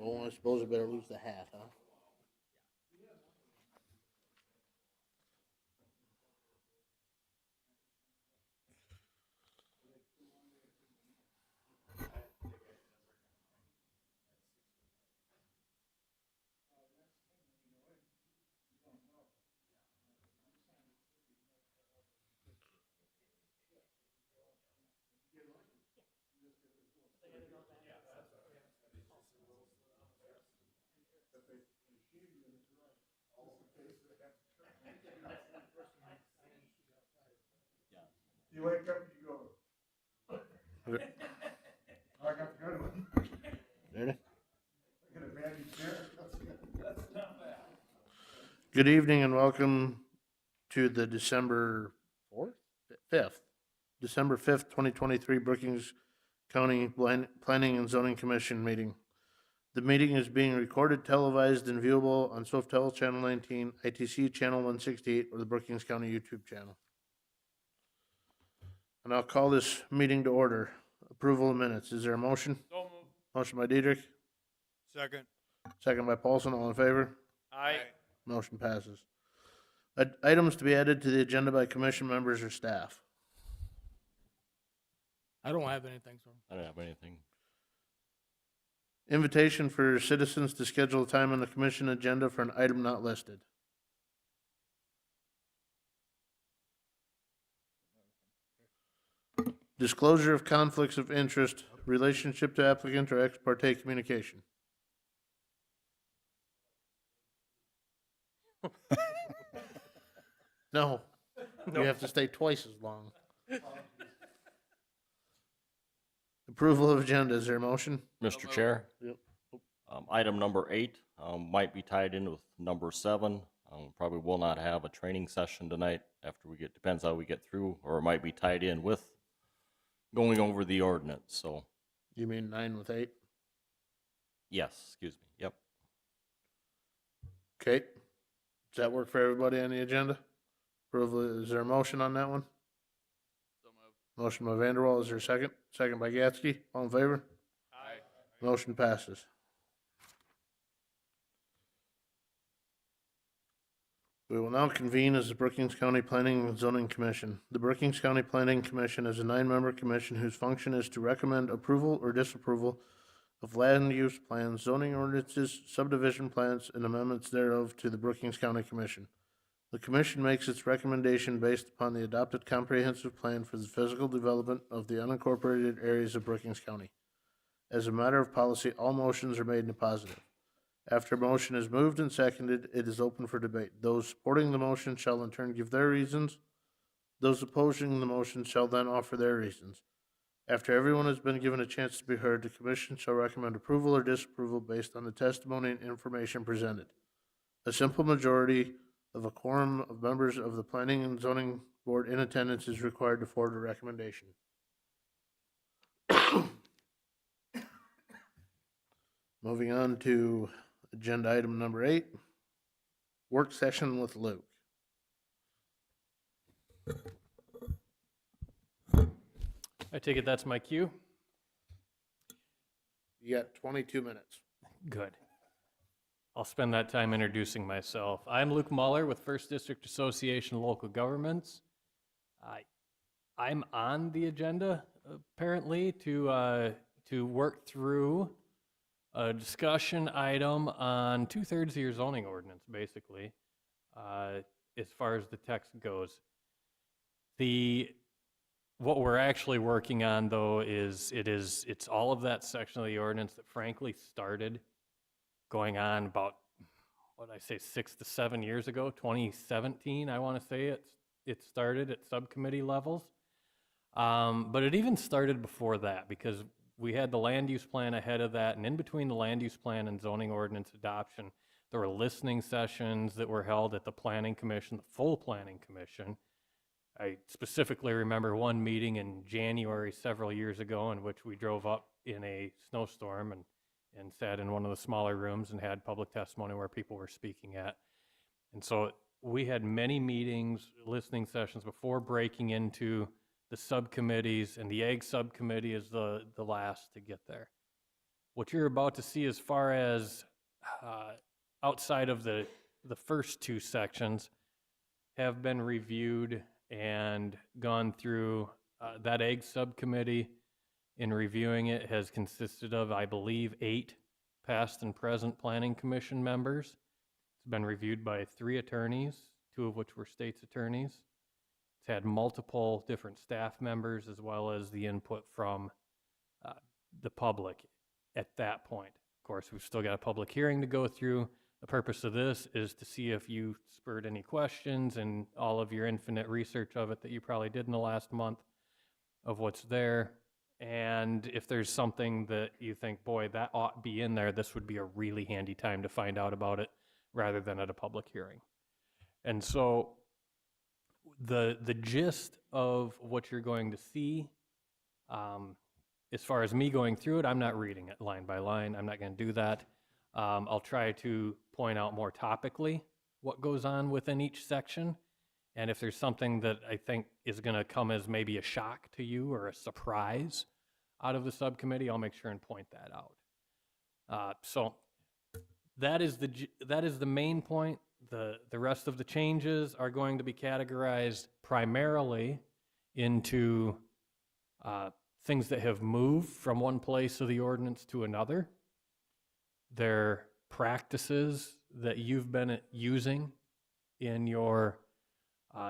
Oh, I suppose I better lose the hat, huh? You wake up and you go, Okay. I got the good one. Ready? I get a vanity chair. That's not bad. Good evening and welcome to the December 4th? 5th. December 5th, 2023 Brookings County Planning and Zoning Commission meeting. The meeting is being recorded, televised, and viewable on Swiftel Channel 19, ITC Channel 168, or the Brookings County YouTube channel. And I'll call this meeting to order. Approval of minutes. Is there a motion? So moved. Motion by Diedrich, Second. second by Paulson. All in favor? Aye. Motion passes. Items to be added to the agenda by commission members or staff. I don't have anything, sir. I don't have anything. Invitation for citizens to schedule a time on the commission agenda for an item not listed. Disclosure of conflicts of interest, relationship to applicant or ex parte communication. No, you have to stay twice as long. Approval of agenda, is there a motion? Mr. Chair? Yep. Item number 8 might be tied in with number 7. Probably will not have a training session tonight after we depends how we get through, or it might be tied in with going over the ordinance. So, You mean 9 with 8? yes, excuse me. Yep. Okay. Does that work for everybody on the agenda? Approval, is there a motion on that one? So moved. Motion by Vanderwall, is there a second? Second by Gatsky, all in favor? Aye. Motion passes. We will now convene as the Brookings County Planning and Zoning Commission. The Brookings County Planning Commission is a 9-member commission whose function is to recommend approval or disapproval of land use plans, zoning ordinances, subdivision plans, and amendments thereof to the Brookings County Commission. The commission makes its recommendation based upon the adopted comprehensive plan for the physical development of the unincorporated areas of Brookings County. As a matter of policy, all motions are made in the positive. After a motion is moved and seconded, it is open for debate. Those supporting the motion shall in turn give their reasons. Those opposing the motion shall then offer their reasons. After everyone has been given a chance to be heard, the commission shall recommend approval or disapproval based on the testimony and information presented. A simple majority of a quorum of members of the Planning and Zoning Board in attendance is required to forward a recommendation. Moving on to agenda item number 8, work session with Luke. I take it that's my cue? You got 22 minutes. Good. I'll spend that time introducing myself. I'm Luke Muller with First District Association of Local Governments. I'm on the agenda, apparently, to work through a discussion item on 2/3 of your zoning ordinance, basically, as far as the text goes. What we're actually working on, though, it's all of that section of the ordinance that frankly started going on about, 6 to 7 years ago, 2017, I want to say it started at subcommittee levels. But it even started before that, because we had the land use plan ahead of that, and in between the land use plan and zoning ordinance adoption, there were listening sessions that were held at the Planning Commission, the full Planning Commission. I specifically remember one meeting in January several years ago in which we drove up in a snowstorm and sat in one of the smaller rooms and had public testimony where people were speaking at. And so we had many meetings, listening sessions before breaking into the subcommittees, and the Ag subcommittee is the last to get there. What you're about to see as far as outside of the first two sections have been reviewed and gone through. That egg subcommittee in reviewing it has consisted of, I believe, 8 past and present planning commission members. It's been reviewed by 3 attorneys, 2 of which were state's attorneys. It's had multiple different staff members as well as the input from the public at that point. Of course, we've still got a public hearing to go through. The purpose of this is to see if you spurred any questions and all of your infinite research of it that you probably did in the last month of what's there. And if there's something that you think, boy, that ought to be in there, this would be a really handy time to find out about it rather than at a public hearing. And so the gist of what you're going to see, as far as me going through it, I'm not reading it line by line. I'm not going to do that. I'll try to point out more topically what goes on within each section. And if there's something that I think is going to come as maybe a shock to you or a surprise out of the subcommittee, I'll make sure and point that out. So that is the main point. The rest of the changes are going to be categorized primarily into things that have moved from one place of the ordinance to another. They're practices that you've been using in your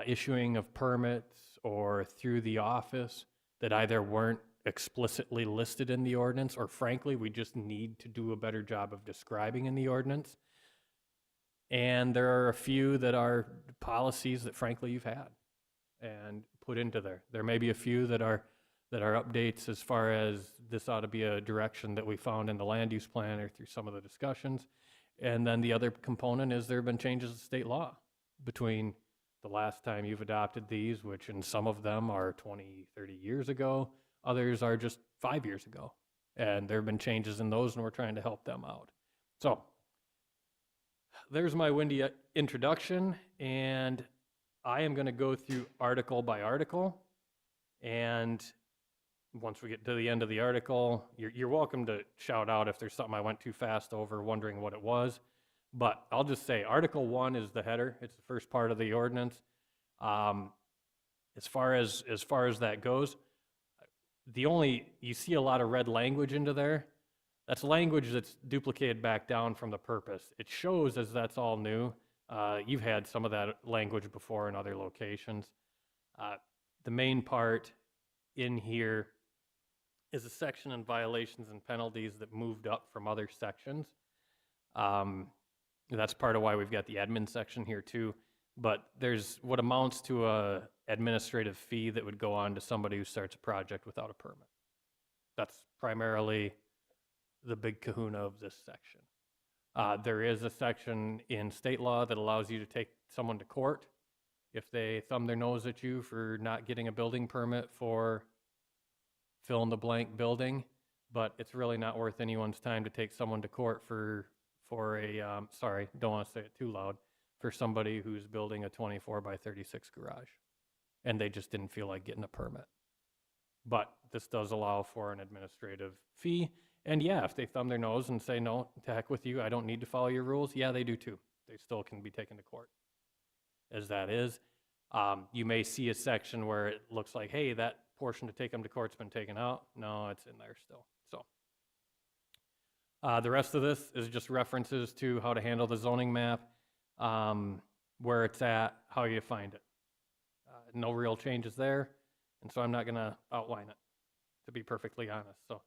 issuing of permits or through the office that either weren't explicitly listed in the ordinance, or frankly, we just need to do a better job of describing in the ordinance. And there are a few that are policies that frankly you've had and put into there. There may be a few that are updates as far as this ought to be a direction that we found in the land use plan or through some of the discussions. And then the other component is there have been changes to state law between the last time you've adopted these, which in some of them are 20, 30 years ago. Others are just 5 years ago. And there have been changes in those, and we're trying to help them out. So there's my windy introduction, and I am going to go through article by article. And once we get to the end of the article, you're welcome to shout out if there's something I went too fast over, wondering what it was. But I'll just say Article 1 is the header. It's the first part of the ordinance. As far as that goes, you see a lot of red language into there. That's language that's duplicated back down from the purpose. It shows as that's all new. You've had some of that language before in other locations. The main part in here is a section on violations and penalties that moved up from other sections. That's part of why we've got the admin section here too. But there's what amounts to a administrative fee that would go on to somebody who starts a project without a permit. That's primarily the big kahuna of this section. There is a section in state law that allows you to take someone to court if they thumb their nose at you for not getting a building permit for fill in the blank building, but it's really not worth anyone's time to take someone to court for a, sorry, don't want to say it too loud, for somebody who's building a 24 by 36 garage and they just didn't feel like getting a permit. But this does allow for an administrative fee. And yeah, if they thumb their nose and say, no, to heck with you, I don't need to follow your rules, yeah, they do too. They still can be taken to court, as that is. You may see a section where it looks like, hey, that portion to take them to court's been taken out. No, it's in there still. So the rest of this is just references to how to handle the zoning map, where it's at, how you find it. No real changes there, and so I'm not going to outline it, to be perfectly honest. So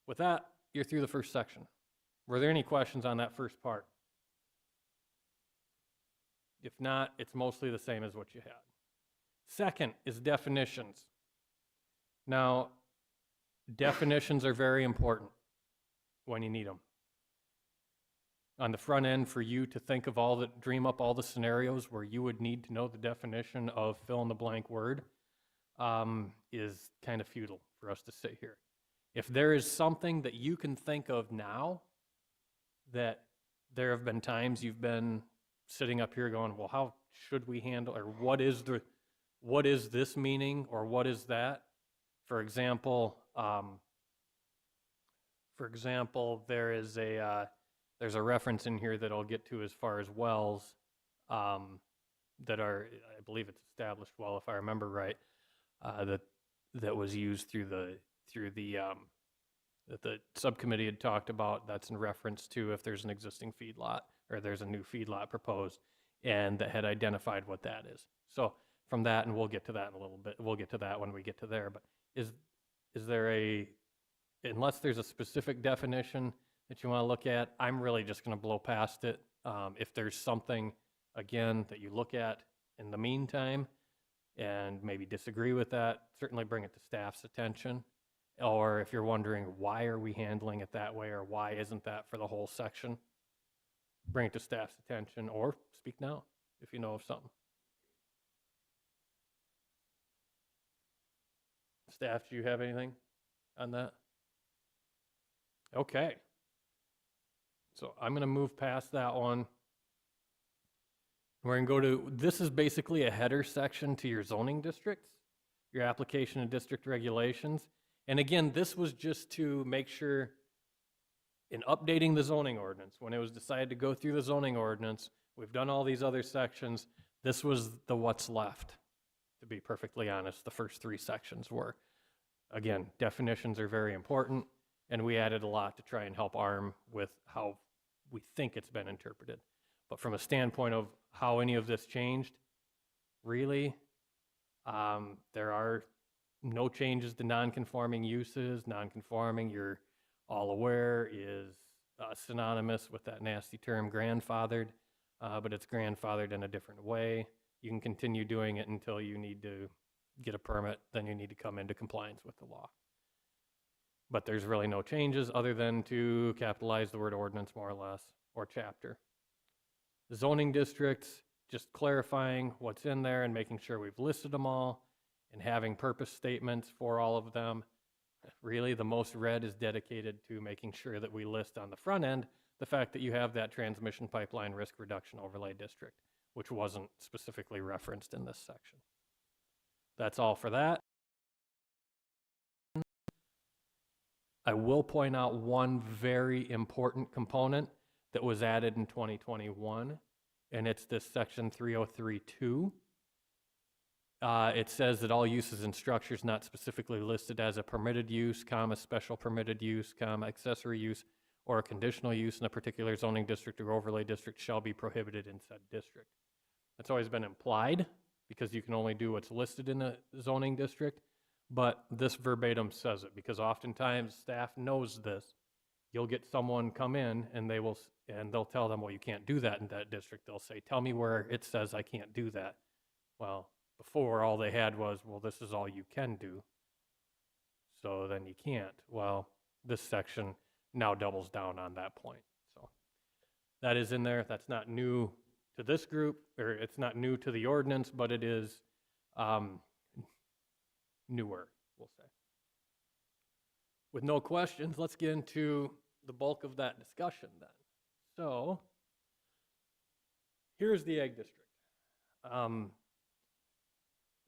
with that, you're through the first section. Were there any questions on that first part? If not, it's mostly the same as what you had. Second is definitions. Now, definitions are very important when you need them. On the front end, for you to think of dream up all the scenarios where you would need to know the definition of fill in the blank word is kind of futile for us to sit here. If there is something that you can think of now that there have been times you've been sitting up here going, well, how should we handle, or what is this meaning, or what is that? For example, For example, there's a reference in here that I'll get to as far as wells that are, I believe it's established well, if I remember right, that was used through that the subcommittee had talked about. That's in reference to if there's an existing feedlot or there's a new feedlot proposed, and that had identified what that is. So from that, and we'll get to that in a little bit. We'll get to that when we get to there. But is there unless there's a specific definition that you want to look at, I'm really just going to blow past it. If there's something, again, that you look at in the meantime and maybe disagree with that, certainly bring it to staff's attention. Or if you're wondering why are we handling it that way or why isn't that for the whole section, bring it to staff's attention or speak now if you know of something. Staff, do you have anything on that? Okay. So I'm going to move past that one. We're going to go to, this is basically a header section to your zoning districts, your application and district regulations. And again, this was just to make sure in updating the zoning ordinance, when it was decided to go through the zoning ordinance, we've done all these other sections. This was the what's left, to be perfectly honest. The first three sections were. Again, definitions are very important, and we added a lot to try and help ARM with how we think it's been interpreted. But from a standpoint of how any of this changed, really, there are no changes to non-conforming uses. Non-conforming, you're all aware, is synonymous with that nasty term grandfathered, but it's grandfathered in a different way. You can continue doing it until you need to get a permit, then you need to come into compliance with the law. But there's really no changes other than to capitalize the word ordinance more or less, or chapter. The zoning districts, just clarifying what's in there and making sure we've listed them all and having purpose statements for all of them. Really, the most red is dedicated to making sure that we list on the front end the fact that you have that transmission pipeline risk reduction overlay district, which wasn't specifically referenced in this section. That's all for that. I will point out one very important component that was added in 2021, and it's this section 303.2. It says that all uses and structures not specifically listed as a permitted use, special permitted use, accessory use, or a conditional use in a particular zoning district or overlay district shall be prohibited in said district. That's always been implied because you can only do what's listed in a zoning district, but this verbatim says it because oftentimes staff knows this. You'll get someone come in and they'll tell them, well, you can't do that in that district. They'll say, tell me where it says I can't do that. Well, before all they had was, well, this is all you can do. So then you can't. Well, this section now doubles down on that point. So that is in there. That's not new to this group, or it's not new to the ordinance, but it is newer, we'll say. With no questions, let's get into the bulk of that discussion then. So here's the Ag District.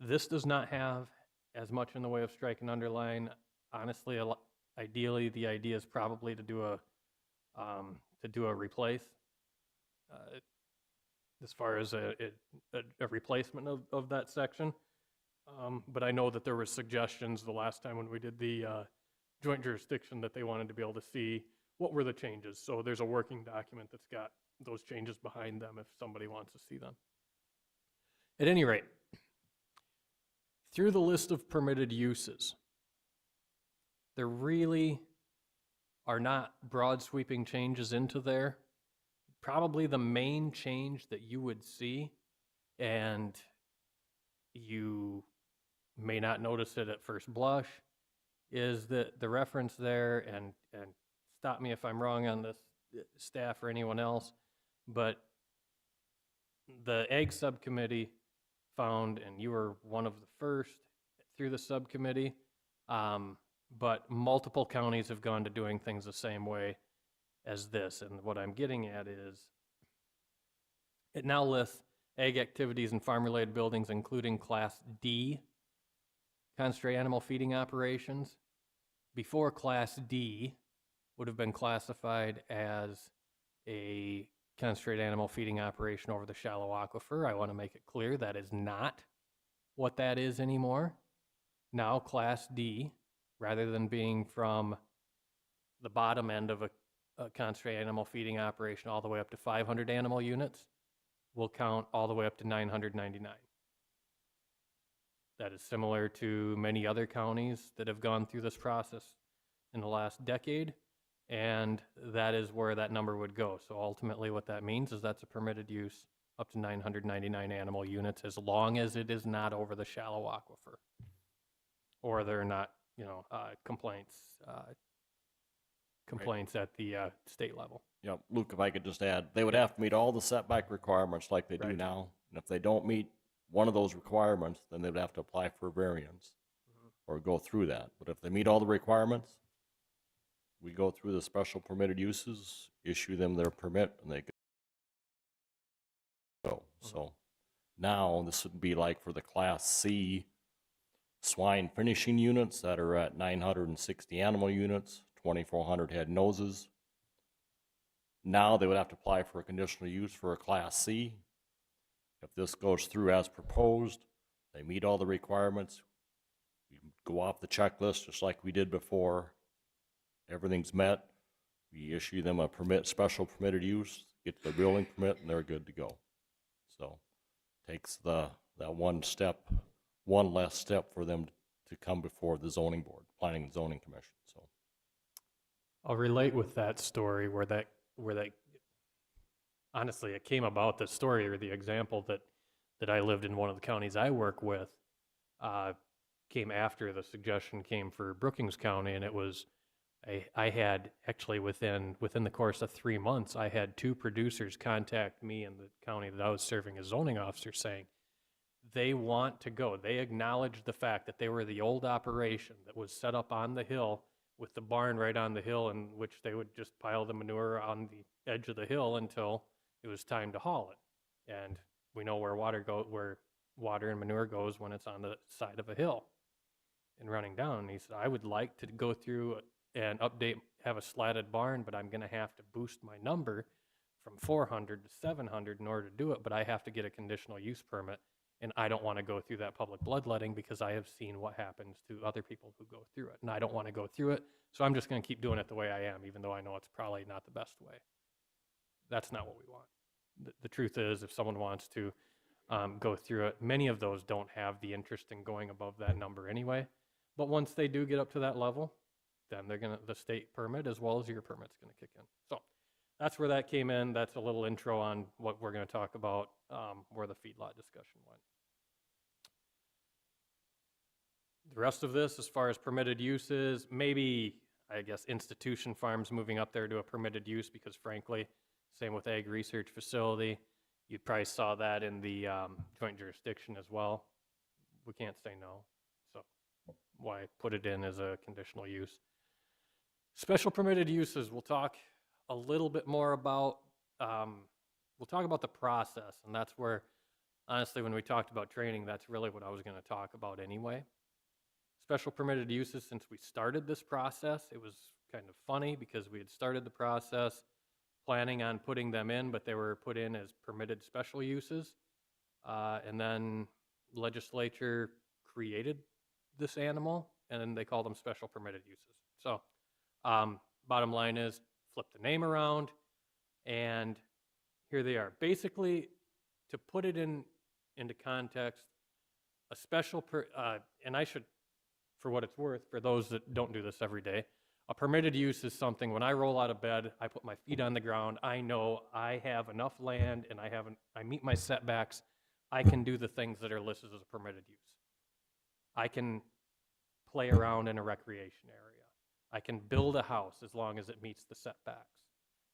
This does not have as much in the way of strike and underline. Honestly, ideally, the idea is probably to do a replace as far as a replacement of that section. But I know that there were suggestions the last time when we did the joint jurisdiction that they wanted to be able to see what were the changes. So there's a working document that's got those changes behind them if somebody wants to see them. At any rate, through the list of permitted uses, there really are not broad sweeping changes into there. Probably the main change that you would see, and you may not notice it at first blush, is that the reference there, and stop me if I'm wrong on this, staff or anyone else, but the Ag Subcommittee found, and you were one of the first through the subcommittee, but multiple counties have gone to doing things the same way as this. And what I'm getting at is it now lists ag activities and farm-related buildings, including Class D, concentrate animal feeding operations. Before Class D would have been classified as a concentrated animal feeding operation over the shallow aquifer. I want to make it clear that is not what that is anymore. Now, Class D, rather than being from the bottom end of a concentrated animal feeding operation all the way up to 500 animal units, will count all the way up to 999. That is similar to many other counties that have gone through this process in the last decade, and that is where that number would go. So ultimately what that means is that's a permitted use up to 999 animal units, as long as it is not over the shallow aquifer, or they're not, complaints at the state level. Yeah, Luke, if I could just add, they would have to meet all the setback requirements like they do Right. now. And if they don't meet one of those requirements, then they would have to apply for a variance or go through that. But if they meet all the requirements, we go through the special permitted uses, issue them their permit, and they go. So now this would be like for the Class C swine finishing units that are at 960 animal units, 2,400 head noses. Now they would have to apply for a conditional use for a Class C. If this goes through as proposed, they meet all the requirements, we go off the checklist just like we did before. Everything's met. We issue them a permit, special permitted use, get the building permit, and they're good to go. So takes that one less step for them to come before the zoning board, planning and zoning commission. So I'll relate with that story where that honestly, it came about, the story or the example that I lived in one of the counties I work with, came after the suggestion came for Brookings County, and it was, I had actually within the course of 3 months, I had 2 producers contact me in the county that I was serving as zoning officer saying they want to go. They acknowledged the fact that they were the old operation that was set up on the hill with the barn right on the hill, in which they would just pile the manure on the edge of the hill until it was time to haul it. And we know where water and manure goes when it's on the side of a hill and running down. And he said, I would like to go through and have a slatted barn, but I'm going to have to boost my number from 400 to 700 in order to do it, but I have to get a conditional use permit, and I don't want to go through that public bloodletting because I have seen what happens to other people who go through it, and I don't want to go through it, so I'm just going to keep doing it the way I am, even though I know it's probably not the best way. That's not what we want. The truth is, if someone wants to go through it, many of those don't have the interest in going above that number anyway, but once they do get up to that level, then the state permit as well as your permit's going to kick in. So that's where that came in. That's a little intro on what we're going to talk about, where the feedlot discussion went. The rest of this, as far as permitted uses, maybe, I guess, institution farms moving up there to a permitted use, because frankly, same with ag research facility. You probably saw that in the joint jurisdiction as well. We can't say no, so why put it in as a conditional use? Special permitted uses, we'll talk a little bit more about, we'll talk about the process, and that's where, honestly, when we talked about training, that's really what I was going to talk about anyway. Special permitted uses, since we started this process, it was kind of funny because we had started the process planning on putting them in, but they were put in as permitted special uses. And then legislature created this animal, and then they called them special permitted uses. So bottom line is, flip the name around, and here they are. Basically, to put it into context, a special, and I should, for what it's worth, for those that don't do this every day, a permitted use is something, when I roll out of bed, I put my feet on the ground, I know I have enough land and I meet my setbacks, I can do the things that are listed as a permitted use. I can play around in a recreation area. I can build a house as long as it meets the setbacks.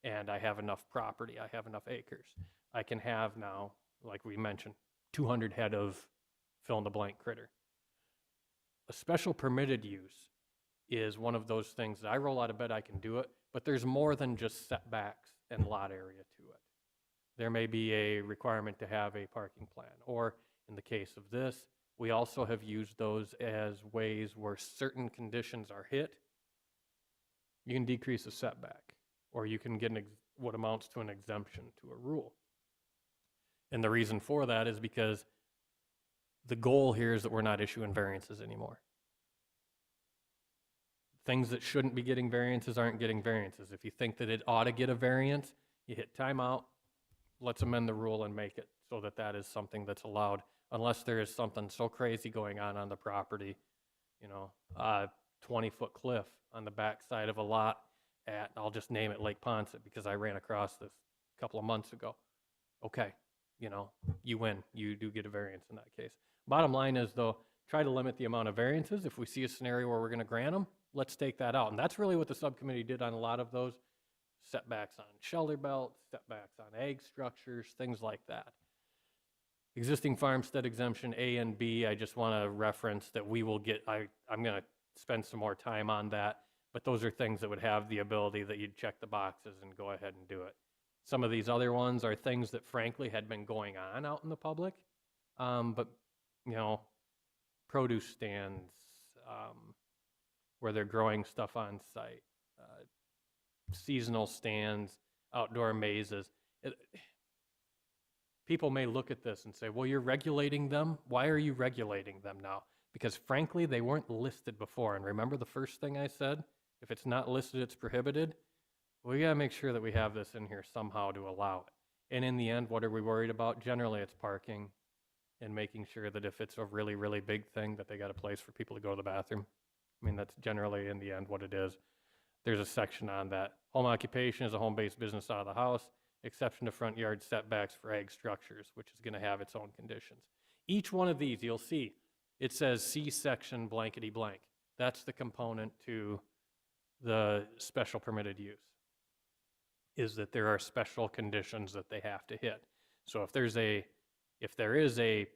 And I have enough property, I have enough acres. I can have now, like we mentioned, 200 head of fill-in-the-blank critter. A special permitted use is one of those things that I roll out of bed, I can do it, but there's more than just setbacks and lot area to it. There may be a requirement to have a parking plan, or in the case of this, we also have used those as ways where certain conditions are hit, You can decrease a setback, or you can get what amounts to an exemption to a rule. And the reason for that is because the goal here is that we're not issuing variances anymore. Things that shouldn't be getting variances aren't getting variances. If you think that it ought to get a variance, you hit timeout, let's amend the rule and make it so that that is something that's allowed, unless there is something so crazy going on the property, 20-foot cliff on the backside of a lot at, I'll just name it Lake Ponset because I ran across this a couple of months ago. Okay, you win. You do get a variance in that case. Bottom line is, though, try to limit the amount of variances. If we see a scenario where we're going to grant them, let's take that out. And that's really what the subcommittee did on a lot of those setbacks on shelter belts, setbacks on ag structures, things like that. Existing farmstead exemption A and B, I just want to reference that we will get, I'm going to spend some more time on that, but those are things that would have the ability that you'd check the boxes and go ahead and do it. Some of these other ones are things that frankly had been going on out in the public, but produce stands, where they're growing stuff on site, seasonal stands, outdoor mazes. People may look at this and say, well, you're regulating them. Why are you regulating them now? Because frankly, they weren't listed before. And remember the first thing I said? If it's not listed, it's prohibited. We got to make sure that we have this in here somehow to allow it. And in the end, what are we worried about? Generally, it's parking and making sure that if it's a really, really big thing, that they got a place for people to go to the bathroom. I mean, that's generally in the end what it is. There's a section on that. Home occupation is a home-based business out of the house, exception to front yard setbacks for ag structures, which is going to have its own conditions. Each one of these, you'll see, it says C section blankety blank. That's the component to the special permitted use, is that there are special conditions that they have to hit. So if there is a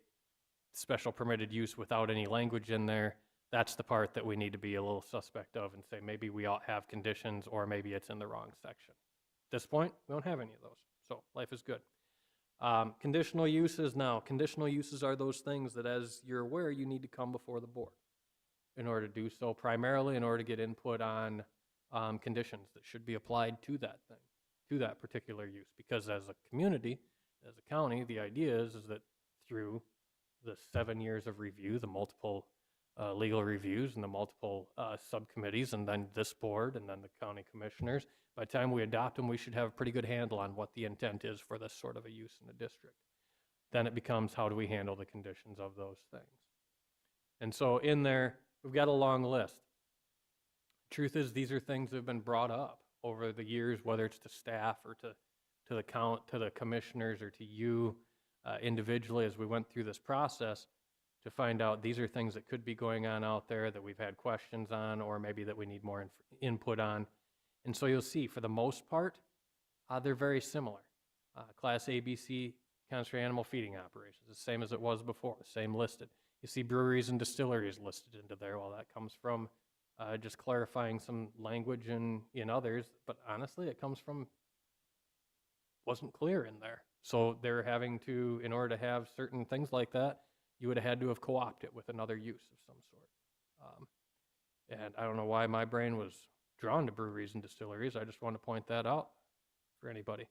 special permitted use without any language in there, that's the part that we need to be a little suspect of and say maybe we ought to have conditions, or maybe it's in the wrong section. At this point, we don't have any of those, so life is good. Conditional uses now. Conditional uses are those things that, as you're aware, you need to come before the board in order to do so, primarily in order to get input on conditions that should be applied to that thing, to that particular use. Because as a community, as a county, the idea is that through the 7 years of review, the multiple legal reviews and the multiple subcommittees, and then this board, and then the county commissioners, by the time we adopt them, we should have a pretty good handle on what the intent is for this sort of a use in the district. Then it becomes, how do we handle the conditions of those things? And so in there, we've got a long list. Truth is, these are things that have been brought up over the years, whether it's to staff or to the commissioners or to you individually as we went through this process, to find out these are things that could be going on out there that we've had questions on, or maybe that we need more input on. And so you'll see, for the most part, they're very similar. Class A, B, C, concentrated animal feeding operations, the same as it was before, same listed. You see breweries and distilleries listed into there. Well, that comes from just clarifying some language in others, but honestly, it comes from wasn't clear in there. So they're having to, in order to have certain things like that, you would have had to have co-opted with another use of some sort. And I don't know why my brain was drawn to breweries and distilleries. I just want to point that out for anybody.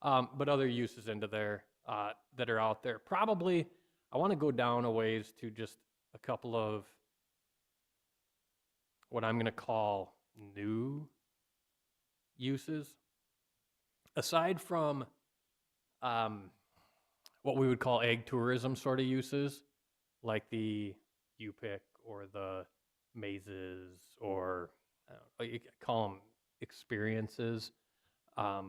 But other uses into there that are out there. Probably, I want to go down a ways to just a couple of what I'm going to call new uses. Aside from what we would call ag tourism sort of uses, like the U-Pick or the mazes, or I don't know, you could call them experiences. I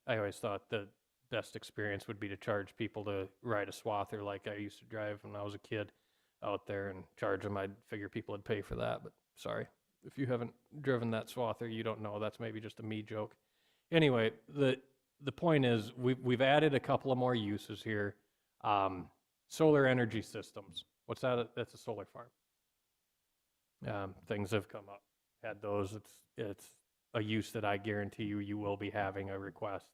always thought the best experience would be to charge people to ride a swather like I used to drive when I was a kid out there and charge them. I'd figure people would pay for that, but sorry. If you haven't driven that swather, you don't know. That's maybe just a me joke. Anyway, the point is we've added a couple of more uses here. Solar energy systems. What's that? That's a solar farm. Things have come up. Had those. It's a use that I guarantee you will be having a request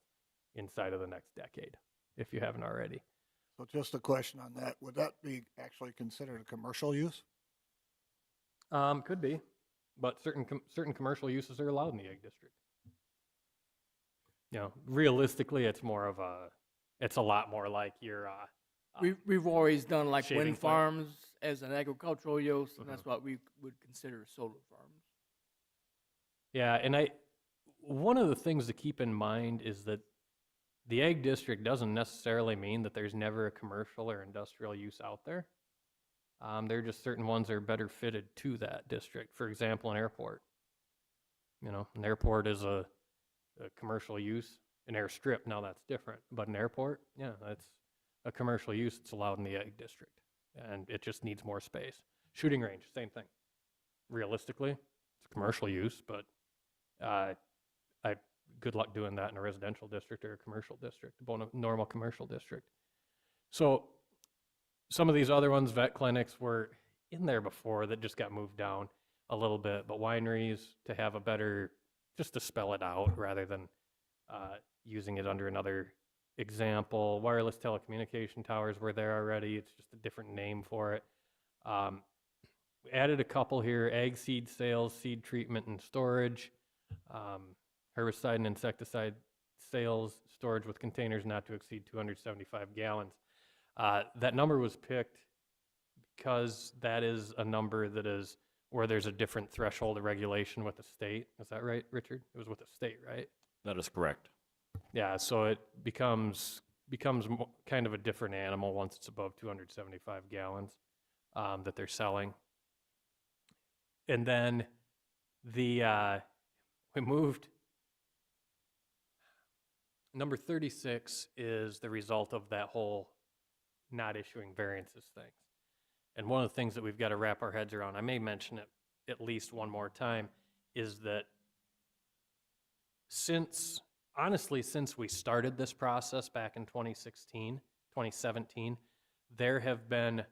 inside of the next decade, if you haven't already. So just a question on that. Would that be actually considered a commercial use? Could be, but certain commercial uses are allowed in the egg district. You know, realistically, it's a lot more like your, We've always done like shaving wind plant. farms as an agricultural use, and that's what we would consider solar farms. yeah, and one of the things to keep in mind is that the egg district doesn't necessarily mean that there's never a commercial or industrial use out there. There are just certain ones that are better fitted to that district. For example, an airport. You know, an airport is a commercial use. An airstrip, now that's different. But an airport, yeah, that's a commercial use. It's allowed in the egg district, and it just needs more space. Shooting range, same thing. Realistically, it's a commercial use, but good luck doing that in a residential district or a commercial district, a normal commercial district. So some of these other ones, vet clinics, were in there before that just got moved down a little bit, but wineries, to have a better, just to spell it out rather than using it under another example. Wireless telecommunication towers were there already. It's just a different name for it. We added a couple here: egg seed sales, seed treatment and storage, herbicide and insecticide sales, storage with containers not to exceed 275 gallons. That number was picked because that is a number that is where there's a different threshold of regulation with the state. Is that right, Richard? It was with the state, right? That is correct. Yeah, so it becomes kind of a different animal once it's above 275 gallons that they're selling. And then we moved. Number 36 is the result of that whole not issuing variances thing. And one of the things that we've got to wrap our heads around, I may mention it at least one more time, is that since we started this process back in 2017, there have been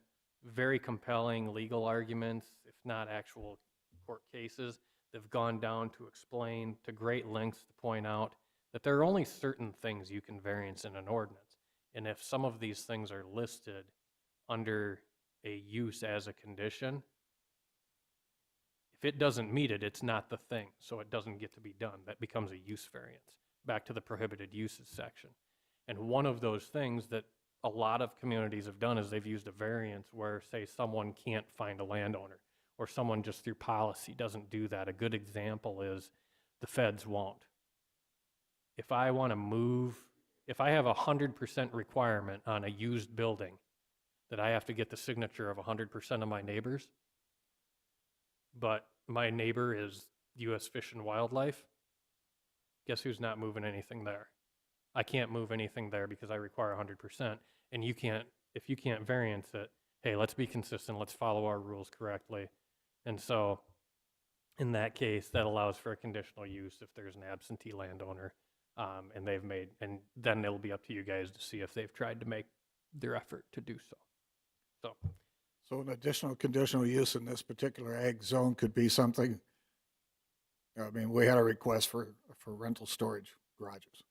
very compelling legal arguments, if not actual court cases, that have gone down to explain to great lengths to point out that there are only certain things you can variance in an ordinance. And if some of these things are listed under a use as a condition, if it doesn't meet it, it's not the thing, so it doesn't get to be done. That becomes a use variance, back to the prohibited uses section. And one of those things that a lot of communities have done is they've used a variance where, say, someone can't find a landowner, or someone just through policy doesn't do that. A good example is the feds won't. If I want to move, if I have a 100% requirement on a used building that I have to get the signature of 100% of my neighbors, but my neighbor is U.S. Fish and Wildlife, guess who's not moving anything there? I can't move anything there because I require 100%. And you can't, if you can't variance it, hey, let's be consistent, let's follow our rules correctly. And so in that case, that allows for a conditional use if there's an absentee landowner. And then it'll be up to you guys to see if they've tried to make their effort to do so. So an additional conditional use in this particular ag zone could be something, I mean, we had a request for rental storage garages.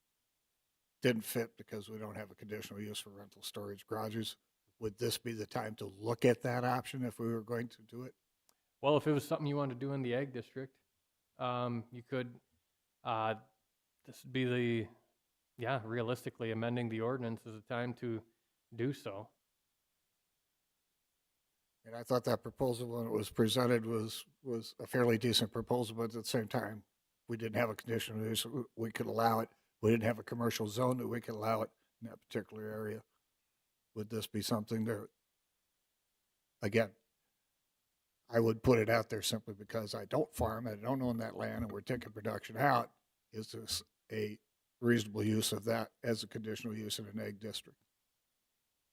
Didn't fit because we don't have a conditional use for rental storage garages. Would this be the time to look at that option if we were going to do it? Well, if it was something you wanted to do in the ag district, you could, this would be realistically amending the ordinance is a time to do so. And I thought that proposal, when it was presented, was a fairly decent proposal, but at the same time, we didn't have a conditional use, we could allow it. We didn't have a commercial zone that we could allow it in that particular area. Would this be something that, again, I would put it out there simply because I don't farm, I don't own that land, and we're taking production out. Is this a reasonable use of that as a conditional use in an ag district?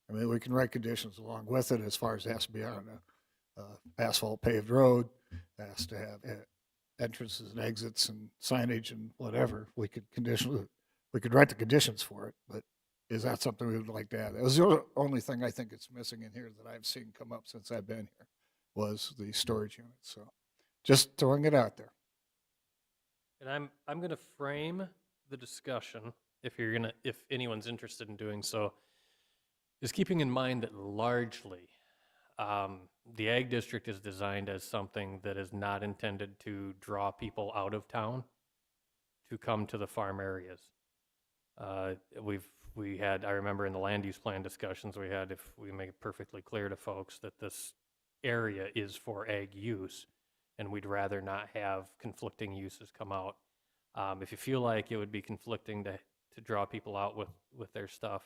I mean, we can write conditions along with it as far as it has to be on a asphalt paved road, it has to have entrances and exits and signage and whatever. We could write the conditions for it, but is that something we would like to add? That was the only thing I think it's missing in here that I've seen come up since I've been here, was the storage unit. So just throwing it out there. And I'm going to frame the discussion, if anyone's interested in doing so, is keeping in mind that largely the ag district is designed as something that is not intended to draw people out of town to come to the farm areas. We had, I remember in the land use plan discussions we had, if we make it perfectly clear to folks that this area is for ag use, and we'd rather not have conflicting uses come out. If you feel like it would be conflicting to draw people out with their stuff,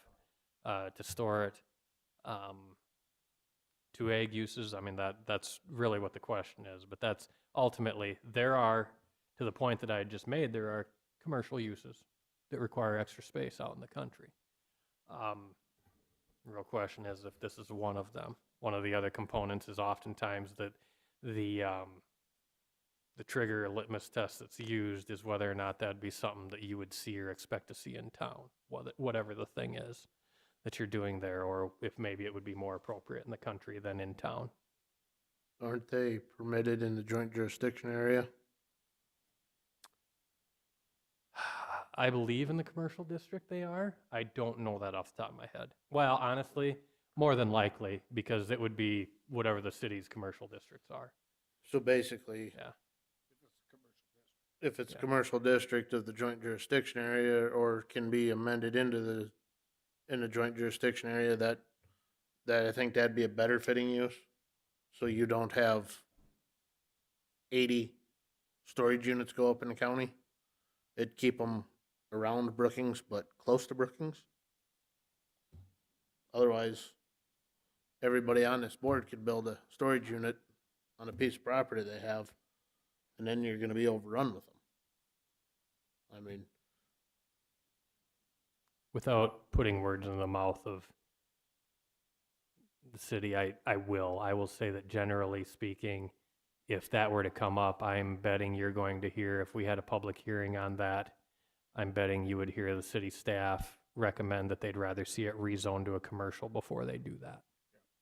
to store it, to ag uses, I mean, that's really what the question is. But that's ultimately, to the point that I just made, there are commercial uses that require extra space out in the country. Real question is if this is one of them. One of the other components is oftentimes that the trigger litmus test that's used is whether or not that'd be something that you would see or expect to see in town, whatever the thing is that you're doing there, or if maybe it would be more appropriate in the country than in town. Aren't they permitted in the joint jurisdiction area? I believe in the commercial district they are. I don't know that off the top of my head. Well, honestly, more than likely, because it would be whatever the city's commercial districts are. So basically, Yeah. if it's a Yeah. commercial district of the joint jurisdiction area, or can be amended in the joint jurisdiction area, that I think that'd be a better fitting use. So you don't have 80 storage units go up in the county. It'd keep them around Brookings, but close to Brookings. Otherwise, everybody on this board could build a storage unit on a piece of property they have, and then you're gonna be overrun with them. I mean, Without putting words in the mouth of the city, I will say that generally speaking, if that were to come up, I'm betting you're going to hear, if we had a public hearing on that, I'm betting you would hear the city staff recommend that they'd rather see it rezoned to a commercial before they do that.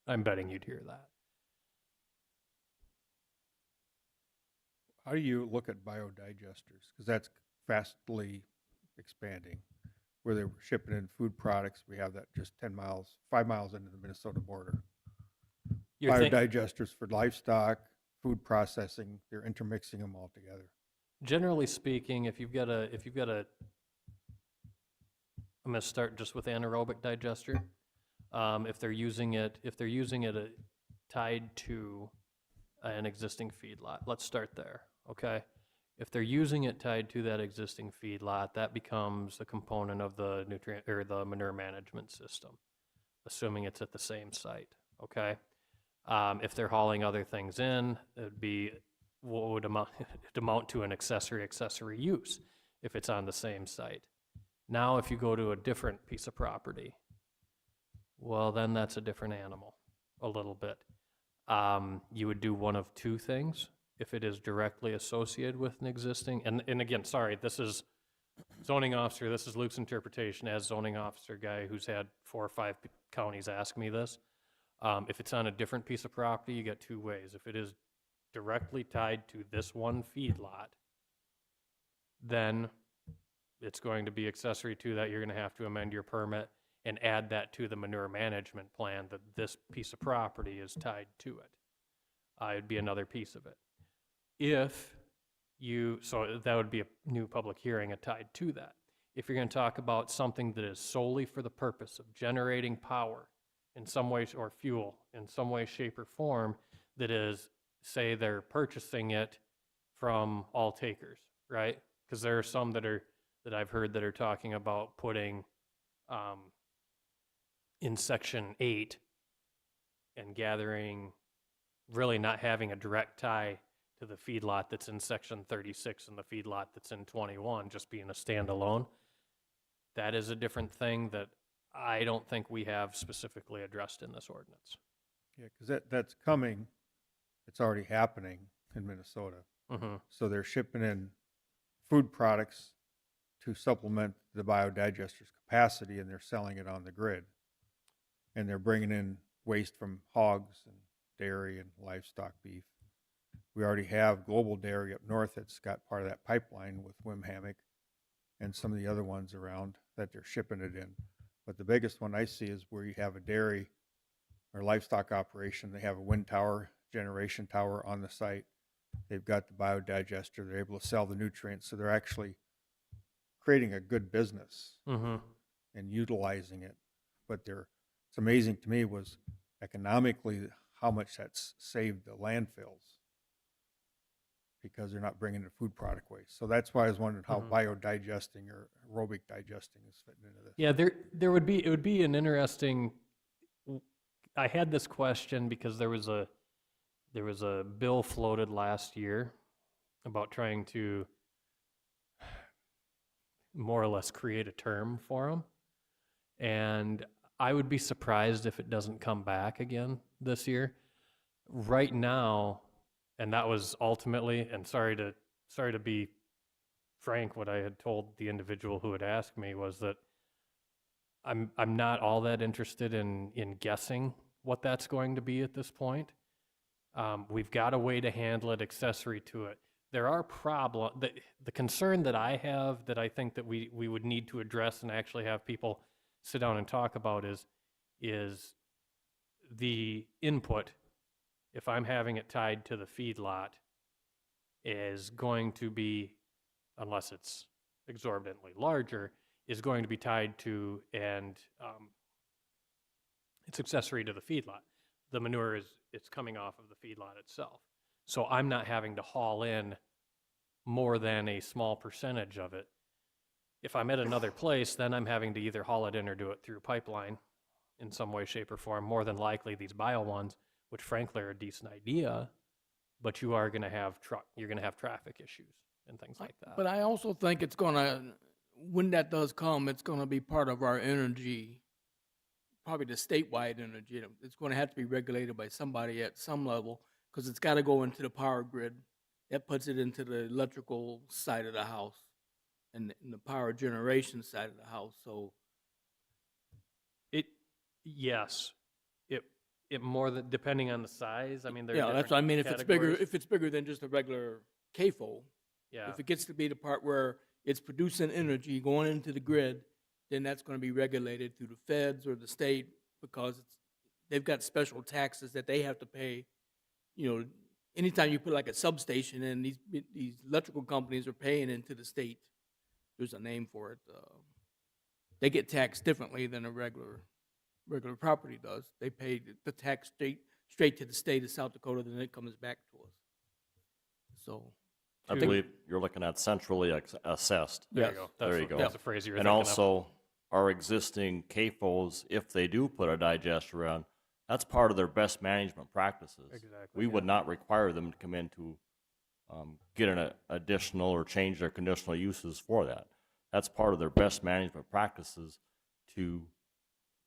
I'm betting you'd hear that. How do you look at biodigesters? Because that's fastly expanding. Where they're shipping in food products, we have that just 5 miles into the Minnesota border. You're think- Biodigesters for livestock, food processing, they're intermixing them all together. Generally speaking, if you've got a, I'm going to start just with anaerobic digester. If they're using it tied to an existing feedlot, let's start there, okay? If they're using it tied to that existing feedlot, that becomes a component of the nutrient or the manure management system, assuming it's at the same site, okay? If they're hauling other things in, it'd be what would amount to an accessory use if it's on the same site. Now, if you go to a different piece of property, well, then that's a different animal, a little bit. You would do one of two things if it is directly associated with an existing, and again, sorry, this is zoning officer, this is Luke's interpretation as zoning officer guy who's had 4 or 5 counties ask me this. If it's on a different piece of property, you get 2 ways. If it is directly tied to this one feedlot, then it's going to be accessory to that. You're going to have to amend your permit and add that to the manure management plan that this piece of property is tied to it. It'd be another piece of it. So that would be a new public hearing tied to that. If you're going to talk about something that is solely for the purpose of generating power in some way, or fuel in some way, shape, or form, that is, say they're purchasing it from all takers, right? Because there are some that I've heard that are talking about putting in Section 8 and gathering, really not having a direct tie to the feedlot that's in Section 36 and the feedlot that's in 21, just being a standalone. That is a different thing that I don't think we have specifically addressed in this ordinance. Yeah, because that's coming. It's already happening in Minnesota. Mm-hmm. So they're shipping in food products to supplement the biodigesters' capacity, and they're selling it on the grid. And they're bringing in waste from hogs and dairy and livestock beef. We already have Global Dairy up north that's got part of that pipeline with Wim Hammock and some of the other ones around that they're shipping it in. But the biggest one I see is where you have a dairy or livestock operation. They have a wind tower, generation tower on the site. They've got the biodigester. They're able to sell the nutrients. So they're actually creating a good business Mm-hmm. and utilizing it. But it's amazing to me was economically how much that's saved the landfills because they're not bringing the food product waste. So that's why I was wondering how biodigesting or aerobic digesting is fitting into this. Yeah, it would be an interesting. I had this question because there was a bill floated last year about trying to more or less create a term for them, and I would be surprised if it doesn't come back again this year. Right now, and that was ultimately, and sorry to be frank, what I had told the individual who had asked me was that I'm not all that interested in guessing what that's going to be at this point. We've got a way to handle it, accessory to it. There are the concern that I have that I think that we would need to address and actually have people sit down and talk about is the input, if I'm having it tied to the feedlot, is going to be, unless it's exorbitantly larger, is going to be tied to, and it's accessory to the feedlot. The manure it's coming off of the feedlot itself. So I'm not having to haul in more than a small percentage of it. If I'm at another place, then I'm having to either haul it in or do it through pipeline in some way, shape, or form. More than likely, these bio ones, which frankly are a decent idea, but you are going to have you're going to have traffic issues and things like that. But I also think it's gonna, when that does come, it's gonna be part of our energy, probably the statewide energy. It's gonna have to be regulated by somebody at some level, because it's gotta go into the power grid. That puts it into the electrical side of the house and the power generation side of the house, so. Yes, it more than, depending on the size. I mean, there are Yeah, that's different what I mean, if categories. it's bigger than just a regular CAFO, Yeah. if it gets to be the part where it's producing energy going into the grid, then that's gonna be regulated through the feds or the state, because they've got special taxes that they have to pay. You know, anytime you put like a substation in, these electrical companies are paying into the state. There's a name for it. They get taxed differently than a regular property does. They pay the tax straight to the state of South Dakota, then it comes back to us. So. I believe you're looking at centrally assessed. There Yes. you go. There you go. That's the phrase you were And thinking of. also, our existing CAFOs, if they do put a digester on, that's part of their best management practices. Exactly, We would not require them to come in to get an additional or change their conditional uses for that. That's part of their best management practices to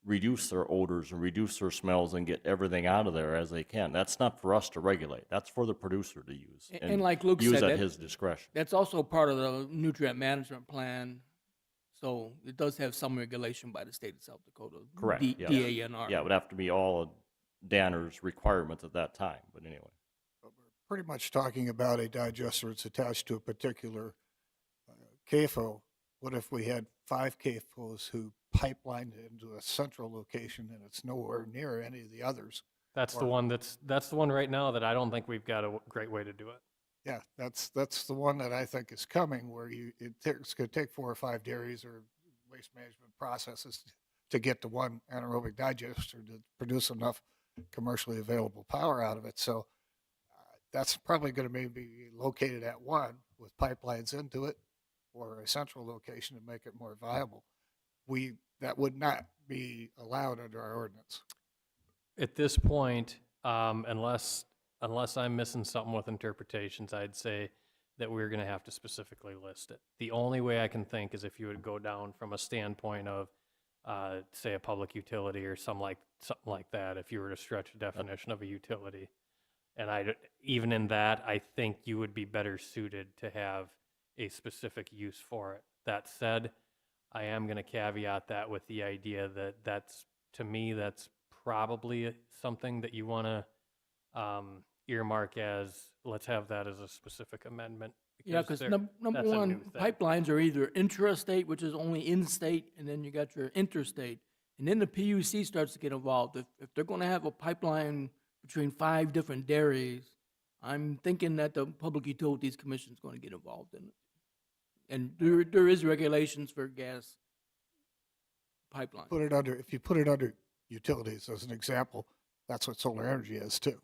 reduce their odors and reduce their smells and get everything out of there as they can. That's not for us to regulate. That's for the producer to use. And like Luke use said, at his discretion. that's also part of the nutrient management plan. So it does have some regulation by the state of South Dakota. Correct, yes. DANR. Yeah, it would have to be all of Danner's requirements at that time, but anyway. But we're pretty much talking about a digester that's attached to a particular CAFO. What if we had 5 CAFOs who pipelined it into a central location and it's nowhere near any of the others? That's the one right now that I don't think we've got a great way to do it. Yeah, that's the one that I think is coming, where it's going to take 4 or 5 dairies or waste management processes to get to one anaerobic digester to produce enough commercially available power out of it. So that's probably going to maybe be located at one with pipelines into it, or a central location to make it more viable. That would not be allowed under our ordinance. At this point, unless I'm missing something with interpretations, I'd say that we're going to have to specifically list it. The only way I can think is if you would go down from a standpoint of, say, a public utility or something like that, if you were to stretch a definition of a utility. And even in that, I think you would be better suited to have a specific use for it. That said, I am going to caveat that with the idea that to me, that's probably something that you want to earmark as, let's have that as a specific amendment. Yeah, because they're- number that's a new one, thing. pipelines are either intrastate, which is only in-state, and then you got your interstate. And then the PUC starts to get involved. If they're gonna have a pipeline between 5 different dairies, I'm thinking that the Public Utilities Commission is gonna get involved in it. And there is regulations for gas pipeline. If you put it under utilities as an example, that's what solar energy is too.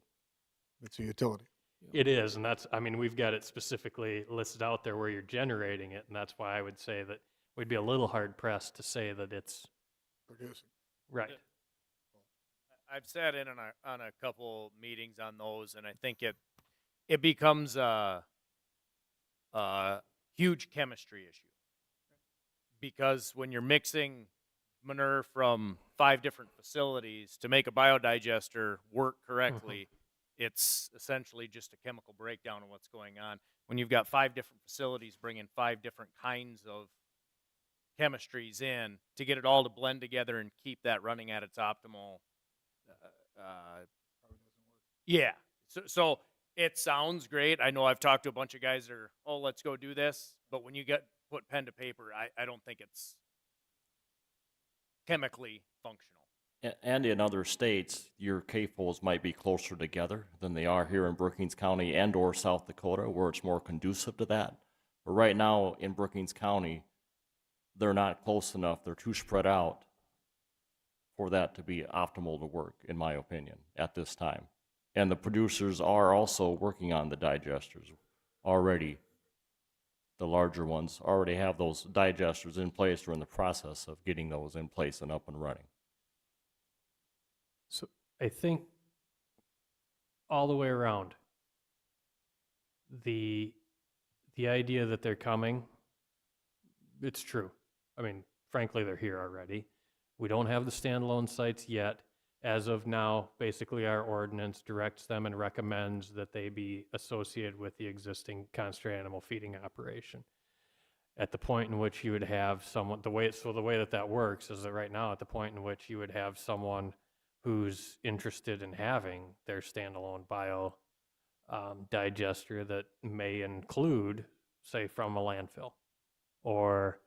It's a utility. It is, and that's, I mean, we've got it specifically listed out there where you're generating it, and that's why I would say that we'd be a little hard pressed to say that it's Producing. right. I've sat in on a couple meetings on those, and I think it becomes a huge chemistry issue because when you're mixing manure from 5 different facilities to make a biodigester work correctly, it's essentially just a chemical breakdown of what's going on. When you've got 5 different facilities bringing 5 different kinds of chemistries in to get it all to blend together and keep that running at its optimal. Yeah. So it sounds great. I know I've talked to a bunch of guys that are, oh, let's go do this. But when you put pen to paper, I don't think it's chemically functional. And in other states, your CAFOs might be closer together than they are here in Brookings County and or South Dakota, where it's more conducive to that. But right now in Brookings County, they're not close enough. They're too spread out for that to be optimal to work, in my opinion, at this time. And the producers are also working on the digesters already. The larger ones already have those digesters in place or in the process of getting those in place and up and running. So I think all the way around, the idea that they're coming, it's true. I mean, frankly, they're here already. We don't have the standalone sites yet. As of now, basically our ordinance directs them and recommends that they be associated with the existing concentrated animal feeding operation. At the point in which you would have someone, the way that works is that right now, at the point in which you would have someone who's interested in having their standalone bio digester that may include, say, from a landfill, or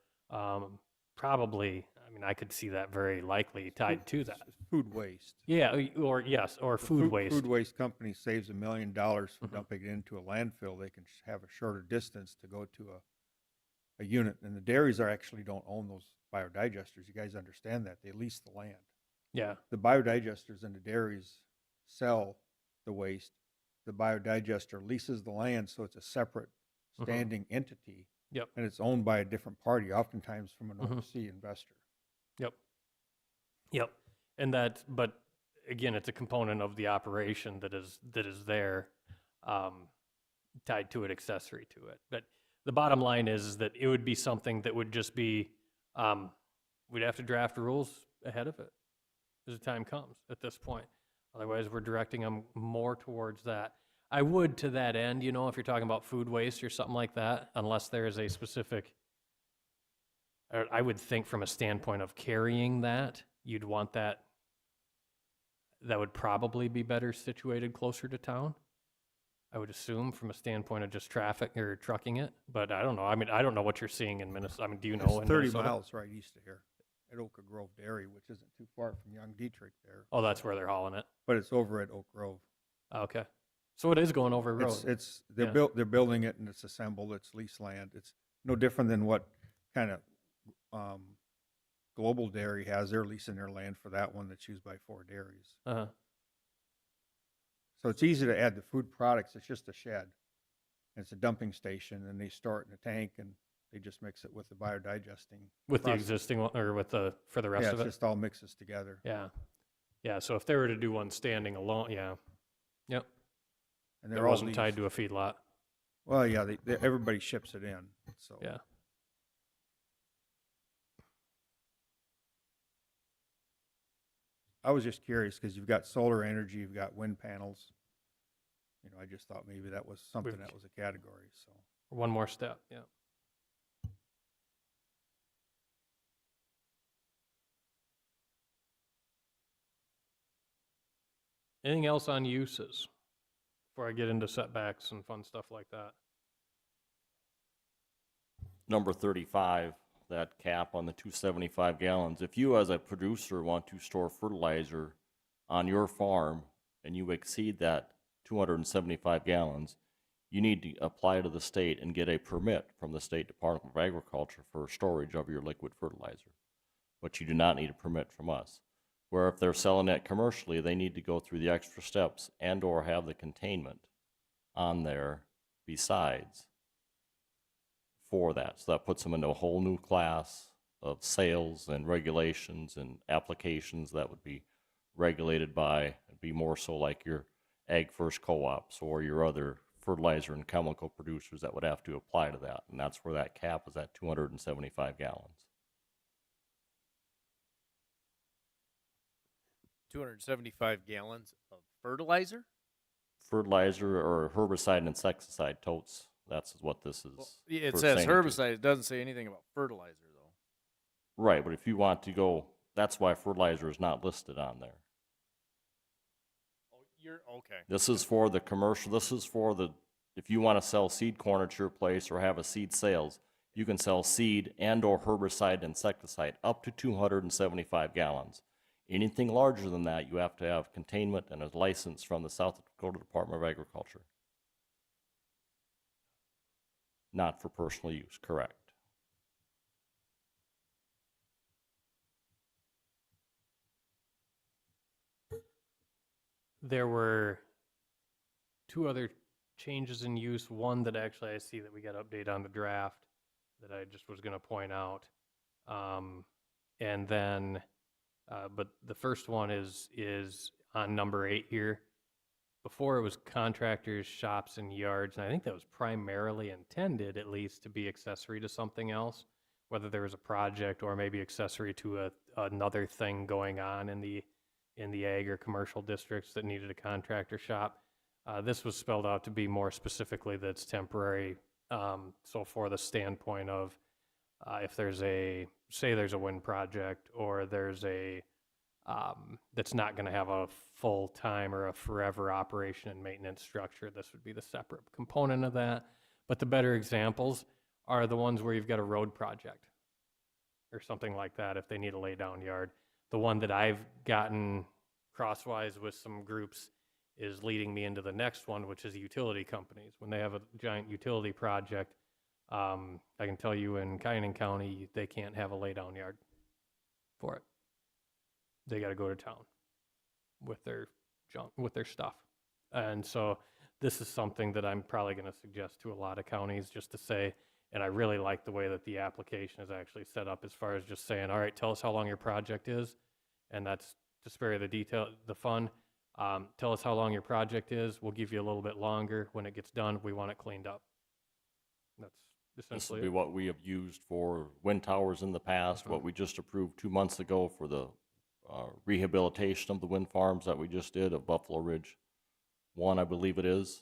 probably, I mean, I could see that very likely tied to that. Food waste. Yeah, or yes, or The food waste. Food waste company saves $1 million for dumping it into a landfill. They can have a shorter distance to go to a unit. And the dairies actually don't own those biodigesters. You guys understand that. They lease the land. Yeah, The biodigesters and the dairies sell the waste. The biodigester leases the land, so it's a separate standing entity. Yep. And it's owned by a different party, oftentimes from an overseas investor. Yep. And that, but again, it's a component of the operation that is there, tied to it, accessory to it. But the bottom line is that it would be something that would just be, we'd have to draft rules ahead of it as the time comes at this point. Otherwise, we're directing them more towards that. I would, to that end, if you're talking about food waste or something like that, unless there is a specific, or I would think from a standpoint of carrying that, you'd want that would probably be better situated closer to town. I would assume from a standpoint of just traffic or trucking it, but I don't know. I mean, I don't know what you're seeing in Minnesota. I mean, do you know? It's in 30 Minnesota? miles right east of here at Oak Grove Dairy, which isn't too far from Young Dietrich there. Oh, that's where they're hauling it. But it's over at Oak Grove. Okay, so it is going over a road. They're building it and it's assembled. It's leased land. It's no different than what kind of Global Dairy has. They're leasing their land for that one that's used by 4 dairies. Uh-huh. So it's easy to add the food products. It's just a shed. It's a dumping station, and they store it in a tank, and they just mix it with the biodigesting. With the process. existing one, or for the rest Yeah, of it it? just all mixes together. Yeah, so if they were to do one standing alone, yeah. Yep, And that they're all wasn't tied leased. to a feedlot. Well, yeah, everybody ships it in. So Yeah. I was just curious because you've got solar energy, you've got wind panels. I just thought maybe that was something We've- that was a category. So One more step, yeah. Anything else on uses before I get into setbacks and fun stuff like that? Number 35, that cap on the 275 gallons. If you as a producer want to store fertilizer on your farm and you exceed that 275 gallons, you need to apply to the state and get a permit from the State Department of Agriculture for storage of your liquid fertilizer. But you do not need a permit from us. Where if they're selling it commercially, they need to go through the extra steps and or have the containment on there besides for that. So that puts them into a whole new class of sales and regulations and applications that would be regulated by, it'd be more so like your Ag First co-ops or your other fertilizer and chemical producers that would have to apply to that. And that's where that cap is at 275 gallons. 275 gallons of fertilizer? Fertilizer or herbicide and insecticide totes. That's what this is. Well, it pertaining says to. herbicide. It doesn't say anything about fertilizer, though. Right, but if you want to go, that's why fertilizer is not listed on there. Oh, you're okay. This is for the commercial, this is for the, if you want to sell seed corn at your place or have a seed sales, you can sell seed and or herbicide, insecticide up to 275 gallons. Anything larger than that, you have to have containment and a license from the South Dakota Department of Agriculture. Not for personal use, correct. There were two other changes in use. One that actually I see that we got update on the draft that I just was going to point out. And then, but the first one is on number 8 here. Before it was contractors, shops, and yards, and I think that was primarily intended, at least, to be accessory to something else, whether there was a project or maybe accessory to another thing going on in the ag or commercial districts that needed a contractor shop. This was spelled out to be more specifically that it's temporary. So for the standpoint of if there's there's a wind project or there's a that's not going to have a full-time or a forever operation and maintenance structure, this would be the separate component of that. But the better examples are the ones where you've got a road project or something like that if they need a lay-down yard. The one that I've gotten crosswise with some groups is leading me into the next one, which is utility companies. When they have a giant utility project, I can tell you in Kyannan County, they can't have a lay-down yard for it. They got to go to town with their junk, with their stuff. And so this is something that I'm probably going to suggest to a lot of counties just to say, and I really like the way that the application is actually set up as far as just saying, all right, tell us how long your project is. And that's to spare the fun. Tell us how long your project is. We'll give you a little bit longer. When it gets done, we want it cleaned up. That's This essentially would be it. what we have used for wind towers in the past, what we just approved 2 months ago for the rehabilitation of the wind farms that we just did of Buffalo Ridge 1, I believe it is,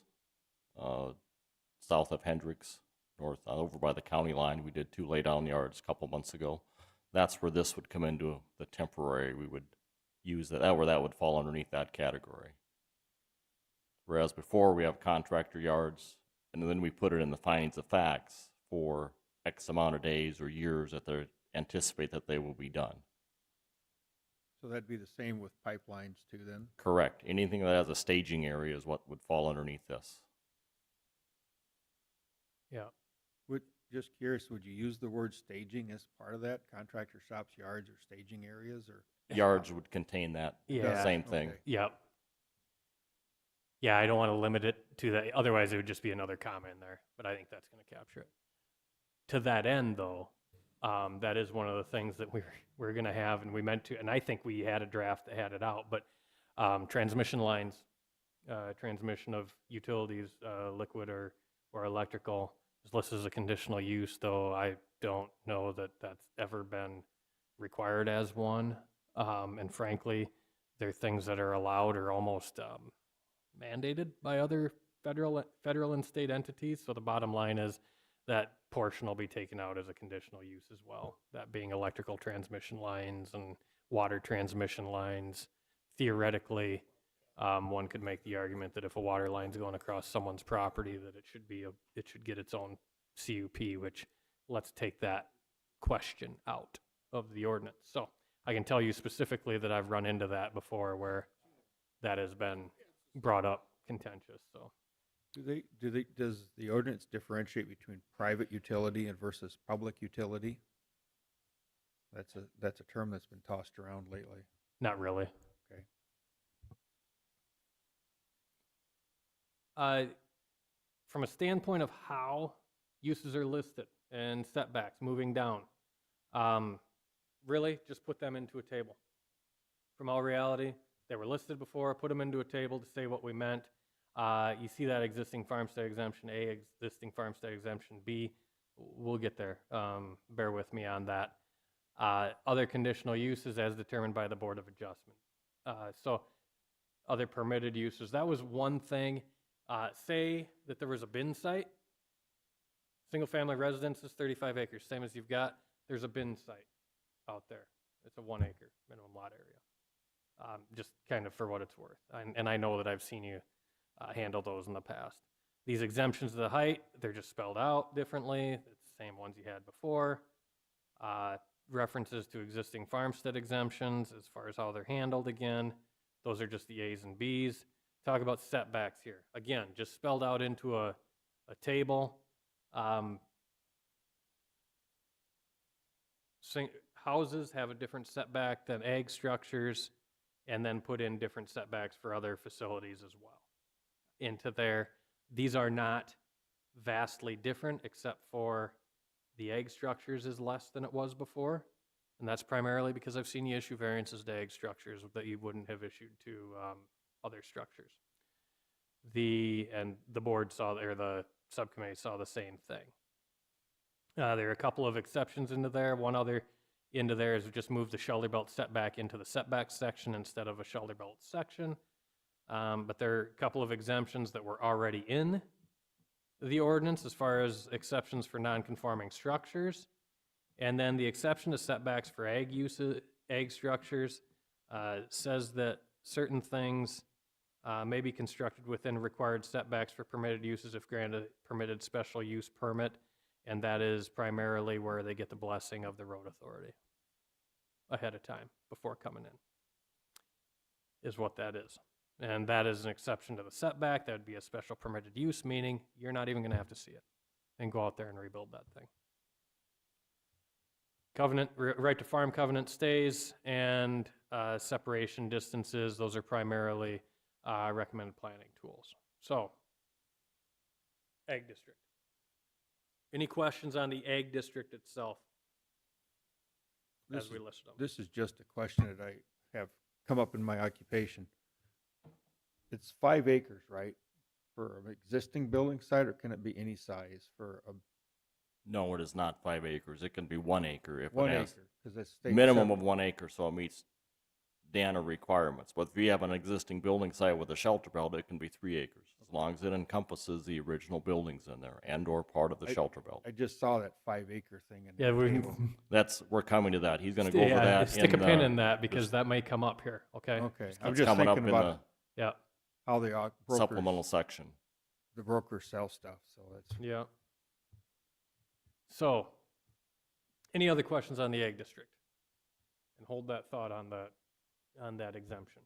south of Hendricks, north, over by the county line. We did 2 lay-down yards a couple months ago. That's where this would come into the temporary. We would use that where that would fall underneath that category. Whereas before we have contractor yards, and then we put it in the findings of facts for X amount of days or years that they anticipate that they will be done. So that'd be the same with pipelines too then? Correct. Anything that has a staging area is what would fall underneath this. Yeah. Just curious, would you use the word staging as part of that? Contractor shops, yards, or staging areas, or? Yards would contain that Yeah. same thing. Okay. Yep. Yeah, I don't want to limit it to that. Otherwise, it would just be another comma in there. But I think that's going to capture it. To that end, though, that is one of the things that we're going to have, and we meant to. And I think we had a draft that had it out. But transmission lines, transmission of utilities, liquid or electrical, is listed as a conditional use. Though I don't know that that's ever been required as one. And frankly, there are things that are allowed or almost mandated by other federal and state entities. So the bottom line is that portion will be taken out as a conditional use as well. That being electrical transmission lines and water transmission lines. Theoretically, one could make the argument that if a water line's going across someone's property, that it should get its own CUP. Which let's take that question out of the ordinance. So I can tell you specifically that I've run into that before where that has been brought up contentious, so. Does the ordinance differentiate between private utility and versus public utility? That's a term that's been tossed around lately. Not really. Okay. From a standpoint of how uses are listed and setbacks moving down, really just put them into a table. From all reality, they were listed before, put them into a table to say what we meant. You see that existing farmstead exemption A, existing farmstead exemption B. We'll get there. Bear with me on that. Other conditional uses as determined by the Board of Adjustment. So other permitted uses, that was one thing. Say that there was a bin site, single-family residence is 35 acres, same as you've got. There's a bin site out there. It's a 1 acre minimum lot area. Just kind of for what it's worth. And I know that I've seen you handle those in the past. These exemptions to the height, they're just spelled out differently. It's the same ones you had before. References to existing farmstead exemptions as far as how they're handled again. Those are just the A's and B's. Talk about setbacks here. Again, just spelled out into a table. Houses have a different setback than ag structures, and then put in different setbacks for other facilities as well into there. These are not vastly different, except for the ag structures is less than it was before. And that's primarily because I've seen you issue variances to ag structures that you wouldn't have issued to other structures. And the board saw, or the subcommittee saw the same thing. There are a couple of exceptions into there. One other into there is just move the shoulder belt setback into the setback section instead of a shoulder belt section. But there are a couple of exemptions that were already in the ordinance as far as exceptions for non-conforming structures. And then the exception to setbacks for ag uses, ag structures, says that certain things may be constructed within required setbacks for permitted uses if granted permitted special use permit. And that is primarily where they get the blessing of the road authority ahead of time before coming in, is what that is. And that is an exception to the setback. That would be a special permitted use, meaning you're not even going to have to see it and go out there and rebuild that thing. Covenant, right to farm covenant stays, and separation distances, those are primarily recommended planning tools. So, ag district. Any questions on the ag district itself as we listed them? This is just a question that I have come up in my occupation. It's 5 acres, right, for an existing building site, or can it be any size for a No, it is not 5 acres. It can be 1 acre if 1 it has acre? Because that's state minimum separate. of 1 acre, so it meets DANA requirements. But if you have an existing building site with a shelter belt, it can be 3 acres, as long as it encompasses the original buildings in there and/or part of the shelter belt. I just saw that 5 acre thing in Yeah, the we table. We're coming to that. He's going to go over yeah, that. stick a pin the- in that because that may come up here. Okay. Okay, I'm That's just coming up thinking in about Yeah. how the the brokers, supplemental section. the brokers sell stuff, so that's. Yeah. So, any other questions on the ag district? And hold that thought on that exemption.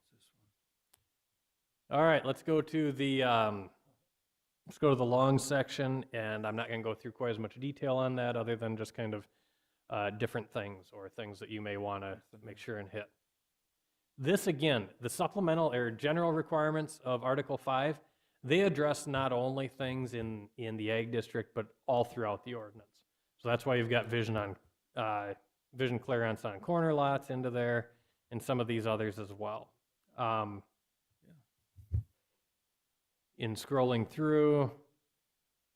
All right, let's go to the long section, and I'm not going to go through quite as much detail on that, other than just kind of different things or things that you may want to make sure and hit. This again, the supplemental or general requirements of Article 5, they address not only things in the ag district, but all throughout the ordinance. So that's why you've got vision clearance on corner lots into there, and some of these others as well. In scrolling through,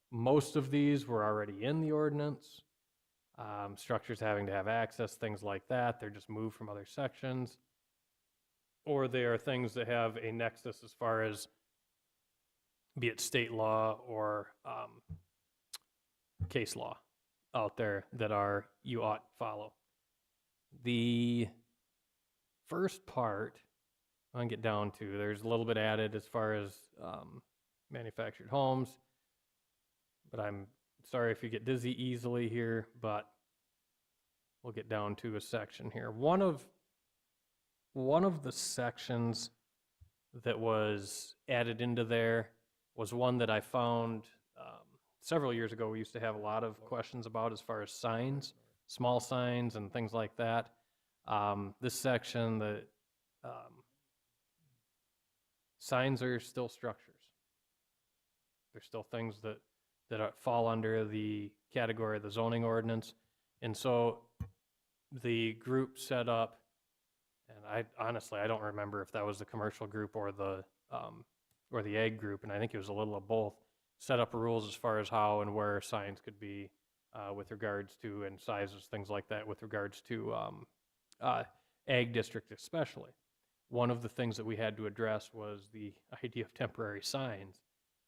most of these were already in the ordinance. Structures having to have access, things like that, they're just moved from other sections. Or they are things that have a nexus as far as, be it state law or case law out there that you ought to follow. The first part, I can get down to, there's a little bit added as far as manufactured homes, but I'm sorry if you get dizzy easily here, but we'll get down to a section here. One of the sections that was added into there was one that I found several years ago. We used to have a lot of questions about as far as signs, small signs and things like that. This section, the signs are still structures. They're still things that fall under the category of the zoning ordinance. And so the group set up, and I honestly, I don't remember if that was the commercial group or the ag group, and I think it was a little of both, set up rules as far as how and where signs could be with regards to, and sizes, things like that, with regards to ag district especially. One of the things that we had to address was the idea of temporary signs.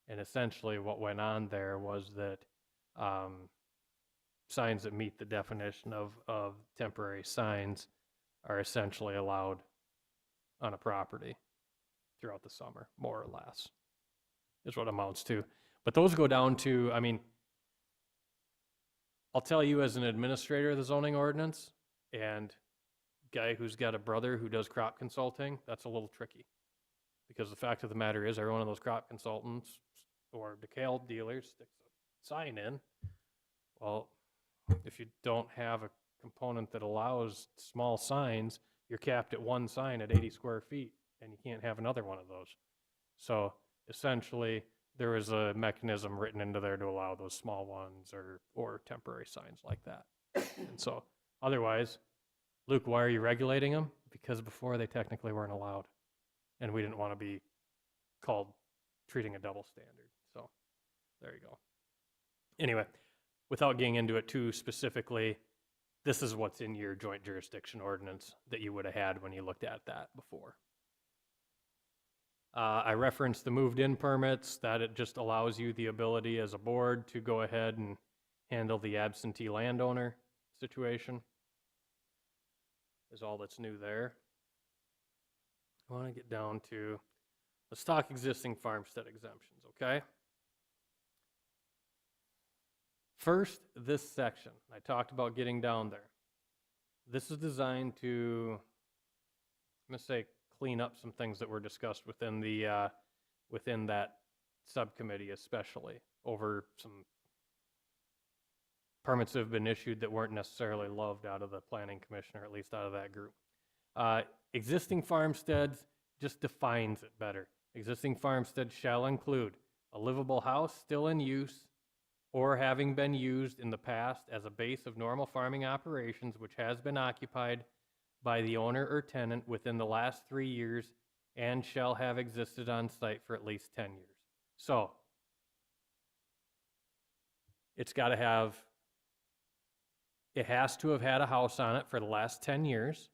And essentially what went on there was that signs that meet the definition of temporary signs are essentially allowed on a property throughout the summer, more or less, is what it amounts to. But those go down to, I mean, I'll tell you as an administrator of the zoning ordinance and guy who's got a brother who does crop consulting, that's a little tricky. Because the fact of the matter is, every one of those crop consultants or decal dealers sticks a sign in. Well, if you don't have a component that allows small signs, you're capped at one sign at 80 square feet, and you can't have another one of those. So essentially, there is a mechanism written into there to allow those small ones or temporary signs like that. And so otherwise, Luke, why are you regulating them? Because before they technically weren't allowed. And we didn't want to be called treating a double standard. So there you go. Anyway, without getting into it too specifically, this is what's in your joint jurisdiction ordinance that you would have had when you looked at that before. I referenced the moved-in permits, that it just allows you the ability as a board to go ahead and handle the absentee landowner situation, is all that's new there. I want to get down to, let's talk existing farmstead exemptions, okay? First, this section. I talked about getting down there. This is designed to, I'm going to say, clean up some things that were discussed within the within that subcommittee, especially over some permits that have been issued that weren't necessarily loved out of the planning commission, or at least out of that group. Existing farmsteads just defines it better. Existing farmstead shall include a livable house still in use or having been used in the past as a base of normal farming operations which has been occupied by the owner or tenant within the last 3 years and shall have existed on site for at least 10 years. So, it's got to have, it has to have had a house on it for the last 10 years,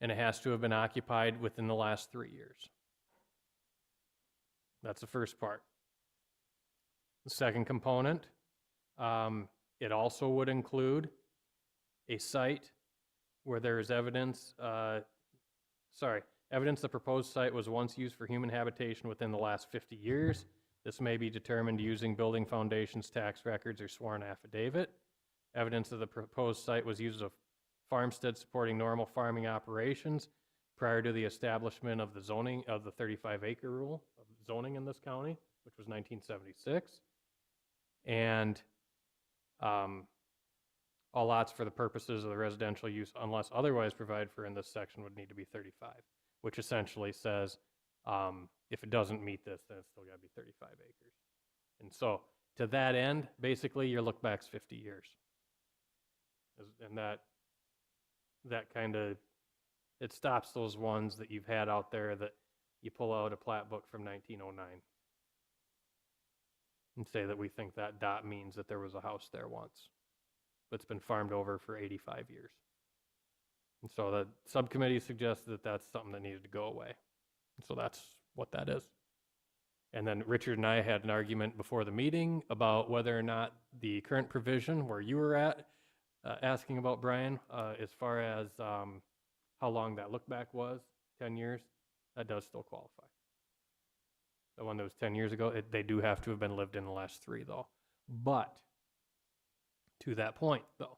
and it has to have been occupied within the last 3 years. That's the first part. The second component, it also would include a site where there is evidence, evidence the proposed site was once used for human habitation within the last 50 years. This may be determined using building foundations, tax records, or sworn affidavit. Evidence that the proposed site was used as a farmstead supporting normal farming operations prior to the establishment of the zoning of the 35-acre rule of zoning in this county, which was 1976. And all lots for the purposes of the residential use unless otherwise provided for in this section would need to be 35, which essentially says if it doesn't meet this, then it's still got to be 35 acres. And so to that end, basically your look back's 50 years. And that kind of, it stops those ones that you've had out there that you pull out a plat book from 1909 and say that we think that dot means that there was a house there once, but it's been farmed over for 85 years. And so the subcommittee suggested that that's something that needed to go away. And so that's what that is. And then Richard and I had an argument before the meeting about whether or not the current provision where you were at, asking about, Brian, as far as how long that look back was, 10 years, that does still qualify. The one that was 10 years ago, they do have to have been lived in the last 3, though. But to that point, though,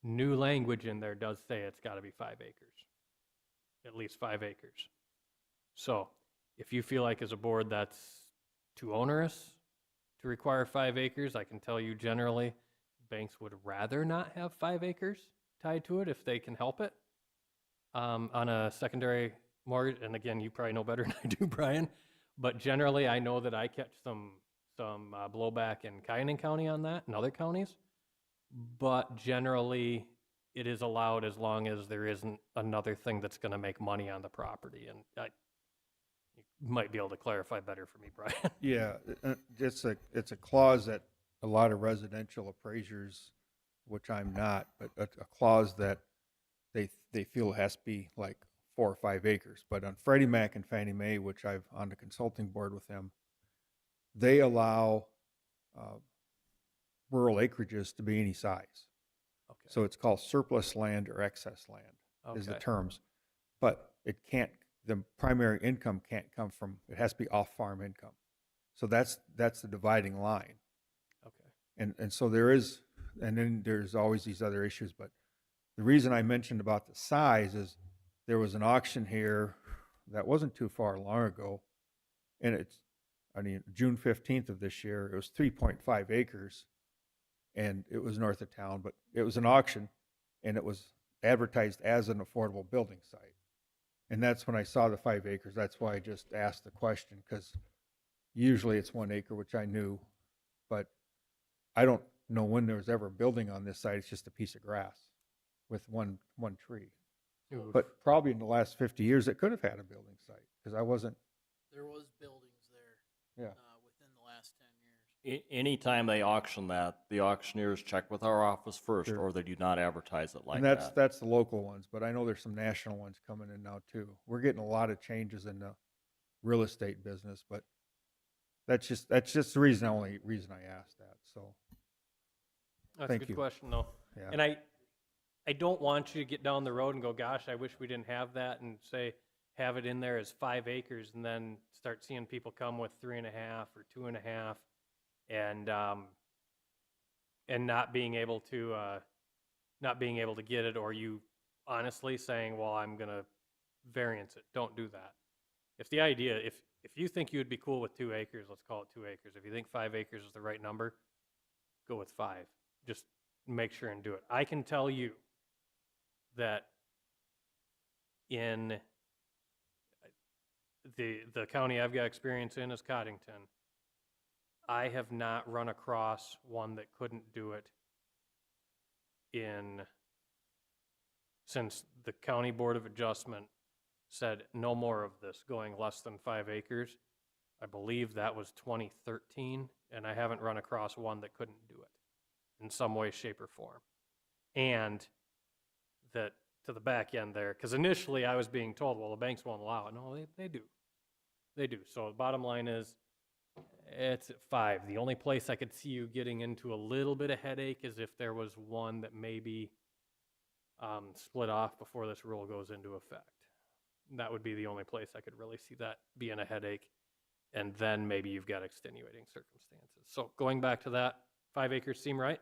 new language in there does say it's got to be 5 acres, at least 5 acres. So if you feel like as a board that's too onerous to require 5 acres, I can tell you generally banks would rather not have 5 acres tied to it if they can help it on a secondary mortgage. And again, you probably know better than I do, Brian. But generally, I know that I catch some blowback in Kyanan County on that and other counties. But generally, it is allowed as long as there isn't another thing that's going to make money on the property. And you might be able to clarify better for me, Brian. Yeah, it's a clause that a lot of residential appraisers, which I'm not, but a clause that they feel has to be like 4 or 5 acres. But on Freddie Mac and Fannie Mae, which I've on the consulting board with them, they allow rural acreages to be any size. Okay. So it's called surplus land or excess land is the Okay. terms. But it can't, the primary income can't come from, it has to be off-farm income. So that's the dividing line. Okay. And so there is, and then there's always these other issues. But the reason I mentioned about the size is there was an auction here that wasn't too far long ago. And June 15th of this year, it was 3.5 acres. And it was north of town, but it was an auction and it was advertised as an affordable building site. And that's when I saw the 5 acres. That's why I just asked the question, because usually it's 1 acre, which I knew, but I don't know when there was ever a building on this site. It's just a piece of grass with one tree. Oof. But probably in the last 50 years, it could have had a building site because I wasn't. There was buildings there. Yeah. Within the last 10 years. Anytime they auction that, the auctioneers check with our office first, Sure. or they do not advertise it like And that's that. the local ones, but I know there's some national ones coming in now too. We're getting a lot of changes in the real estate business, but that's just the only reason I asked that. So That's Thank a good you. question, though. yeah, And I don't want you to get down the road and go, gosh, I wish we didn't have that, and say, have it in there as 5 acres, and then start seeing people come with 3.5 or 2.5, and not being able to get it, or you honestly saying, well, I'm gonna variance it. Don't do that. If you think you would be cool with 2 acres, let's call it 2 acres. If you think 5 acres is the right number, go with 5. Just make sure and do it. I can tell you that in the county I've got experience in is Coddington. I have not run across one that couldn't do it since the County Board of Adjustment said no more of this going less than 5 acres. I believe that was 2013, and I haven't run across one that couldn't do it in some way, shape, or form. And that to the back end there, because initially I was being told, well, the banks won't allow it. No, they do. They do. So the bottom line is, it's at 5. The only place I could see you getting into a little bit of headache is if there was one that maybe split off before this rule goes into effect. That would be the only place I could really see that being a headache. And then maybe you've got extenuating circumstances. So going back to that, 5 acres seem right?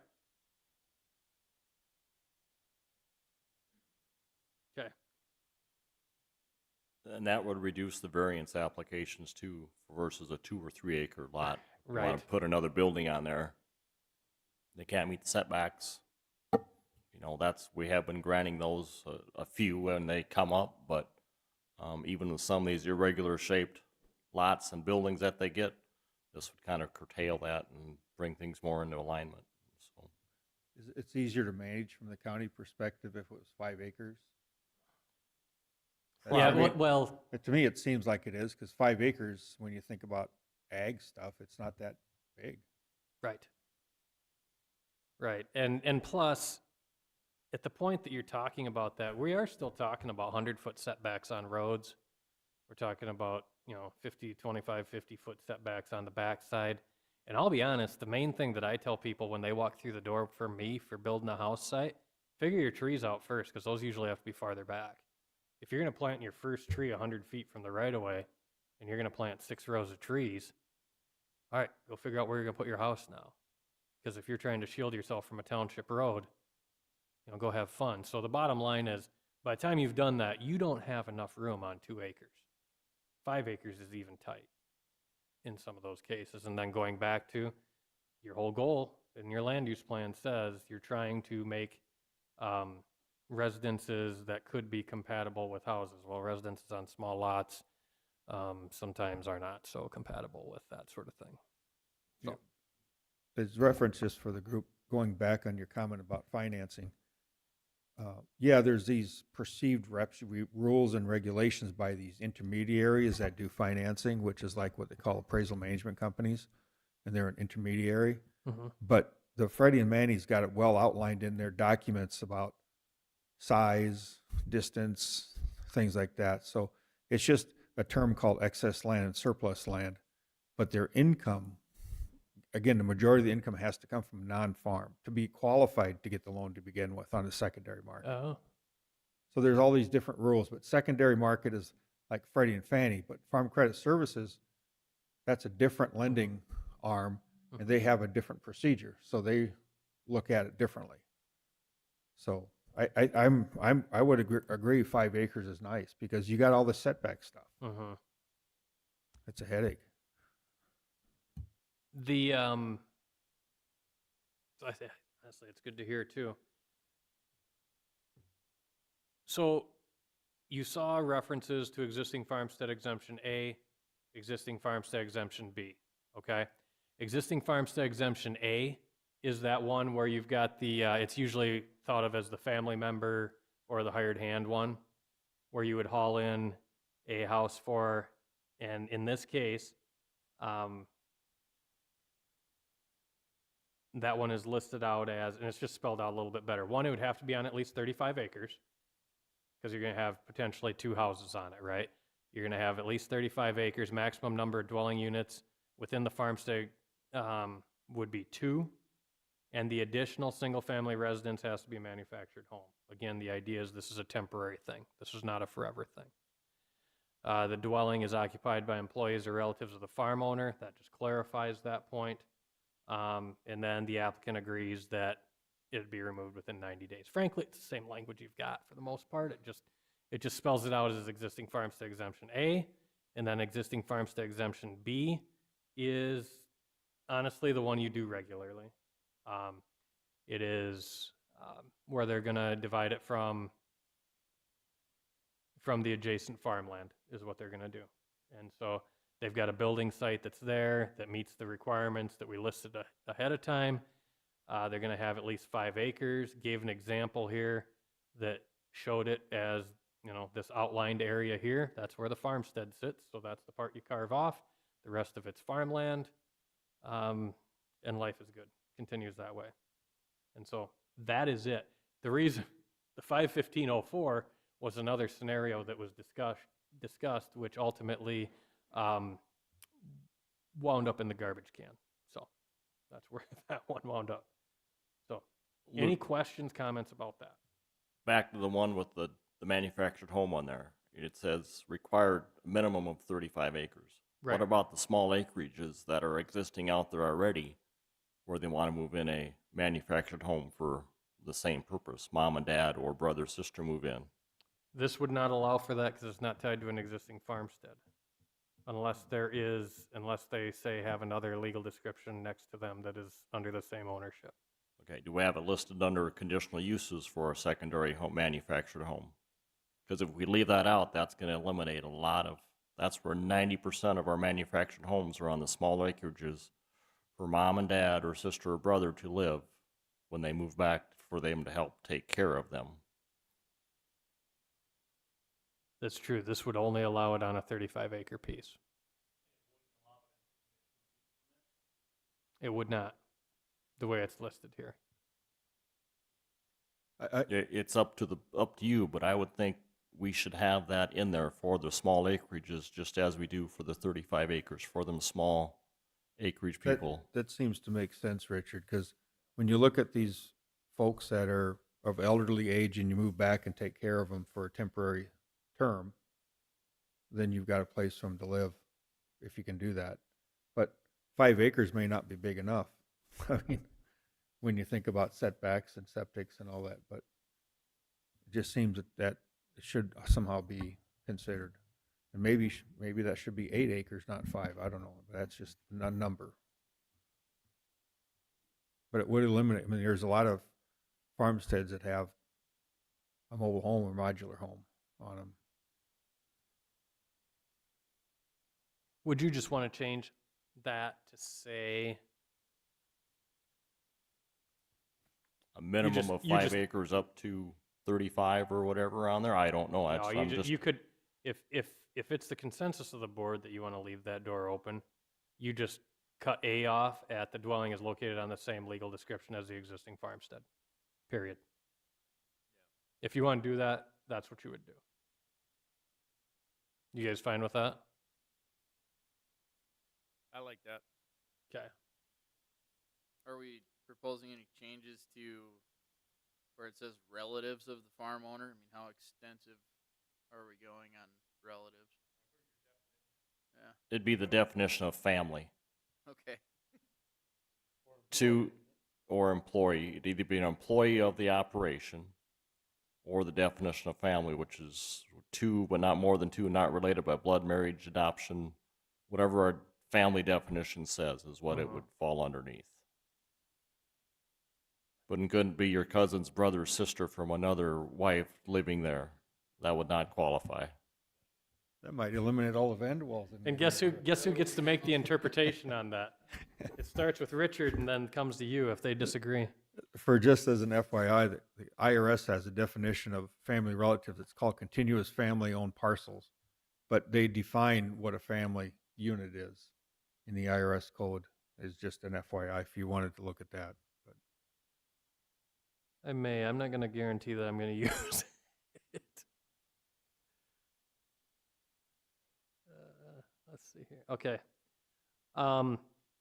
Okay. And that would reduce the variance applications too, versus a 2 or 3 acre lot. You Right. want to put another building on there. They can't meet the setbacks. We have been granting those a few when they come up, but even with some of these irregular shaped lots and buildings that they get, this would kind of curtail that and bring things more into alignment. So it's easier to manage from the county perspective if it was 5 acres. Yeah, I mean, well, to me, it seems like it is because 5 acres, when you think about ag stuff, it's not that big. right. Right. And plus, at the point that you're talking about that, we are still talking about 100-foot setbacks on roads. We're talking about, 50, 25, 50-foot setbacks on the backside. And I'll be honest, the main thing that I tell people when they walk through the door for me for building a house site, figure your trees out first, because those usually have to be farther back. If you're going to plant your first tree 100 feet from the right-of-way, and you're going to plant 6 rows of trees, all right, go figure out where you're going to put your house now. Because if you're trying to shield yourself from a township road, go have fun. So the bottom line is, by the time you've done that, you don't have enough room on 2 acres. 5 acres is even tight in some of those cases. And then going back to your whole goal in your land use plan says you're trying to make residences that could be compatible with houses. Well, residences on small lots sometimes are not so compatible with that sort of thing. So, As reference just for the group, going back on your comment about financing. Yeah, there's these perceived rules and regulations by these intermediaries that do financing, which is like what they call appraisal management companies, and they're an intermediary. mhm. But the Freddie and Manny's got it well outlined in their documents about size, distance, things like that. So it's just a term called excess land and surplus land, but their income, again, the majority of the income has to come from non-farm to be qualified to get the loan to begin with on the secondary market. Oh, So there's all these different rules, but secondary market is like Freddie and Fannie, but Farm Credit Services, that's a different lending arm, and they have a different procedure, so they look at it differently. So I would agree 5 acres is nice because you got all the setback stuff. mhm. It's a headache. The so honestly, it's good to hear too. So you saw references to existing farmstead exemption A, existing farmstead exemption B, okay? Existing farmstead exemption A is that one where you've got the, it's usually thought of as the family member or the hired hand one, where you would haul in a house for, and in this case, that one is listed out as, and it's just spelled out a little bit better. One, it would have to be on at least 35 acres because you're going to have potentially 2 houses on it, right? You're going to have at least 35 acres. Maximum number of dwelling units within the farmstead would be 2. And the additional single-family residence has to be a manufactured home. Again, the idea is this is a temporary thing. This is not a forever thing. The dwelling is occupied by employees or relatives of the farm owner. That just clarifies that point. And then the applicant agrees that it'd be removed within 90 days. Frankly, it's the same language you've got for the most part. It just spells it out as existing farmstead exemption A, and then existing farmstead exemption B is honestly the one you do regularly. It is where they're going to divide it from the adjacent farmland is what they're going to do. And so they've got a building site that's there that meets the requirements that we listed ahead of time. They're going to have at least 5 acres. Gave an example here that showed it as, this outlined area here. That's where the farmstead sits. So that's the part you carve off. The rest of it's farmland. And life is good. Continues that way. And so that is it. The reason the 51504 was another scenario that was discussed, which ultimately wound up in the garbage can. So that's where that one wound up. So any questions, comments about that? Back to the one with the manufactured home on there. It says required minimum of 35 acres. Right. What about the small acreages that are existing out there already where they want to move in a manufactured home for the same purpose? Mom and dad or brother, sister move in. This would not allow for that because it's not tied to an existing farmstead. Unless they say have another legal description next to them that is under the same ownership. Okay, do we have it listed under conditional uses for a secondary home, manufactured home? Because if we leave that out, that's going to eliminate that's where 90% of our manufactured homes are on the small acreages for mom and dad or sister or brother to live when they move back for them to help take care of them. That's true. This would only allow it on a 35-acre piece. It would not, the way it's listed here. It's up to you, but I would think we should have that in there for the small acreages, just as we do for the 35 acres for them small acreage people. That seems to make sense, Richard, because when you look at these folks that are of elderly age and you move back and take care of them for a temporary term, then you've got a place for them to live if you can do that. But 5 acres may not be big enough. I mean, when you think about setbacks and septics and all that, but It just seems that it should somehow be considered. And maybe that should be 8 acres, not 5. I don't know. That's just a number. But it would eliminate, I mean, there's a lot of farmsteads that have a mobile home or modular home on them. Would you just want to change that to say, A minimum just- of you 5 just- acres up to 35 or whatever on there. I don't know. no, I'm just, you could, if it's the consensus of the board that you want to leave that door open, you just cut A off at the dwelling is located on the same legal description as the existing farmstead, period. If you want to do that, that's what you would do. You guys fine with that? I like that. Okay. Are we proposing any changes to where it says relatives of the farm owner? I mean, how extensive are we going on relatives? Yeah, it'd be the definition of family okay. to, or employee. It'd either be an employee of the operation or the definition of family, which is 2, but not more than 2, not related by blood, marriage, adoption, whatever our family definition says is what it would fall underneath. But it couldn't be your cousin's brother or sister from another wife living there. That would not qualify. That might eliminate all the Vanderwalls. And guess who gets to make the interpretation on that? It starts with Richard and then comes to you if they disagree. For just as an FYI, the IRS has a definition of family relatives. It's called continuous family-owned parcels, but they define what a family unit is in the IRS code. Is just an FYI if you wanted to look at that. But I'm not going to guarantee that I'm going to use it. Let's see here. Okay.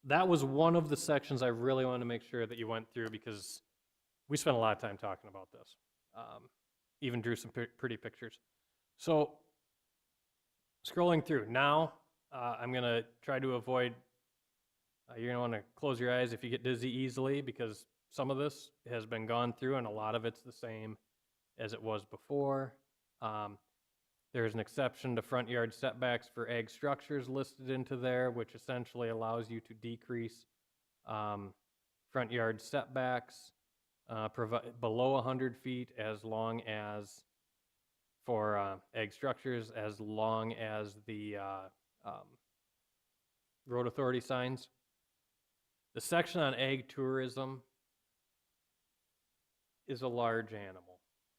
That was one of the sections I really wanted to make sure that you went through because we spent a lot of time talking about this. Even drew some pretty pictures. So scrolling through now, I'm going to try to avoid, you're going to want to close your eyes if you get dizzy easily because some of this has been gone through and a lot of it's the same as it was before. There's an exception to front yard setbacks for ag structures listed into there, which essentially allows you to decrease front yard setbacks below 100 feet as long as, for ag structures, as long as the road authority signs. The section on ag tourism is a large animal,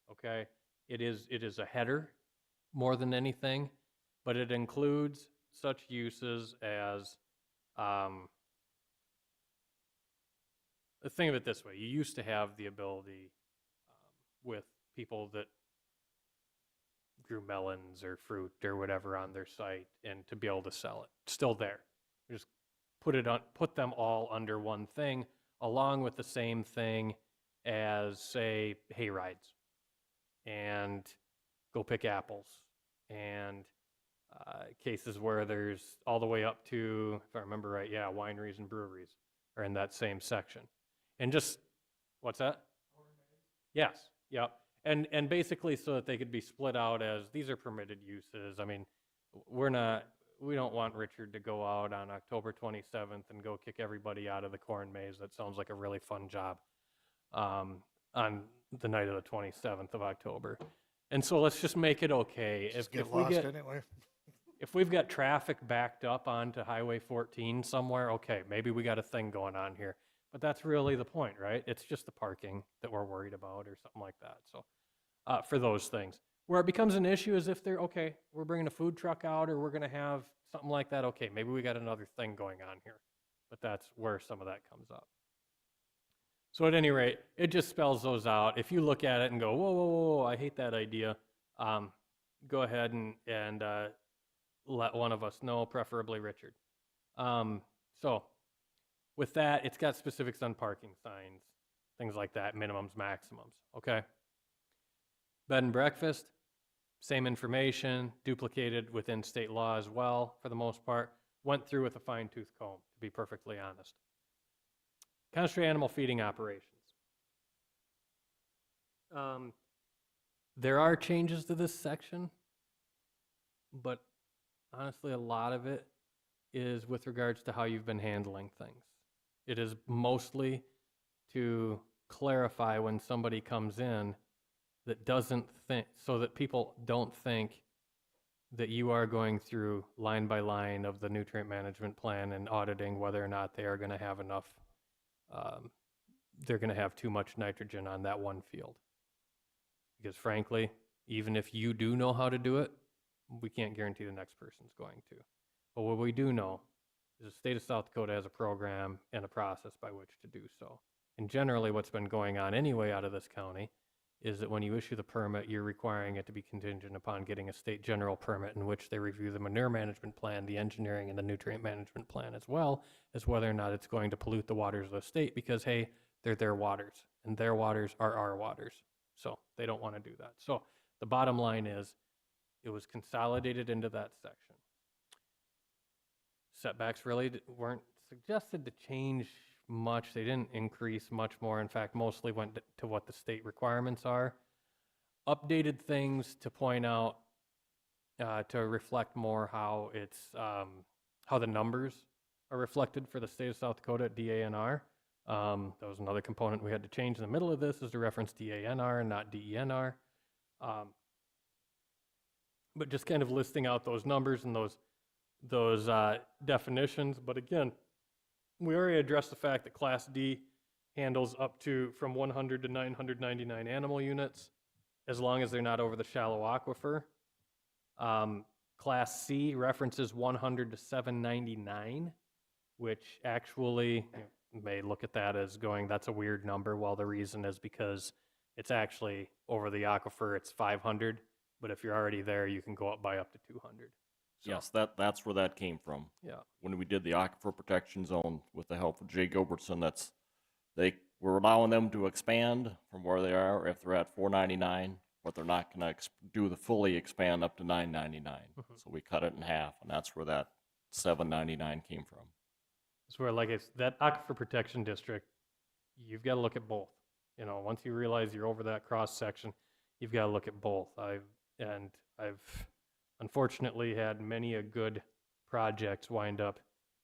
okay? It is a header more than anything, but it includes such uses as, think of it this way, you used to have the ability with people that grew melons or fruit or whatever on their site and to be able to sell it. Still there. You just put them all under one thing, along with the same thing as, say, hay rides and go pick apples and cases where there's all the way up to, if I remember right, yeah, wineries and breweries are in that same section. And just, what's that? Yes, yep. And basically so that they could be split out as, these are permitted uses. I mean, we don't want Richard to go out on October 27th and go kick everybody out of the corn maze. That sounds like a really fun job on the night of the 27th of October. And so let's just make it okay. just get lost anyway. If we've got traffic backed up onto Highway 14 somewhere, okay, maybe we got a thing going on here. But that's really the point, right? It's just the parking that we're worried about or something like that. So for those things. Where it becomes an issue is if they're, okay, we're bringing a food truck out or we're going to have something like that. Okay, maybe we got another thing going on here. But that's where some of that comes up. So at any rate, it just spells those out. If you look at it and go, whoa, whoa, whoa, I hate that idea, go ahead and let one of us know, preferably Richard. So with that, it's got specifics on parking signs, things like that, minimums, maximums, okay? Bed and breakfast, same information, duplicated within state law as well, for the most part. Went through with a fine-tooth comb, to be perfectly honest. Concentrate animal feeding operations. There are changes to this section, but honestly, a lot of it is with regards to how you've been handling things. It is mostly to clarify when somebody comes in that doesn't think, so that people don't think that you are going through line by line of the nutrient management plan and auditing whether or not they are going to have enough, they're going to have too much nitrogen on that one field. Because frankly, even if you do know how to do it, we can't guarantee the next person's going to. But what we do know is the state of South Dakota has a program and a process by which to do so. And generally what's been going on anyway out of this county is that when you issue the permit, you're requiring it to be contingent upon getting a state general permit in which they review the manure management plan, the engineering, and the nutrient management plan, as well as whether or not it's going to pollute the waters of the state because, hey, they're their waters, and their waters are our waters. So they don't want to do that. So the bottom line is it was consolidated into that section. Setbacks really weren't suggested to change much. They didn't increase much more. In fact, mostly went to what the state requirements are. Updated things to point out to reflect more how it's how the numbers are reflected for the state of South Dakota at DANR. That was another component we had to change in the middle of this, is to reference DANR and not DENR. But just kind of listing out those numbers and those definitions. But again, we already addressed the fact that Class D handles up to from 100 to 999 animal units, as long as they're not over the shallow aquifer. Class C references 100 to 799, which actually, you may look at that as going, that's a weird number. Well, the reason is because it's actually over the aquifer, it's 500, but if you're already there, you can go up by up to 200. So, Yes, that's where that came from. yeah. When we did the aquifer protection zone with the help of Jay Gilbertson, they were allowing them to expand from where they are if they're at 499, but they're not going to do the fully expand up to 999. So we cut it in half, and that's where that 799 came from. It's where, like, it's that aquifer protection district, you've got to look at both. You know, once you realize you're over that cross section, you've got to look at both. I've unfortunately had many a good projects wind up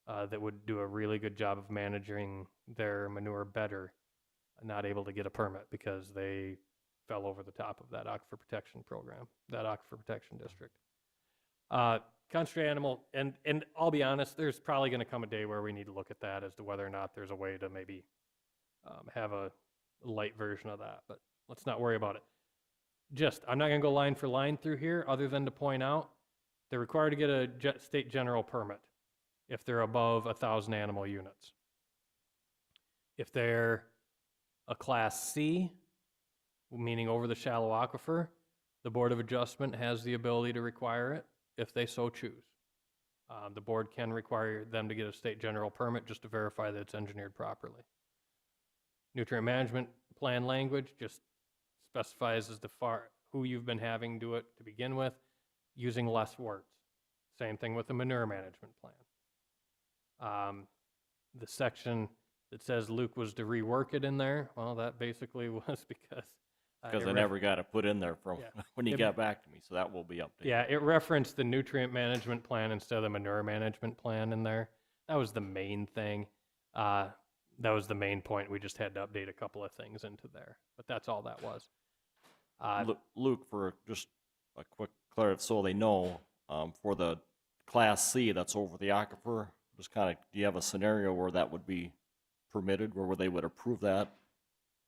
that would do a really good job of managing their manure better, not able to get a permit because they fell over the top of that aquifer protection program, that aquifer protection district. Concentrated animal, and I'll be honest, there's probably going to come a day where we need to look at that as to whether or not there's a way to maybe have a light version of that, but let's not worry about it. I'm not going to go line for line through here other than to point out they're required to get a state general permit if they're above 1,000 animal units. If they're a Class C, meaning over the shallow aquifer, the Board of Adjustment has the ability to require it if they so choose. The board can require them to get a state general permit just to verify that it's engineered properly. Nutrient management plan language just specifies as who you've been having do it to begin with, using less words. Same thing with the manure management plan. The section that says Luke was to rework it in there, well, that basically was because I never got it put in there from when he got back to me, so that will be updated. Yeah, it referenced the nutrient management plan instead of the manure management plan in there. That was the main thing. That was the main point. We just had to update a couple of things into there, but that's all that was. Luke, for just a quick clarity, so they know, for the Class C that's over the aquifer, just kind of, do you have a scenario where that would be permitted, where they would approve that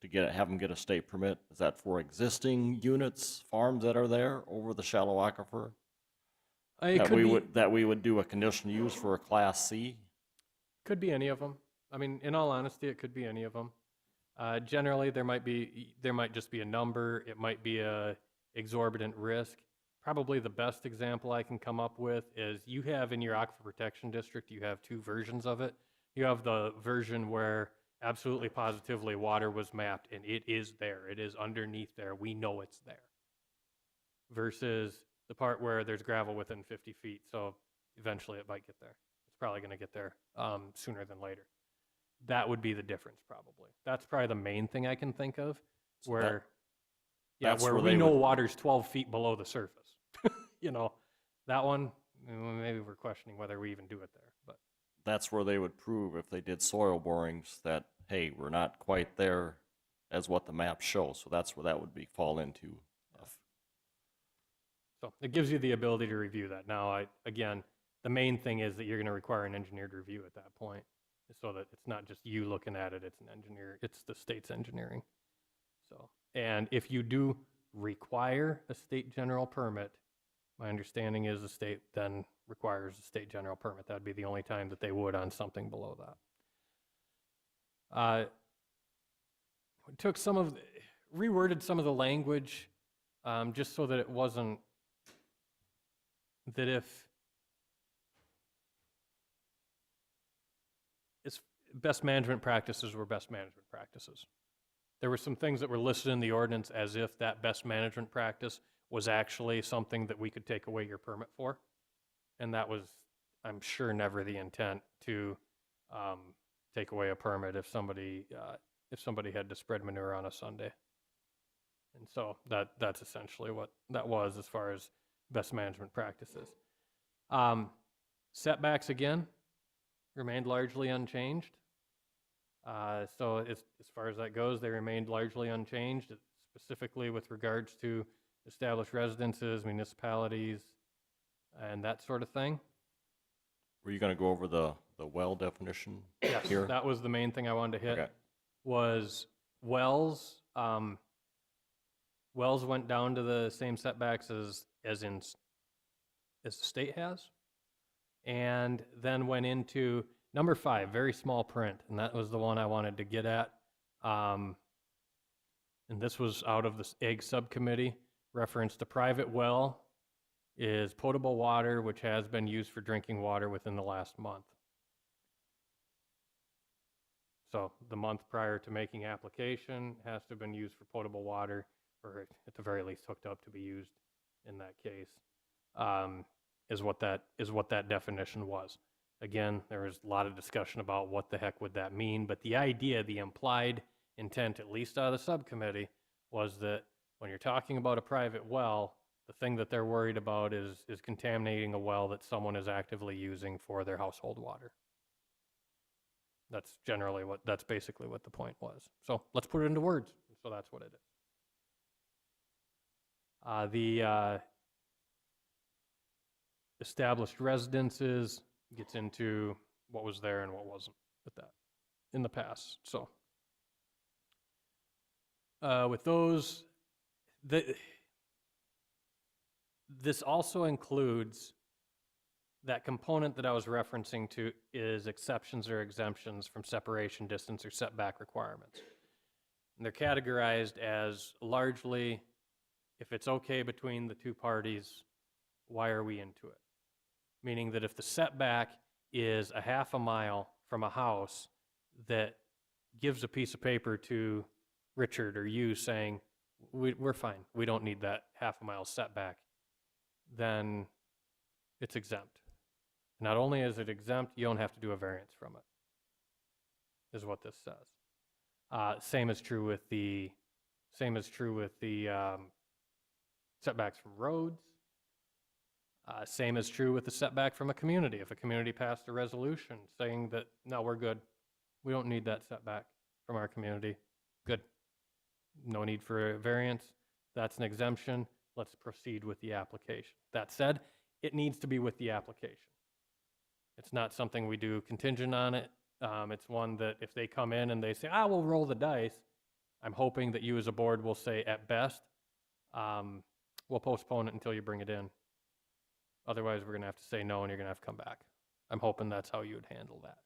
to have them get a state permit? Is that for existing units, farms that are there over the shallow aquifer? That we would do a conditional use for a Class C? Could be any of them. I mean, in all honesty, it could be any of them. Generally, there might just be a number. It might be a exorbitant risk. Probably the best example I can come up with is you have in your aquifer protection district, you have two versions of it. You have the version where absolutely positively water was mapped and it is there. It is underneath there. We know it's there. Versus the part where there's gravel within 50 feet, so eventually it might get there. It's probably going to get there sooner than later. That would be the difference, probably. That's probably the main thing I can think of. Yeah, That's where where we they know would- water's 12 feet below the surface. You know, that one, maybe we're questioning whether we even do it there, but. That's where they would prove if they did soil borings that, hey, we're not quite there as what the map shows. So that's where that would be fall into. So it gives you the ability to review that. Now, again, the main thing is that you're going to require an engineered review at that point, so that it's not just you looking at it, it's an engineer, it's the state's engineering. So, and if you do require a state general permit, my understanding is the state then requires a state general permit. That'd be the only time that they would on something below that. We took reworded some of the language, just so that it wasn't, that if it's best management practices were best management practices. There were some things that were listed in the ordinance as if that best management practice was actually something that we could take away your permit for. And that was, I'm sure, never the intent to take away a permit if somebody had to spread manure on a Sunday. And so that's essentially what that was as far as best management practices. Setbacks, again, remained largely unchanged. So as far as that goes, they remained largely unchanged, specifically with regards to established residences, municipalities, and that sort of thing. Were you going to go over the well definition Yes, here? that was the main thing I wanted to hit. Okay. Was wells. Wells went down to the same setbacks as the state has, and then went into number 5, very small print, and that was the one I wanted to get at. And this was out of the Ag Subcommittee. Reference to private well is potable water which has been used for drinking water within the last month. So the month prior to making application has to have been used for potable water, or at the very least hooked up to be used in that case, is what that definition was. Again, there was a lot of discussion about what the heck would that mean, but the idea, the implied intent, at least out of the subcommittee, was that when you're talking about a private well, the thing that they're worried about is contaminating a well that someone is actively using for their household water. That's basically what the point was. So let's put it into words. So that's what it is. The established residences gets into what was there and what wasn't with that in the past. So with those, this also includes that component that I was referencing to is exceptions or exemptions from separation, distance, or setback requirements. And they're categorized as largely, if it's okay between the two parties, why are we into it? Meaning that if the setback is a half a mile from a house that gives a piece of paper to Richard or you saying, we're fine, we don't need that half a mile setback, then it's exempt. Not only is it exempt, you don't have to do a variance from it, is what this says. Same is true with the setbacks from roads. Same is true with the setback from a community. If a community passed a resolution saying that, no, we're good, we don't need that setback from our community, good. No need for a variance, that's an exemption, let's proceed with the application. That said, it needs to be with the application. It's not something we do contingent on it. It's one that if they come in and they say, we'll roll the dice, I'm hoping that you as a board will say, at best, we'll postpone it until you bring it in. Otherwise, we're going to have to say no, and you're going to have to come back. I'm hoping that's how you would handle that.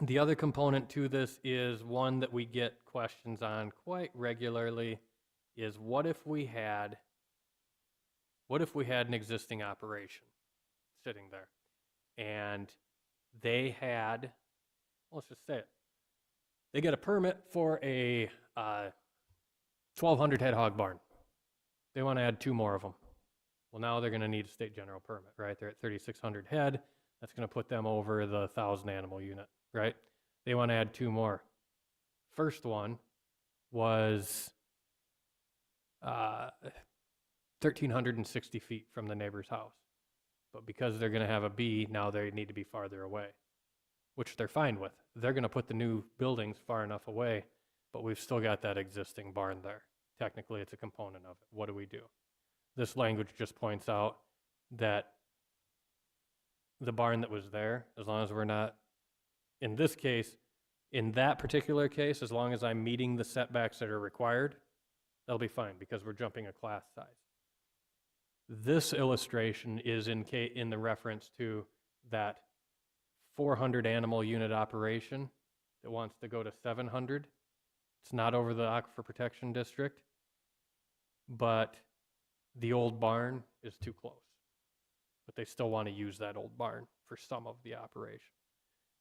The other component to this is one that we get questions on quite regularly is what if we had an existing operation sitting there and they had, let's just say it, they get a permit for a 1,200 head hog barn. They want to add 2 more of them. Well, now they're going to need a state general permit, right? They're at 3,600 head. That's going to put them over the 1,000 animal unit, right? They want to add 2 more. First one was uh, 1,360 feet from the neighbor's house. But because they're going to have a B, now they need to be farther away, which they're fine with. They're going to put the new buildings far enough away, but we've still got that existing barn there. Technically, it's a component of it. What do we do? This language just points out that the barn that was there, as long as we're not, in this case, in that particular case, as long as I'm meeting the setbacks that are required, that'll be fine because we're jumping a class size. This illustration is in the reference to that 400 animal unit operation that wants to go to 700. It's not over the Aquifer Protection District, but the old barn is too close. But they still want to use that old barn for some of the operation.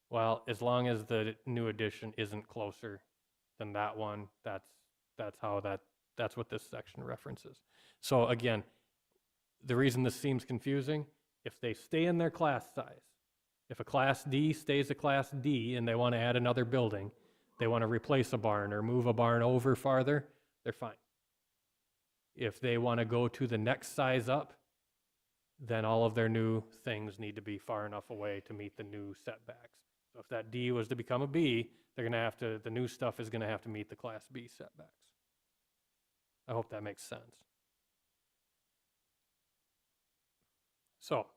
Well, as long as the new addition isn't closer than that one, that's what this section references. So again, the reason this seems confusing, if they stay in their class size, if a Class D stays a Class D and they want to add another building, they want to replace a barn or move a barn over farther, they're fine. If they want to go to the next size up, then all of their new things need to be far enough away to meet the new setbacks. So if that D was to become a B, they're going to have to, the new stuff is going to have to meet the Class B setbacks. I hope that makes sense. So,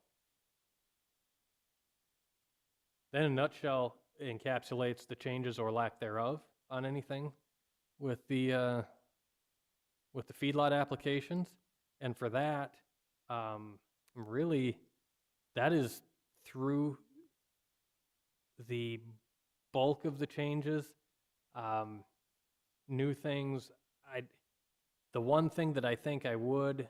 then in a nutshell, encapsulates the changes or lack thereof on anything with the feedlot applications. And for that, really, that is through the bulk of the changes. New things, the one thing that I think I would,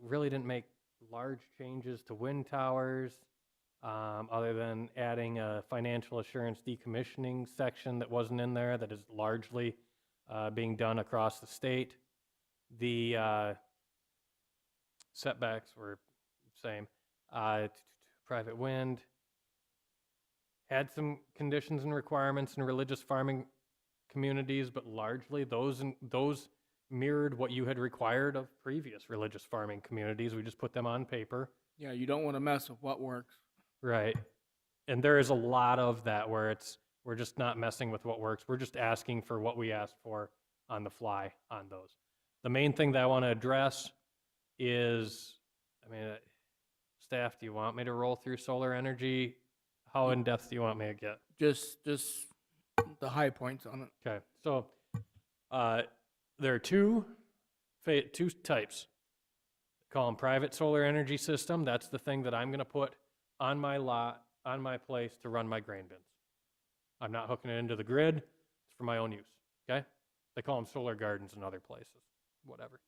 really didn't make large changes to wind towers, other than adding a financial assurance decommissioning section that wasn't in there that is largely being done across the state. The setbacks were same. Private wind had some conditions and requirements in religious farming communities, but largely those mirrored what you had required of previous religious farming communities. We just put them on paper. Yeah, you don't want to mess with what works. Right. And there is a lot of that where we're just not messing with what works. We're just asking for what we asked for on the fly on those. The main thing that I want to address is, staff, do you want me to roll through solar energy? How in depth do you want me to get? Just the high points on it. Okay. So, there are two types. Call them private solar energy system. That's the thing that I'm going to put on my lot, on my place to run my grain bins. I'm not hooking it into the grid. It's for my own use, okay? They call them solar gardens in other places, whatever.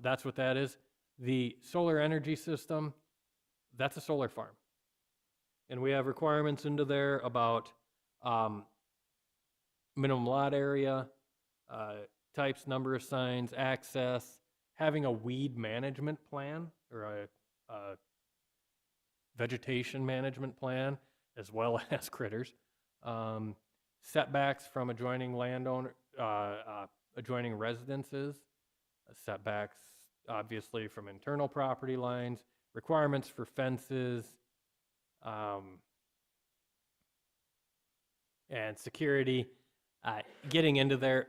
That's what that is. The solar energy system, that's a solar farm. And we have requirements into there about minimum lot area, types, number of signs, access, having a weed management plan or a vegetation management plan, as well as critters. Setbacks from adjoining landowner, adjoining residences, setbacks obviously from internal property lines, requirements for fences, and security. Getting into there,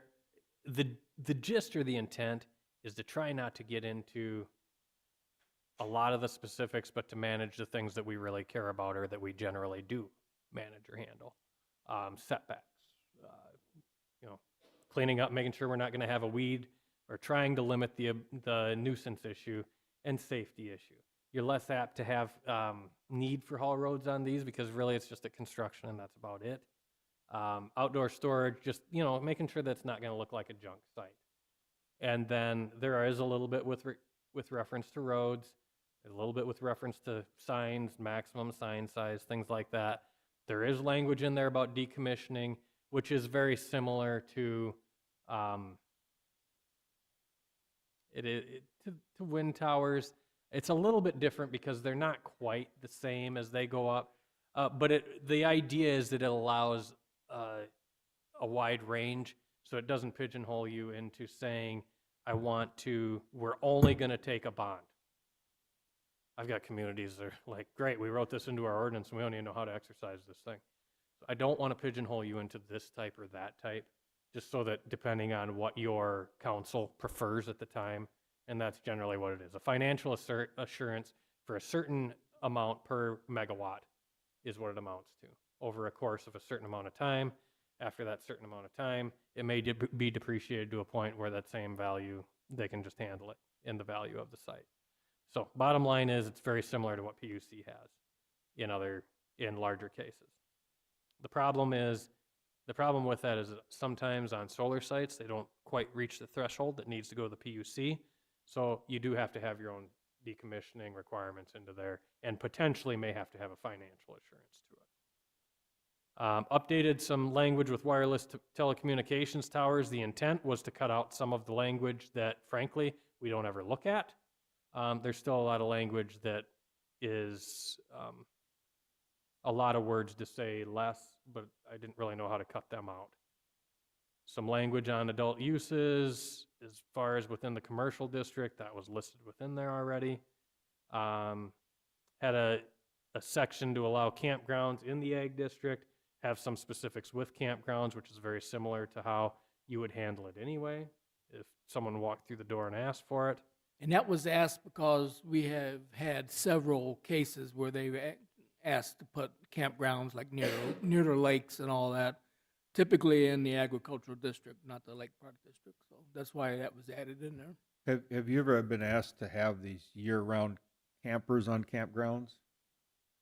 the gist or the intent is to try not to get into a lot of the specifics, but to manage the things that we really care about or that we generally do manage or handle. Setbacks, cleaning up, making sure we're not going to have a weed, or trying to limit the nuisance issue and safety issue. You're less apt to have need for haul roads on these because really it's just a construction and that's about it. Outdoor storage, just making sure that's not going to look like a junk site. And then there is a little bit with reference to roads, a little bit with reference to signs, maximum sign size, things like that. There is language in there about decommissioning, which is very similar to to wind towers. It's a little bit different because they're not quite the same as they go up. But the idea is that it allows a wide range, so it doesn't pigeonhole you into saying we're only going to take a bond. I've got communities that are like, great, we wrote this into our ordinance and we don't even know how to exercise this thing. So I don't want to pigeonhole you into this type or that type, just so that depending on what your council prefers at the time, and that's generally what it is. A financial assurance for a certain amount per megawatt is what it amounts to over a course of a certain amount of time. After that certain amount of time, it may be depreciated to a point where that same value, they can just handle it in the value of the site. So bottom line is it's very similar to what PUC has in larger cases. The problem with that is that sometimes on solar sites, they don't quite reach the threshold that needs to go to the PUC. So you do have to have your own decommissioning requirements into there and potentially may have to have a financial assurance to it. Updated some language with wireless telecommunications towers. The intent was to cut out some of the language that, frankly, we don't ever look at. There's still a lot of language that is a lot of words to say less, but I didn't really know how to cut them out. Some language on adult uses, as far as within the commercial district, that was listed within there already. Had a section to allow campgrounds in the ag district, have some specifics with campgrounds, which is very similar to how you would handle it anyway, if someone walked through the door and asked for it. And that was asked because we have had several cases where they've asked to put campgrounds like near the lakes and all that, typically in the agricultural district, not the Lake Park district. So that's why that was added in there. Have you ever been asked to have these year-round campers on campgrounds?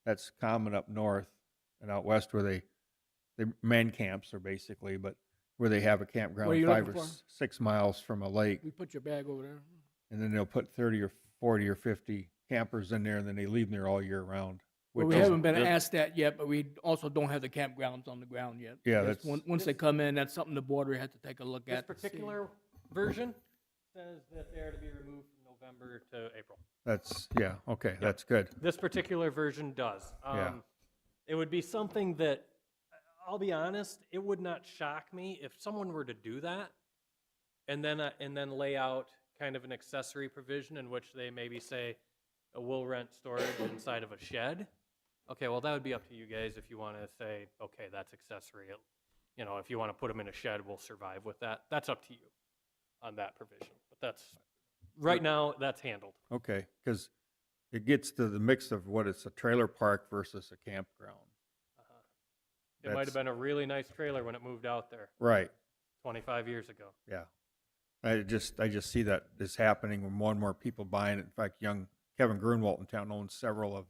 That's common up north and out west where they man camps are basically, but where they have a What are campground you 5 or looking for? 6 miles from a lake, We put your bag over there. and then they'll put 30 or 40 or 50 campers in there, and then they leave them there all year round. Well, which we is- haven't been asked that yet, but we also don't have the campgrounds on the ground yet. Yeah, That's that's- once they come in, that's something the board has to take a look This at. to see. particular version says that they're to be removed from November to April. That's, yeah, okay, that's good. This particular version does. Yeah. It would be something that, I'll be honest, it would not shock me if someone were to do that and then lay out kind of an accessory provision in which they maybe say, we'll rent storage inside of a shed. Okay, well, that would be up to you guys if you want to say, okay, that's accessory. If you want to put them in a shed, we'll survive with that. That's up to you on that provision. But right now, that's handled. Okay, because it gets to the mix of what it's a trailer park versus a campground. It might have That's- been a really nice trailer when it moved out there Right, 25 years ago. yeah. I just see that is happening with more and more people buying it. In fact, young Kevin Grunwald in town owns several of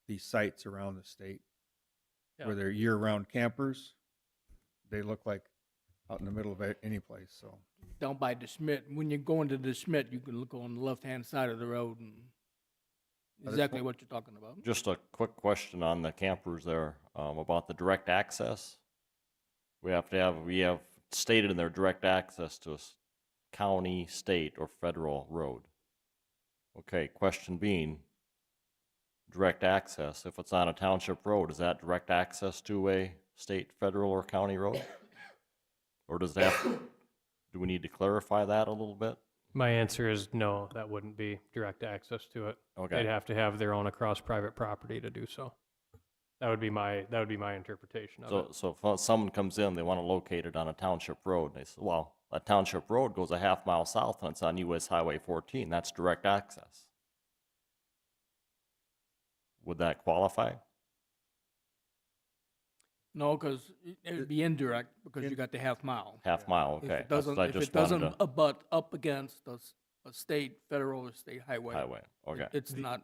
these sites around the state Yeah. where they're year-round campers. They look like out in the middle of any place, so. Down by the Schmidt. When you go into the Schmidt, you can look on the left-hand side of the road and That's exactly what you're talking about. Just a quick question on the campers there, about the direct access. We have stated in there direct access to a county, state, or federal road. Okay, question being, direct access, if it's on a township road, is that direct access to a state, federal, or county road? Or do we need to clarify that a little bit? My answer is no, that wouldn't be direct access to it. Okay. They'd have to have their own across private property to do so. That would be my interpretation of it. So if someone comes in, they want to locate it on a township road, they say, well, that township road goes a half mile south and it's on US Highway 14, that's direct access. Would that qualify? No, because it would be indirect because you got the half mile. Half mile, If okay. it doesn't, I if just it doesn't wanted to- abut up against a state, federal, or state highway. Highway, okay. It's not,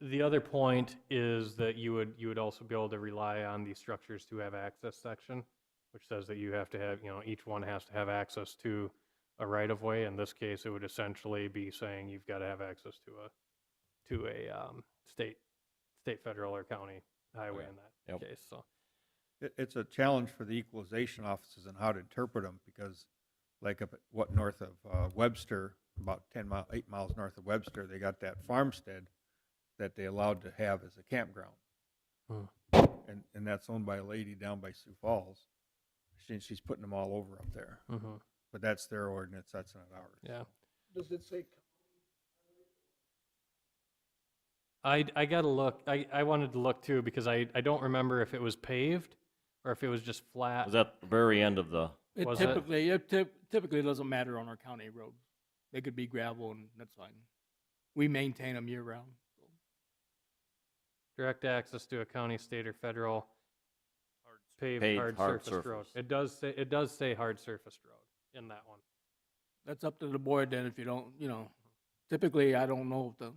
The other point is that you would also be able to rely on the structures to have access section, which says that you have to have, each one has to have access to a right of way. In this case, it would essentially be saying you've got to have access to a state, federal, or county highway Okay. in that Yep. case. So It's a challenge for the equalization offices and how to interpret them, because like up at north of Webster, about 8 miles north of Webster, they got that farmstead that they allowed to have as a campground. And that's owned by a lady down by Sioux Falls. She's putting them all over up there. but that's their ordinance, that's not ours. Yeah. Does it say? I gotta look. I wanted to look too because I don't remember if it was paved or if it was just flat. Was at the very end of the, It Was it? typically doesn't matter on our county roads. They could be gravel and that's fine. We maintain them year round. So. Direct access to a county, state, or federal paved Paved hard hard surface road. surface. It does say hard surface road in that one. That's up to the board then if you don't, typically I don't know if the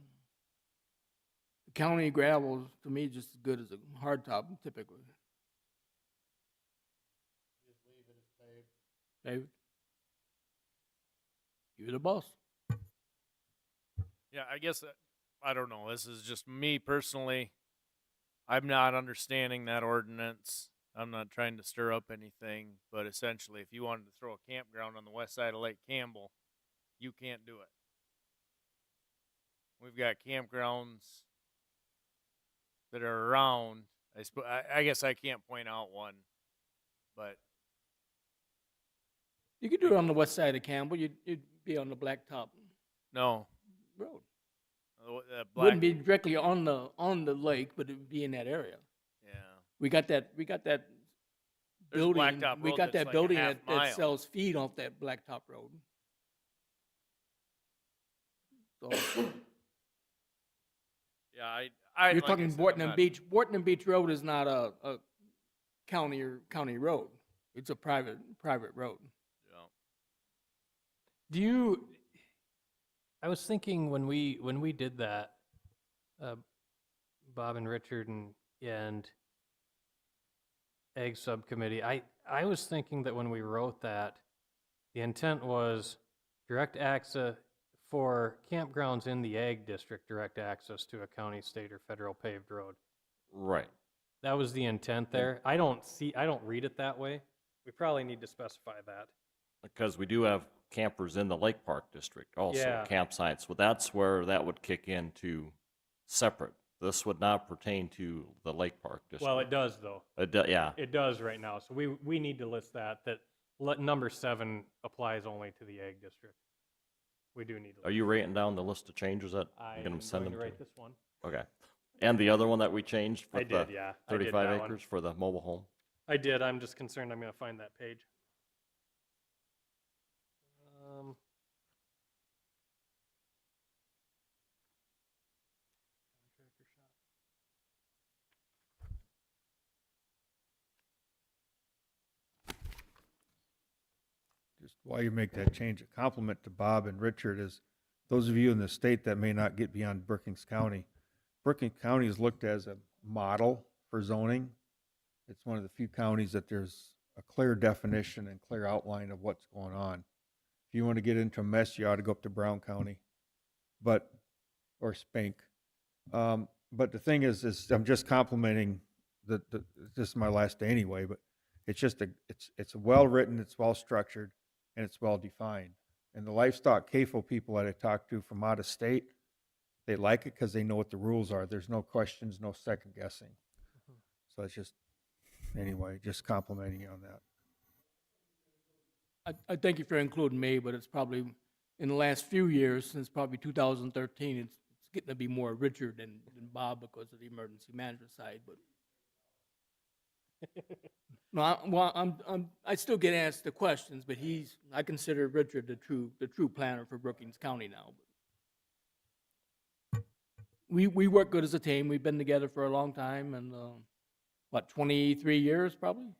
county gravel is, to me, just as good as a hard top typically. Paved. You're the boss. Yeah, I guess I don't know. This is just me personally. I'm not understanding that ordinance. I'm not trying to stir up anything, but essentially, if you wanted to throw a campground on the west side of Lake Campbell, you can't do it. We've got campgrounds that are around. I guess I can't point out one, but You could do it on the west side of Campbell. You'd be on the Blacktop no. Road. Black, Wouldn't be directly on the lake, but it would be in that area. yeah. We got that There's a building. blacktop We road got that's that like a building half that mile. sells feed off that Blacktop Road. So Yeah, I you're like I talking said, Borton I'm and not- Beach. Borton and Beach Road is not a county road. It's a private road. Yeah. Do you? I was thinking when we did that, Bob and Richard and Ag Subcommittee. I was thinking that when we wrote that, the intent was direct access for campgrounds in the Ag District, direct access to a county, state, or federal paved road. right. That was the intent there. I don't read it that way. We probably need to specify that. Because we do have campers in the Lake Park District also, Yeah. campsites. Well, that's where that would kick into separate. This would not pertain to the Lake Park District. Well, it does though. Yeah, It does right now. So we need to list that number 7 applies only to the Ag District. We do need to. are you writing down the list of changes that I'm you're going to send going them to to? write this one. Okay. And the other one that we changed I with did, the yeah. I did 35 that one. acres for the mobile home? I did. I'm just concerned I'm going to find that page. Contractor shop. Just while you make that change, a compliment to Bob and Richard is, those of you in the state that may not get beyond Brookings County, Brookings County is looked as a model for zoning. It's one of the few counties that there's a clear definition and clear outline of what's going on. If you want to get into a mess, you ought to go up to Brown County, or Spank. But the thing is I'm just complimenting this is my last day anyway, but it's just it's well-written, it's well-structured, and it's well-defined. And the livestock CAFO people that I talked to from out of state, they like it because they know what the rules are. There's no questions, no second guessing. So it's just, anyway, just complimenting you on that. I thank you for including me, but it's probably in the last few years, since probably 2013, it's getting to be more Richard than Bob because of the emergency management side. But no, I still get asked the questions, but I consider Richard the true planner for Brookings County now. We work good as a team. We've been together for a long time, and 23 years probably.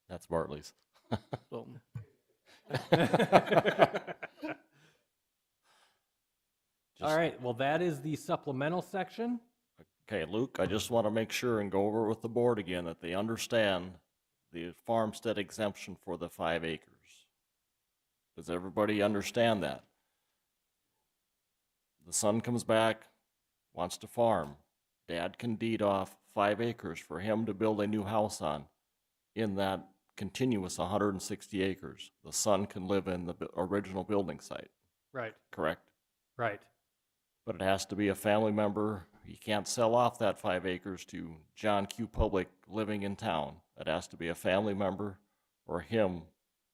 That's Bartley's. So All right. Well, that is the supplemental section. Okay, Luke, I just want to make sure and go over with the board again that they understand the farmstead exemption for the 5 acres. Does everybody understand that? The son comes back, wants to farm. Dad can deed off 5 acres for him to build a new house on in that continuous 160 acres. The son can live in the original building site, Right. correct? Right. But it has to be a family member. You can't sell off that 5 acres to John Q. Public living in town. It has to be a family member or him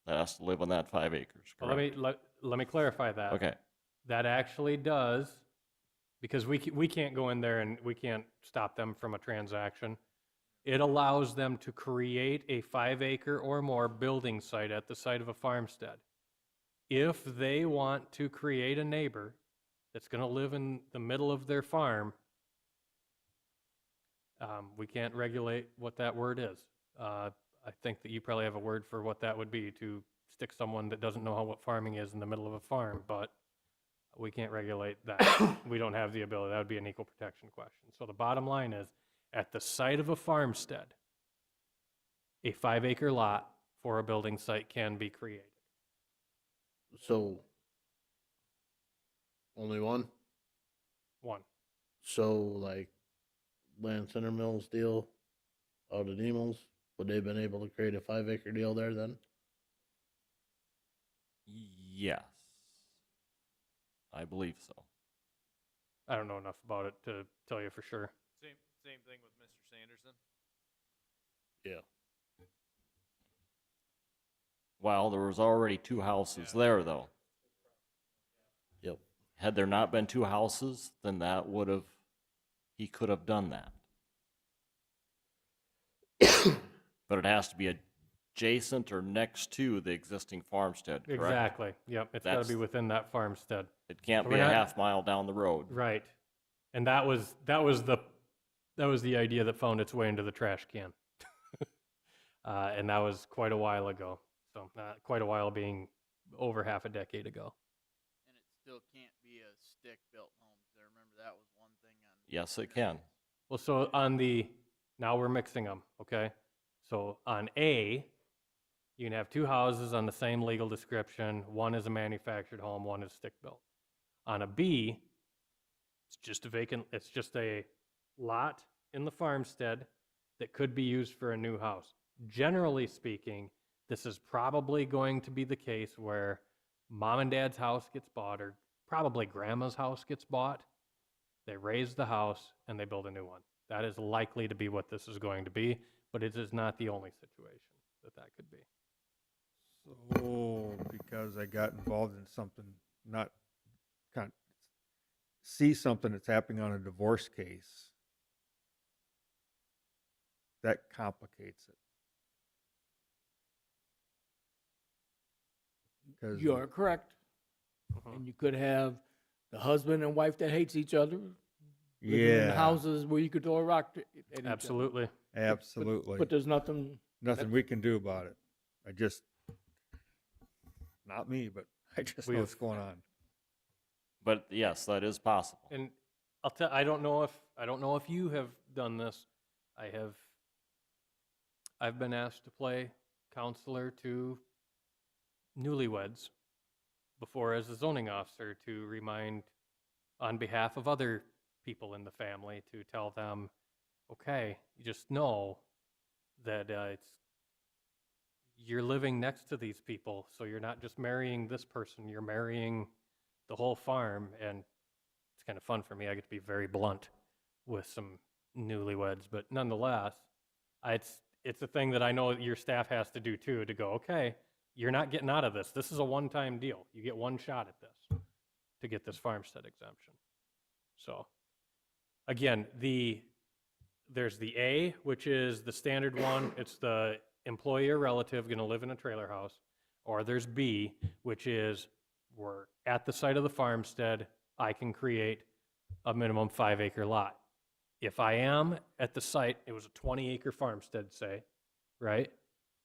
that has to live on that 5 acres, Well, correct? let me clarify that. Okay, That actually does, because we can't go in there and we can't stop them from a transaction. It allows them to create a 5 acre or more building site at the site of a farmstead. If they want to create a neighbor that's going to live in the middle of their farm, we can't regulate what that word is. I think that you probably have a word for what that would be, to stick someone that doesn't know what farming is in the middle of a farm, but we can't regulate that. We don't have the ability. That would be an equal protection question. So the bottom line is, at the site of a farmstead, a 5 acre lot for a building site can be created. So, only one? One. So, like, Land Center Mills deal out at Emils, would they have been able to create a 5 acre deal there then? yes. I believe so. I don't know enough about it to tell you for sure. Same thing with Mr. Sanderson. Yeah. Well, there was already 2 houses there, though. Yep. Had there not been 2 houses, then he could have done that. But it has to be adjacent or next to the existing farmstead, correct? Exactly. Yep. It's got to be That's- within that farmstead. It can't So be we're a not- half mile down the road. Right. And that was the idea that found its way into the trash can. And that was quite a while ago. So not quite a while, being over half a decade ago. And it still can't be a stick-built home, 'cause I remember that was one thing on. Yes, it can. Well, so now we're mixing them, okay? So on A, you can have 2 houses on the same legal description. One is a manufactured home, one is stick-built. On a B, it's just a lot in the farmstead that could be used for a new house. Generally speaking, this is probably going to be the case where mom and dad's house gets bought, or probably grandma's house gets bought. They raise the house and they build a new one. That is likely to be what this is going to be, but it is not the only situation that could be. So, because I got involved in something, not kind of see something that's happening on a divorce case, that complicates it. Because You are correct. And you could have the husband and wife that hates each other, living in yeah, houses where you could throw a rock at each other. Absolutely. absolutely. But there's nothing. Nothing we can do about it. Not me, but I just We know have- what's going on. But yes, that is possible. And I don't know if you have done this. I've been asked to play counselor to newlyweds before as a zoning officer, to remind on behalf of other people in the family, to tell them, okay, you just know that you're living next to these people, so you're not just marrying this person, you're marrying the whole farm. And it's kind of fun for me. I get to be very blunt with some newlyweds, but nonetheless, it's a thing that I know your staff has to do too, to go, okay, you're not getting out of this. This is a one-time deal. You get one shot at this to get this farmstead exemption. So again, there's the A, which is the standard one. It's the employee or relative going to live in a trailer house. Or there's B, which is, we're at the site of the farmstead, I can create a minimum 5 acre lot. If I am at the site, it was a 20 acre farmstead, say, right?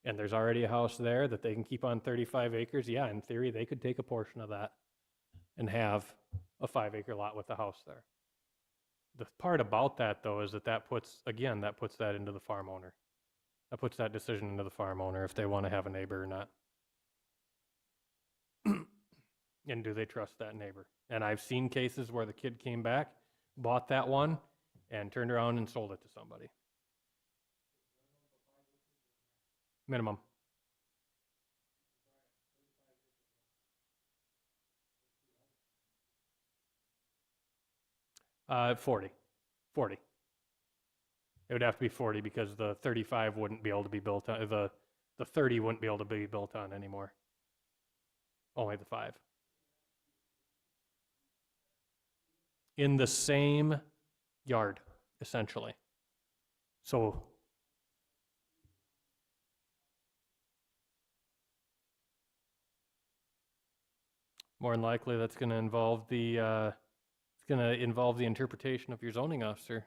And there's already a house there that they can keep on 35 acres. Yeah, in theory, they could take a portion of that and have a 5 acre lot with a house there. The part about that, though, is that puts that into the farm owner. That puts that decision into the farm owner if they want to have a neighbor or not. And do they trust that neighbor? And I've seen cases where the kid came back, bought that one, and turned around and sold it to somebody. Minimum. Uh, 40. 40. It would have to be 40 because the 35 wouldn't be able to be built on, The 30 wouldn't be able to be built on anymore. Only the 5. In the same yard, essentially. So more than likely, that's going to involve the interpretation of your zoning officer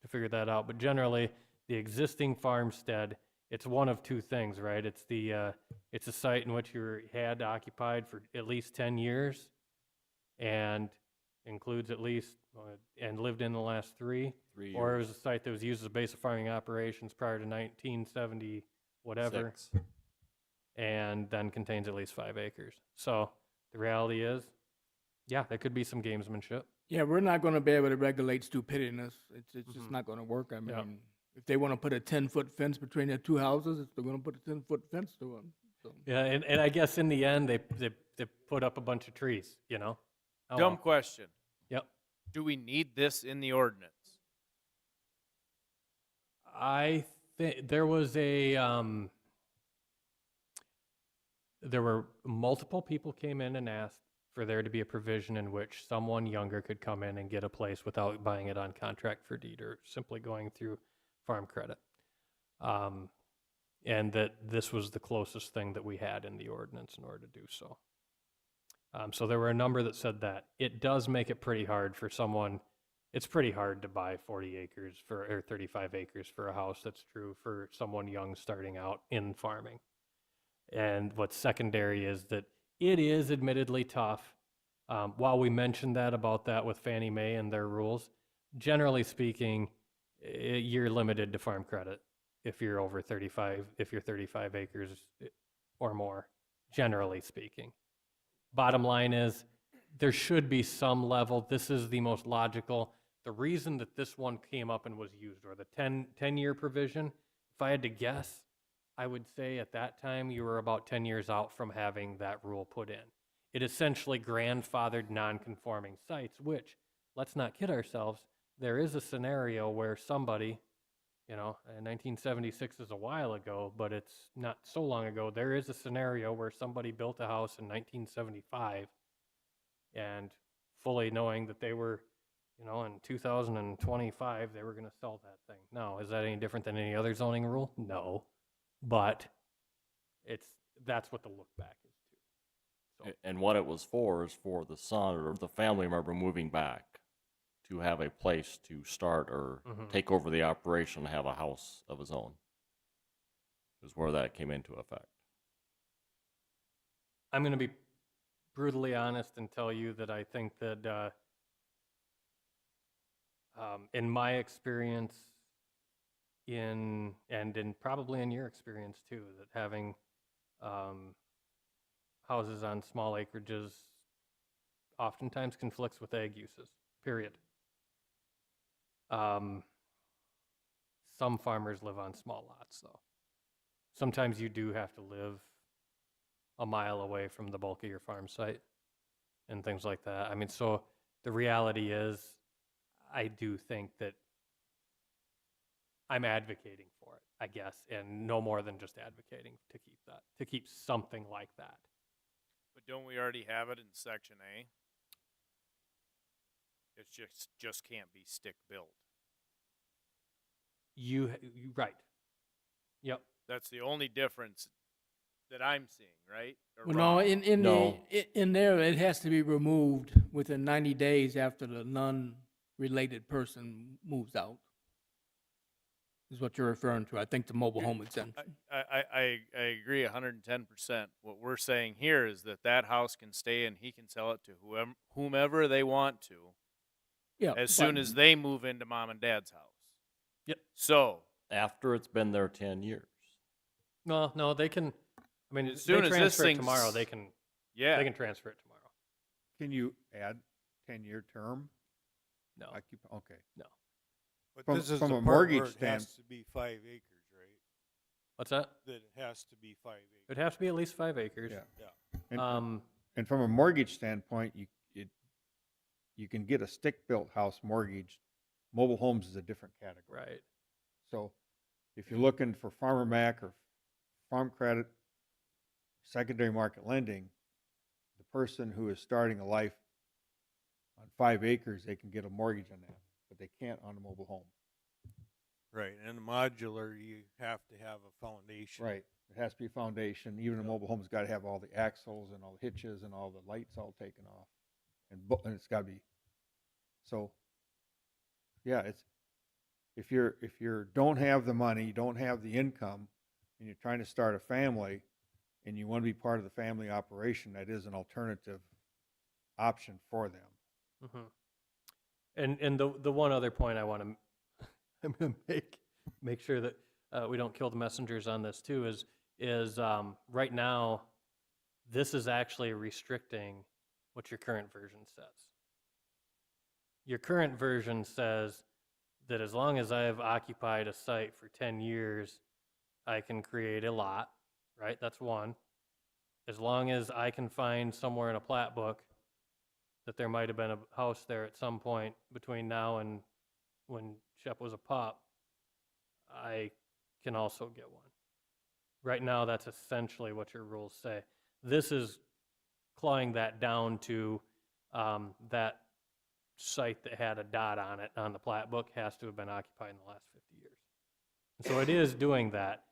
to figure that out. But generally, the existing farmstead, it's one of two things, right? It's it's a site in which you had occupied for at least 10 years, and includes at least and lived in the last 3, 3 or it years. was a site that was used as a base of farming operations prior to 1970, whatever, 6. and then contains at least 5 acres. So the reality is, yeah, there could be some gamesmanship. Yeah, we're not gonna be able to regulate stupidity. It's just Mhm. not gonna work. I mean, Yeah. if they wanna put a 10-foot fence between their 2 houses, they're gonna put a 10-foot fence to them, so. Yeah, and I guess in the end, they put up a bunch of trees, you know? Oh, Dumb well. question. Yep. Do we need this in the ordinance? I think there was there were multiple people came in and asked for there to be a provision in which someone younger could come in and get a place without buying it on contract for deed or simply going through farm credit. And that this was the closest thing that we had in the ordinance in order to do so. So there were a number that said that. It does make it pretty hard for someone. It's pretty hard to buy 40 acres or 35 acres for a house. That's true for someone young starting out in farming. And what's secondary is that it is admittedly tough. While we mentioned that about that with Fannie Mae and their rules, generally speaking, you're limited to farm credit if you're over 35, if you're 35 acres or more, generally speaking. Bottom line is, there should be some level. This is the most logical. The reason that this one came up and was used, or the 10-year provision, if I had to guess, I would say at that time you were about 10 years out from having that rule put in. It essentially grandfathered non-conforming sites, which, let's not kid ourselves, there is a scenario where somebody, 1976 is a while ago, but it's not so long ago. There is a scenario where somebody built a house in 1975 and fully knowing that they were, in 2025, they were going to sell that thing. Now, is that any different than any other zoning rule? No, but that's what the look back is to. So, And what it was for is for the son or the family member moving back to have a place to start or Mhm. take over the operation and have a house of his own. Is where that came into effect. I'm going to be brutally honest and tell you that I think that in my experience, and probably in your experience too, that having houses on small acreages oftentimes conflicts with ag uses, period. Some farmers live on small lots, though. Sometimes you do have to live a mile away from the bulk of your farm site and things like that. I mean, so the reality is, I do think that I'm advocating for it, I guess, and no more than just advocating to keep something like that. But don't we already have it in Section A? It just can't be stick built. You right. Yep. That's the only difference that I'm seeing, right? Or Well, no, wrong? No. in there, it has to be removed within 90 days after the non-related person moves out. Is what you're referring to. I think the mobile home exemption. I agree 110%. What we're saying here is that house can stay and he can sell it to whomever they want to Yeah. as soon as they move into mom and dad's house. Yep. So After it's been there 10 years. No, they can. I mean, As soon they as this transfer it thing's- tomorrow. They can yeah, transfer it tomorrow. Can you add 10-year term? No, Okay. no. But From- this is from the a part mortgage where it has to be 5 acres, right? What's that? That it has to be 5 acres. It'd have to be at least 5 acres. Yeah. Yeah. And, and from a mortgage standpoint, you can get a stick-built house mortgaged. Mobile homes is a different category. Right. So if you're looking for Farmer Mac or farm credit, secondary market lending, the person who is starting a life on 5 acres, they can get a mortgage on that, but they can't on a mobile home. Right, and the modular, you have to have a foundation. Right. It has to be a foundation. Even a mobile home's got to have all the axles and all the hitches and all the lights all taken off. And it's got to be, so, yeah, it's, if you're don't have the money, you don't have the income, and you're trying to start a family, and you want to be part of the family operation, that is an alternative option for them. Mm-hmm. And the one other point I want to I'm going to make sure that we don't kill the messengers on this too is right now this is actually restricting what your current version says. Your current version says that as long as I have occupied a site for 10 years, I can create a lot, right? That's one. As long as I can find somewhere in a plat book that there might have been a house there at some point between now and when Shep was a pup, I can also get one. Right now, that's essentially what your rules say. This is clawing that down to that site that had a dot on it on the plat book has to have been occupied in the last 50 years. And so it is doing that.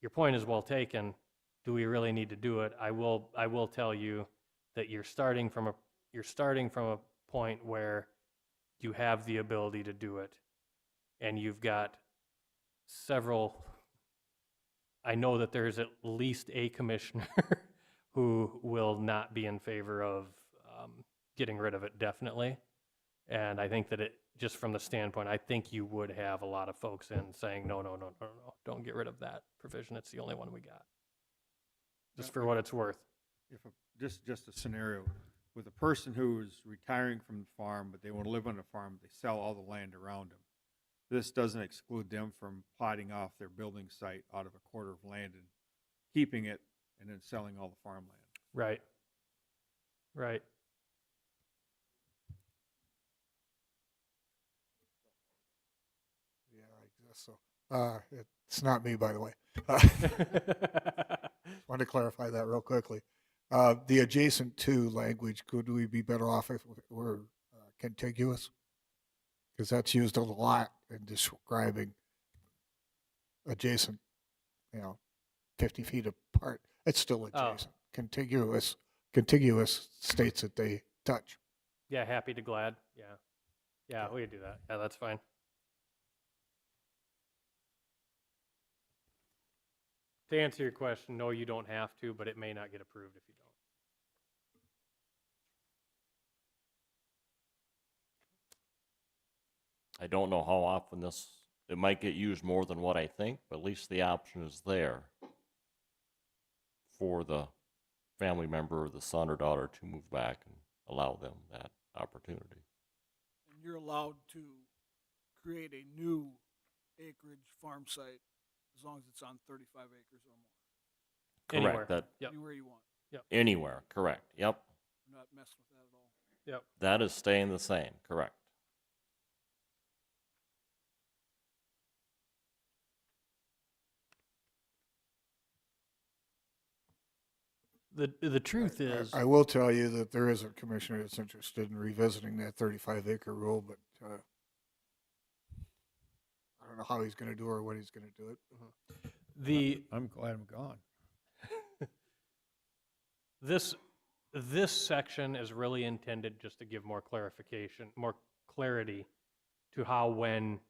Your point is well taken. Do we really need to do it? I will tell you that you're starting from a point where you have the ability to do it, and you've got several. I know that there's at least a commissioner who will not be in favor of getting rid of it, definitely. And I think that it, just from the standpoint, I think you would have a lot of folks in saying, no, don't get rid of that provision. It's the only one we got. Just for what it's worth. Just a scenario with a person who is retiring from the farm, but they want to live on the farm, they sell all the land around them. This doesn't exclude them from plotting off their building site out of a quarter of land and keeping it and then selling all the farmland. Right. Right. Yeah, I guess so. It's not me, by the way. Want to clarify that real quickly. The adjacent to language, could we be better off if we're contiguous? Because that's used a lot in describing adjacent, 50 feet apart. It's still adjacent. Contiguous states that they touch. Yeah, happy to glad. Yeah, we could do that. Yeah, that's fine. To answer your question, no, you don't have to, but it may not get approved if you don't. I don't know how often it might get used more than what I think, but at least the option is there for the family member or the son or daughter to move back and allow them that opportunity. And you're allowed to create a new acreage farm site as long as it's on 35 acres or more. Anywhere. Correct. Yep. Anywhere you want. Anywhere, correct. Yep. We're not messing with that at all. Yep. That is staying the same, correct. The truth is, I will tell you that there is a commissioner that's interested in revisiting that 35-acre rule, but I don't know how he's going to do it or when he's going to do it. I'm glad I'm gone. This section is really intended just to give more clarification, more clarity to how, when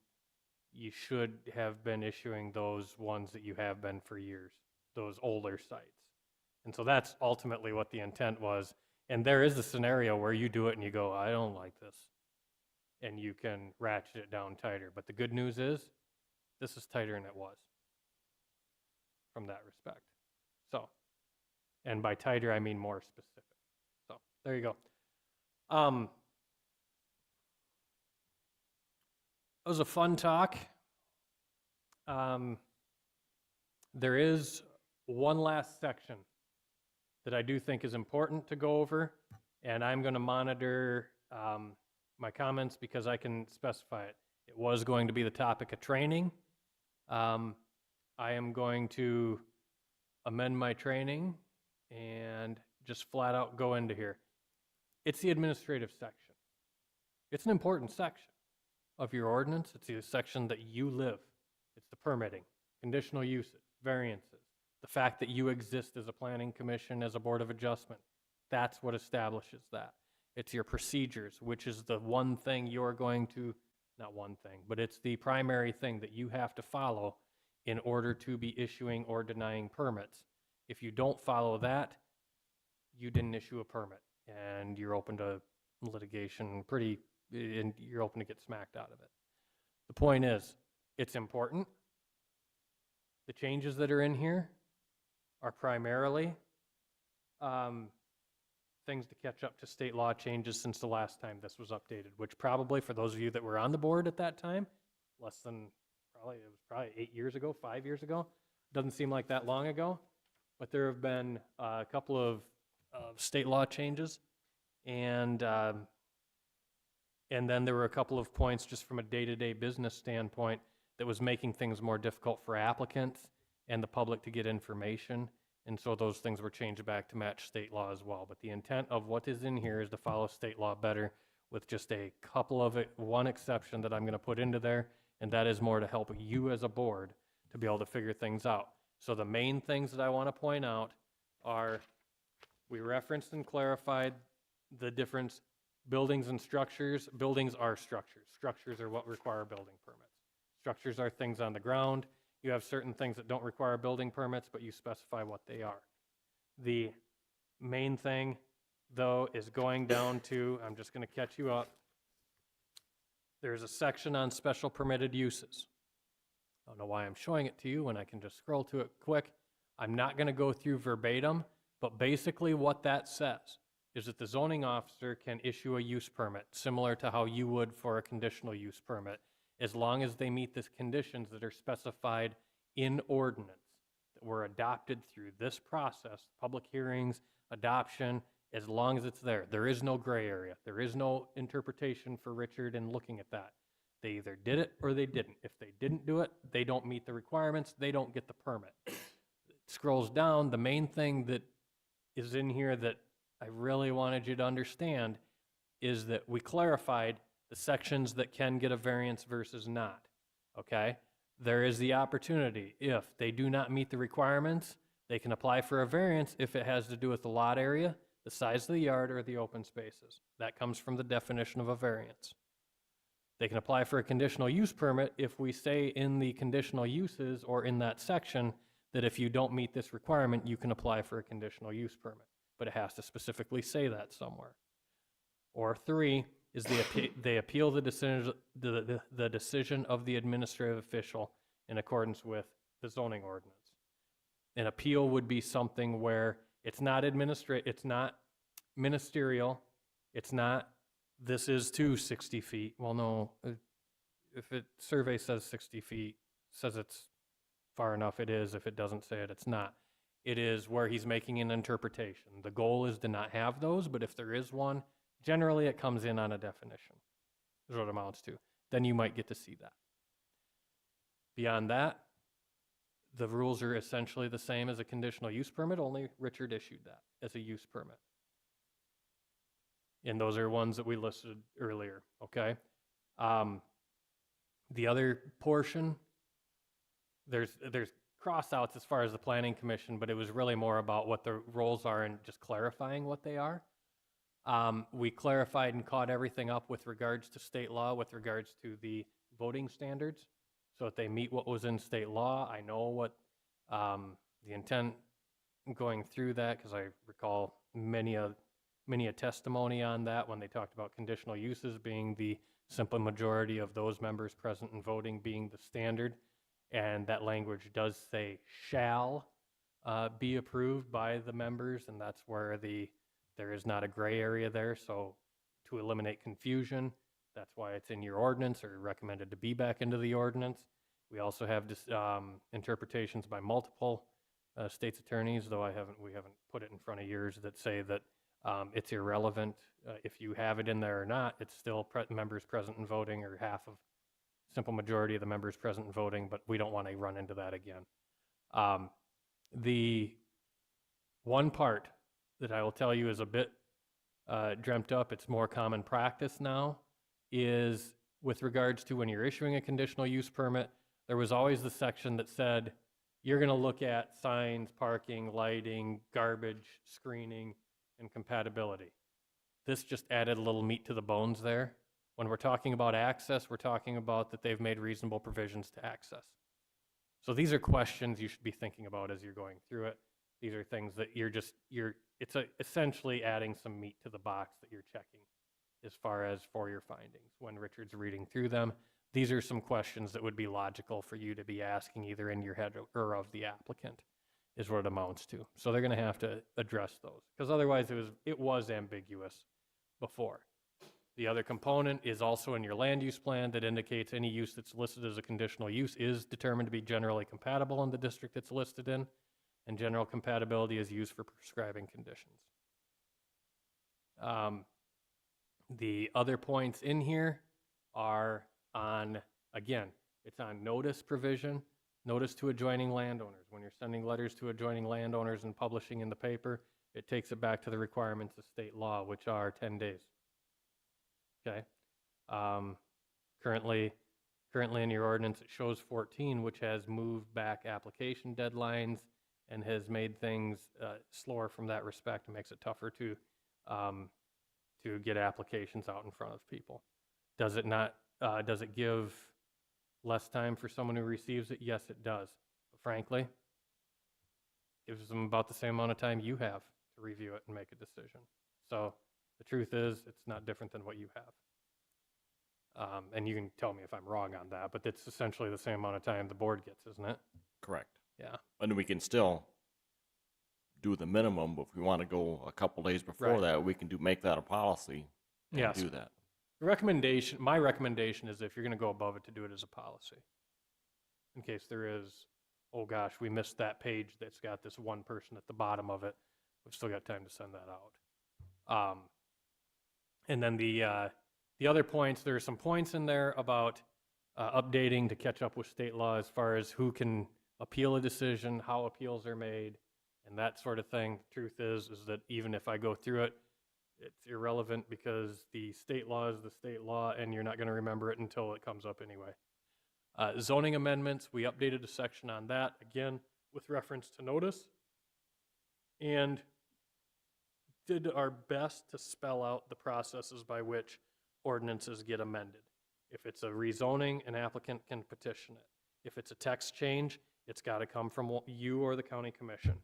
you should have been issuing those ones that you have been for years, those older sites. And so that's ultimately what the intent was. And there is a scenario where you do it and you go, I don't like this. And you can ratchet it down tighter. But the good news is, this is tighter than it was from that respect. So, and by tighter, I mean more specific. So, there you go. It was a fun talk. There is one last section that I do think is important to go over, and I'm going to monitor my comments because I can specify it. It was going to be the topic of training. I am going to amend my training and just flat out go into here. It's the administrative section. It's an important section of your ordinance. It's the section that you live. It's the permitting, conditional uses, variances, the fact that you exist as a planning commission, as a board of adjustment. That's what establishes that. It's your procedures, which is the one thing you're going to, not one thing, but it's the primary thing that you have to follow in order to be issuing or denying permits. If you don't follow that, you didn't issue a permit, and you're open to litigation and you're open to get smacked out of it. The point is, it's important. The changes that are in here are primarily things to catch up to state law changes since the last time this was updated, which probably, for those of you that were on the board at that time, it was probably 8 years ago, 5 years ago. Doesn't seem like that long ago, but there have been a couple of state law changes, and then there were a couple of points just from a day-to-day business standpoint that was making things more difficult for applicants and the public to get information. And so those things were changed back to match state law as well. But the intent of what is in here is to follow state law better, with just a couple of one exception that I'm going to put into there, and that is more to help you as a board to be able to figure things out. So the main things that I want to point out are, we referenced and clarified the difference. Buildings and structures. Buildings are structures. Structures are what require building permits. Structures are things on the ground. You have certain things that don't require building permits, but you specify what they are. The main thing, though, is going down to, I'm just going to catch you up. There's a section on special permitted uses. I don't know why I'm showing it to you when I can just scroll to it quick. I'm not going to go through verbatim, but basically what that says is that the zoning officer can issue a use permit, similar to how you would for a conditional use permit, as long as they meet the conditions that are specified in ordinance that were adopted through this process, public hearings, adoption, as long as it's there. There is no gray area. There is no interpretation for Richard in looking at that. They either did it or they didn't. If they didn't do it, they don't meet the requirements, they don't get the permit. It scrolls down, the main thing that is in here that I really wanted you to understand is that we clarified the sections that can get a variance versus not, okay? There is the opportunity, if they do not meet the requirements, they can apply for a variance if it has to do with the lot area, the size of the yard, or the open spaces. That comes from the definition of a variance. They can apply for a conditional use permit if we say in the conditional uses or in that section that if you don't meet this requirement, you can apply for a conditional use permit, but it has to specifically say that somewhere. Or 3 is they appeal the decision of the administrative official in accordance with the zoning ordinance. An appeal would be something where it's not ministerial, it's not, this is to 60 feet. Well, no, if it survey says 60 feet, says it's far enough, it is. If it doesn't say it, it's not. It is where he's making an interpretation. The goal is to not have those, but if there is one, generally it comes in on a definition, is what it amounts to. Then you might get to see that. Beyond that, the rules are essentially the same as a conditional use permit, only Richard issued that as a use permit. And those are ones that we listed earlier, okay? The other portion, there's cross-outs as far as the planning commission, but it was really more about what the roles are and just clarifying what they are. We clarified and caught everything up with regards to state law, with regards to the voting standards, so that they meet what was in state law. I know what the intent going through that, because I recall many a testimony on that when they talked about conditional uses being the simple majority of those members present and voting being the standard. And that language does say shall be approved by the members, and that's where there is not a gray area there. So to eliminate confusion, that's why it's in your ordinance or recommended to be back into the ordinance. We also have interpretations by multiple state's attorneys, though we haven't put it in front of yours, that say that it's irrelevant if you have it in there or not. It's still members present and voting, or half of simple majority of the members present and voting, but we don't want to run into that again. The one part that I will tell you is a bit dreamt up, it's more common practice now, is with regards to when you're issuing a conditional use permit, there was always the section that said, you're going to look at signs, parking, lighting, garbage, screening, and compatibility. This just added a little meat to the bones there. When we're talking about access, we're talking about that they've made reasonable provisions to access. So these are questions you should be thinking about as you're going through it. These are things that it's essentially adding some meat to the box that you're checking as far as for your findings. When Richard's reading through them, these are some questions that would be logical for you to be asking either in your head or of the applicant, is what it amounts to. So they're going to have to address those, because otherwise it was ambiguous before. The other component is also in your land use plan that indicates any use that's listed as a conditional use is determined to be generally compatible in the district it's listed in, and general compatibility is used for prescribing conditions. The other points in here are on, again, it's on notice provision, notice to adjoining landowners. When you're sending letters to adjoining landowners and publishing in the paper, it takes it back to the requirements of state law, which are 10 days. Okay. Currently in your ordinance, it shows 14, which has moved back application deadlines and has made things slower from that respect and makes it tougher to get applications out in front of people. Does it not? Does it give less time for someone who receives it? Yes, it does. But frankly, it gives them about the same amount of time you have to review it and make a decision. So the truth is, it's not different than what you have. And you can tell me if I'm wrong on that, but it's essentially the same amount of time the board gets, isn't it? Correct. Yeah. And we can still do the minimum, but if we want to go a couple days before Right. that, we can make that a policy and Yes. do that. My recommendation is if you're going to go above it, to do it as a policy. In case there is, oh gosh, we missed that page that's got this one person at the bottom of it. We've still got time to send that out. And then the other points, there are some points in there about updating to catch up with state law as far as who can appeal a decision, how appeals are made, and that sort of thing. The truth is that even if I go through it, it's irrelevant because the state law is the state law, and you're not going to remember it until it comes up anyway. Zoning amendments, we updated a section on that, again, with reference to notice, and did our best to spell out the processes by which ordinances get amended. If it's a rezoning, an applicant can petition it. If it's a text change, it's got to come from you or the county commission.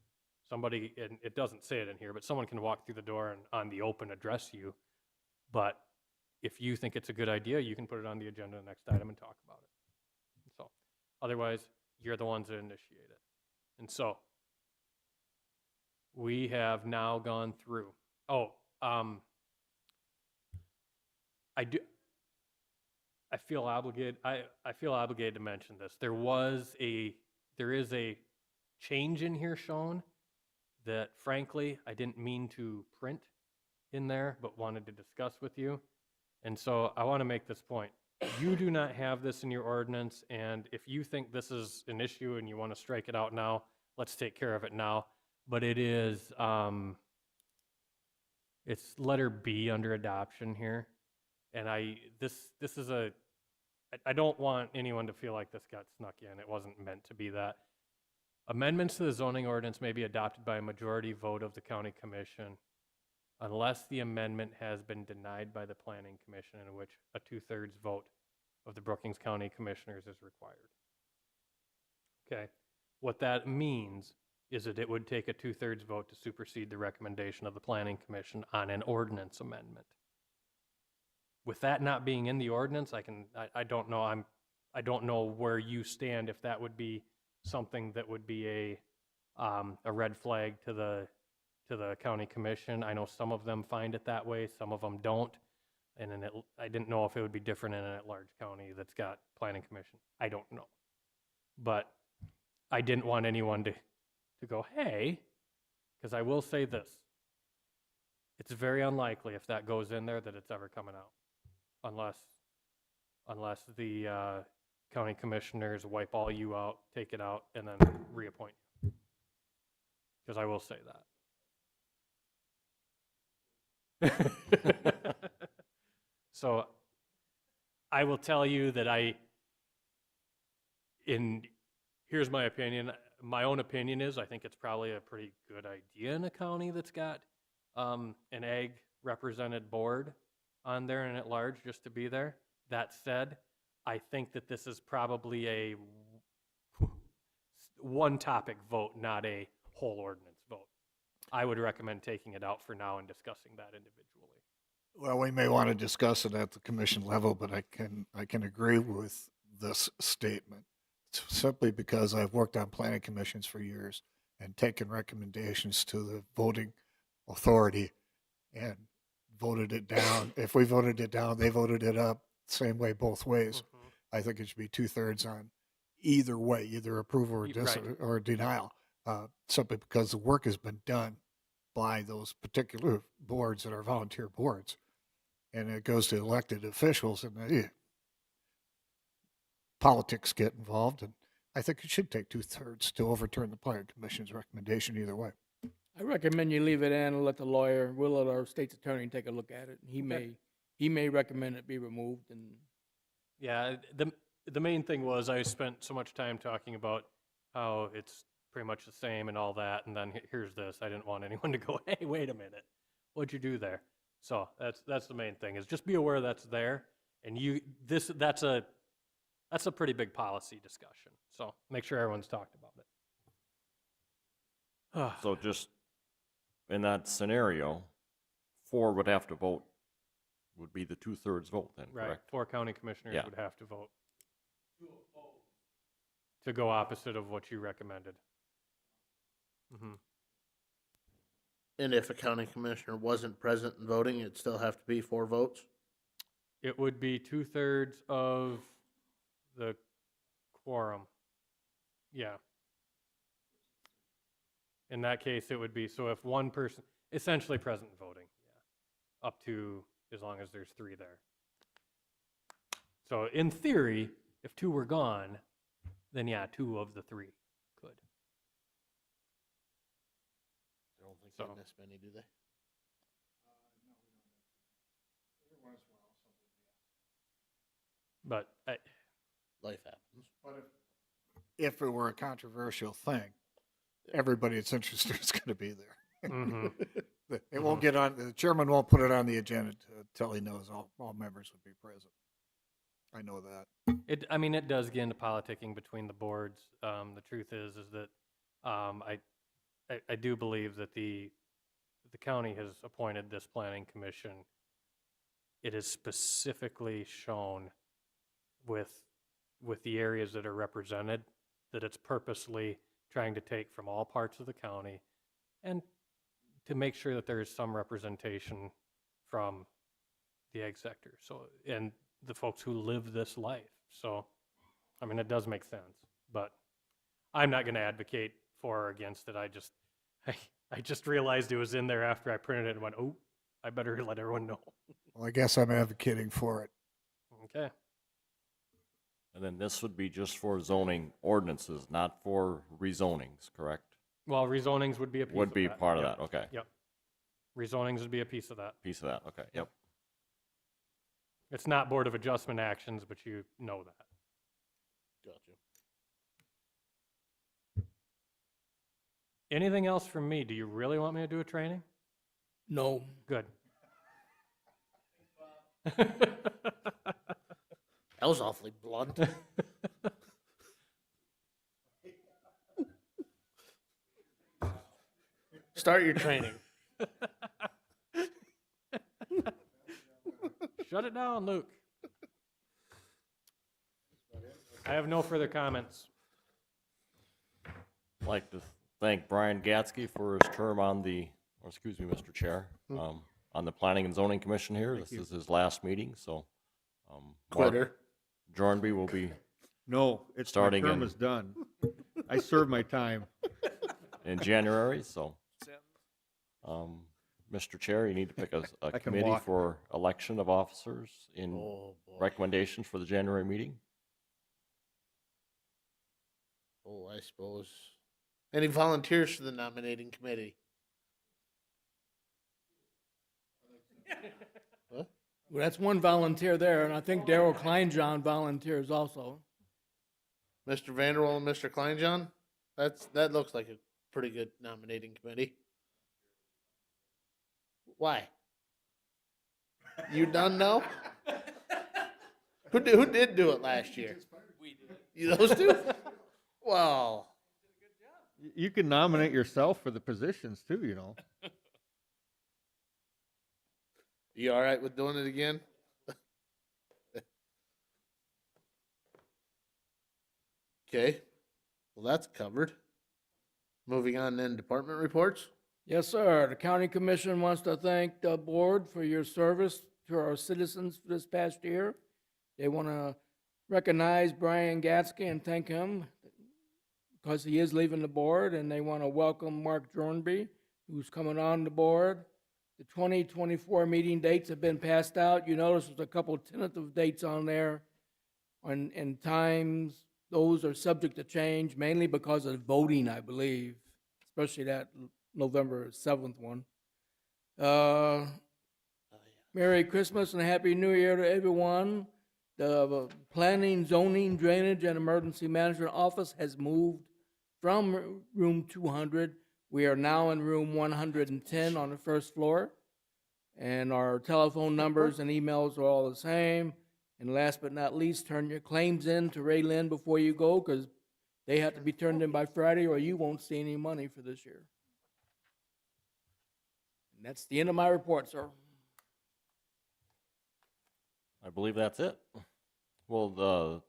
Somebody, and it doesn't say it in here, but someone can walk through the door and on the open address you. But if you think it's a good idea, you can put it on the agenda next item and talk about it. So otherwise, you're the ones that initiate it. And so we have now gone through. I feel obligated. I feel obligated to mention this. There is a change in here shown that, frankly, I didn't mean to print in there, but wanted to discuss with you. And so I want to make this point. You do not have this in your ordinance, and if you think this is an issue and you want to strike it out now, let's take care of it now. But it is, it's letter B under adoption here. And I don't want anyone to feel like this got snuck in. It wasn't meant to be that. Amendments to the zoning ordinance may be adopted by a majority vote of the county commission unless the amendment has been denied by the planning commission, in which a 2/3 vote of the Brookings County commissioners is required. Okay. What that means is that it would take a 2/3 vote to supersede the recommendation of the planning commission on an ordinance amendment. With that not being in the ordinance, I don't know. I don't know where you stand, if that would be something that would be a red flag to the county commission. I know some of them find it that way, some of them don't. And I didn't know if it would be different in an at-large county that's got planning commission. I don't know. But I didn't want anyone to go, hey, because I will say this. It's very unlikely if that goes in there that it's ever coming out. Unless the county commissioners wipe all you out, take it out, and then reappoint you. because I will say that. So I will tell you that here's my opinion. My own opinion is I think it's probably a pretty good idea in a county that's got an ag represented board on there and at large just to be there. That said, I think that this is probably a one topic vote, not a whole ordinance vote. I would recommend taking it out for now and discussing that individually. Well, we may want to discuss it at the commission level, but I can agree with this statement simply because I've worked on planning commissions for years and taken recommendations to the voting authority and voted it down. If we voted it down, they voted it up, same way both ways. I think it should be 2/3 on either way, either approval or Right. or denial, simply because the work has been done by those particular boards that are volunteer boards. And it goes to elected officials, and politics get involved. And I think it should take 2/3 to overturn the planning commission's recommendation either way. I recommend you leave it in and let the lawyer, we'll let our state's attorney take a look at it. He may recommend it be removed and. Yeah, the main thing was I spent so much time talking about how it's pretty much the same and all that, and then here's this. I didn't want anyone to go, hey, wait a minute, what'd you do there? So that's the main thing, is just be aware that's there, and that's a pretty big policy discussion. So make sure everyone's talked about it. So just in that scenario, 4 would have to vote, would be the 2/3 vote then, Right, correct? 4 county commissioners Yeah. would have to vote to go opposite of what you recommended. And if a county commissioner wasn't present and voting, it'd still have to be 4 votes? It would be 2/3 of the quorum. Yeah. In that case, it would be, so if one person, essentially present and voting, yeah, up to as long as there's 3 there. So in theory, if 2 were gone, then yeah, 2 of the 3 could. I don't think So- they miss many, do they? But Life happens. If it were a controversial thing, everybody that's interested is going to be there. mhm. It won't get on, the chairman won't put it on the agenda until he knows all members would be present. I know that. It does get into politicking between the boards. The truth is that I do believe that the county has appointed this planning commission. It is specifically shown with the areas that are represented that it's purposely trying to take from all parts of the county and to make sure that there is some representation from the ag sector. So, and the folks who live this life. So, it does make sense, but I'm not going to advocate for or against it. I just realized it was in there after I printed it and went, oh, I better let everyone know. Well, I guess I'm advocating for it. Okay. And then this would be just for zoning ordinances, not for rezonings, correct? Well, rezonings would be a piece Would of be that. part of Yep. that, okay. Yep. Rezonings would be a piece of that. Piece of that, okay, yep. It's not Board of Adjustment actions, but you know that. Gotcha. Anything else from me? Do you really want me to do a training? No, Good. That was awfully blunt. Start your training. Shut it down, Luke. I have no further comments. I'd like to thank Brian Gatsky for his term on Mr. Chair, on the Planning and Zoning Commission here. This is his last meeting, so. Mark Quitter. Jornby will be No, it's, my Starting term in- is done. I served my time. in January, so. Mr. Chair, you need to pick a can committee walk. for election of officers in Oh, boy. recommendations for the January meeting. Oh, I suppose Any volunteers for the nominating committee? What? Well, that's one volunteer there, and I think Daryl Kleinjohn volunteers also. Mr. Vanderwall and Mr. Kleinjohn? That looks like a pretty good nominating committee. Why? You done know? Who did do it last year? We did. Those two? Well, You can nominate yourself for the positions too, you know. you all right with doing it again? Okay. Well, that's covered. Moving on then, department reports. Yes, sir. The county commission wants to thank the board for your service to our citizens this past year. They want to recognize Brian Gatsky and thank him because he is leaving the board, and they want to welcome Mark Jornby, who's coming on the board. The 2024 meeting dates have been passed out. You notice there's a couple tentative dates on there and times. Those are subject to change, mainly because of voting, I believe, especially that November 7th one. Merry Christmas and Happy New Year to everyone. The Planning, Zoning, Drainage, and Emergency Management Office has moved from room 200. We are now in room 110 on the first floor. And our telephone numbers and emails are all the same. And last but not least, turn your claims in to Ray Lynn before you go, because they have to be turned in by Friday or you won't see any money for this year. And that's the end of my report, sir. I believe that's it. Well, the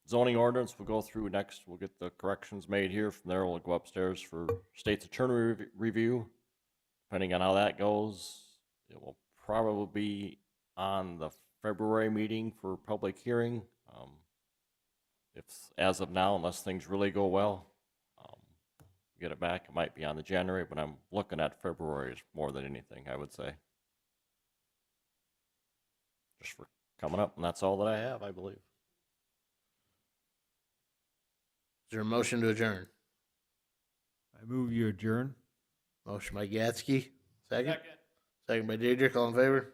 zoning ordinance we'll go through next. We'll get the corrections made here. From there, we'll go upstairs for state's attorney review. Depending on how that goes, it will probably be on the February meeting for public hearing. If, as of now, unless things really go well, get it back, it might be on the January, but I'm looking at February more than anything, I would say. Just for coming up, and that's all that I have, I believe. Is there a motion to adjourn? I move you adjourn. Motion by Gatsky. Second by Deirdre. All in favor?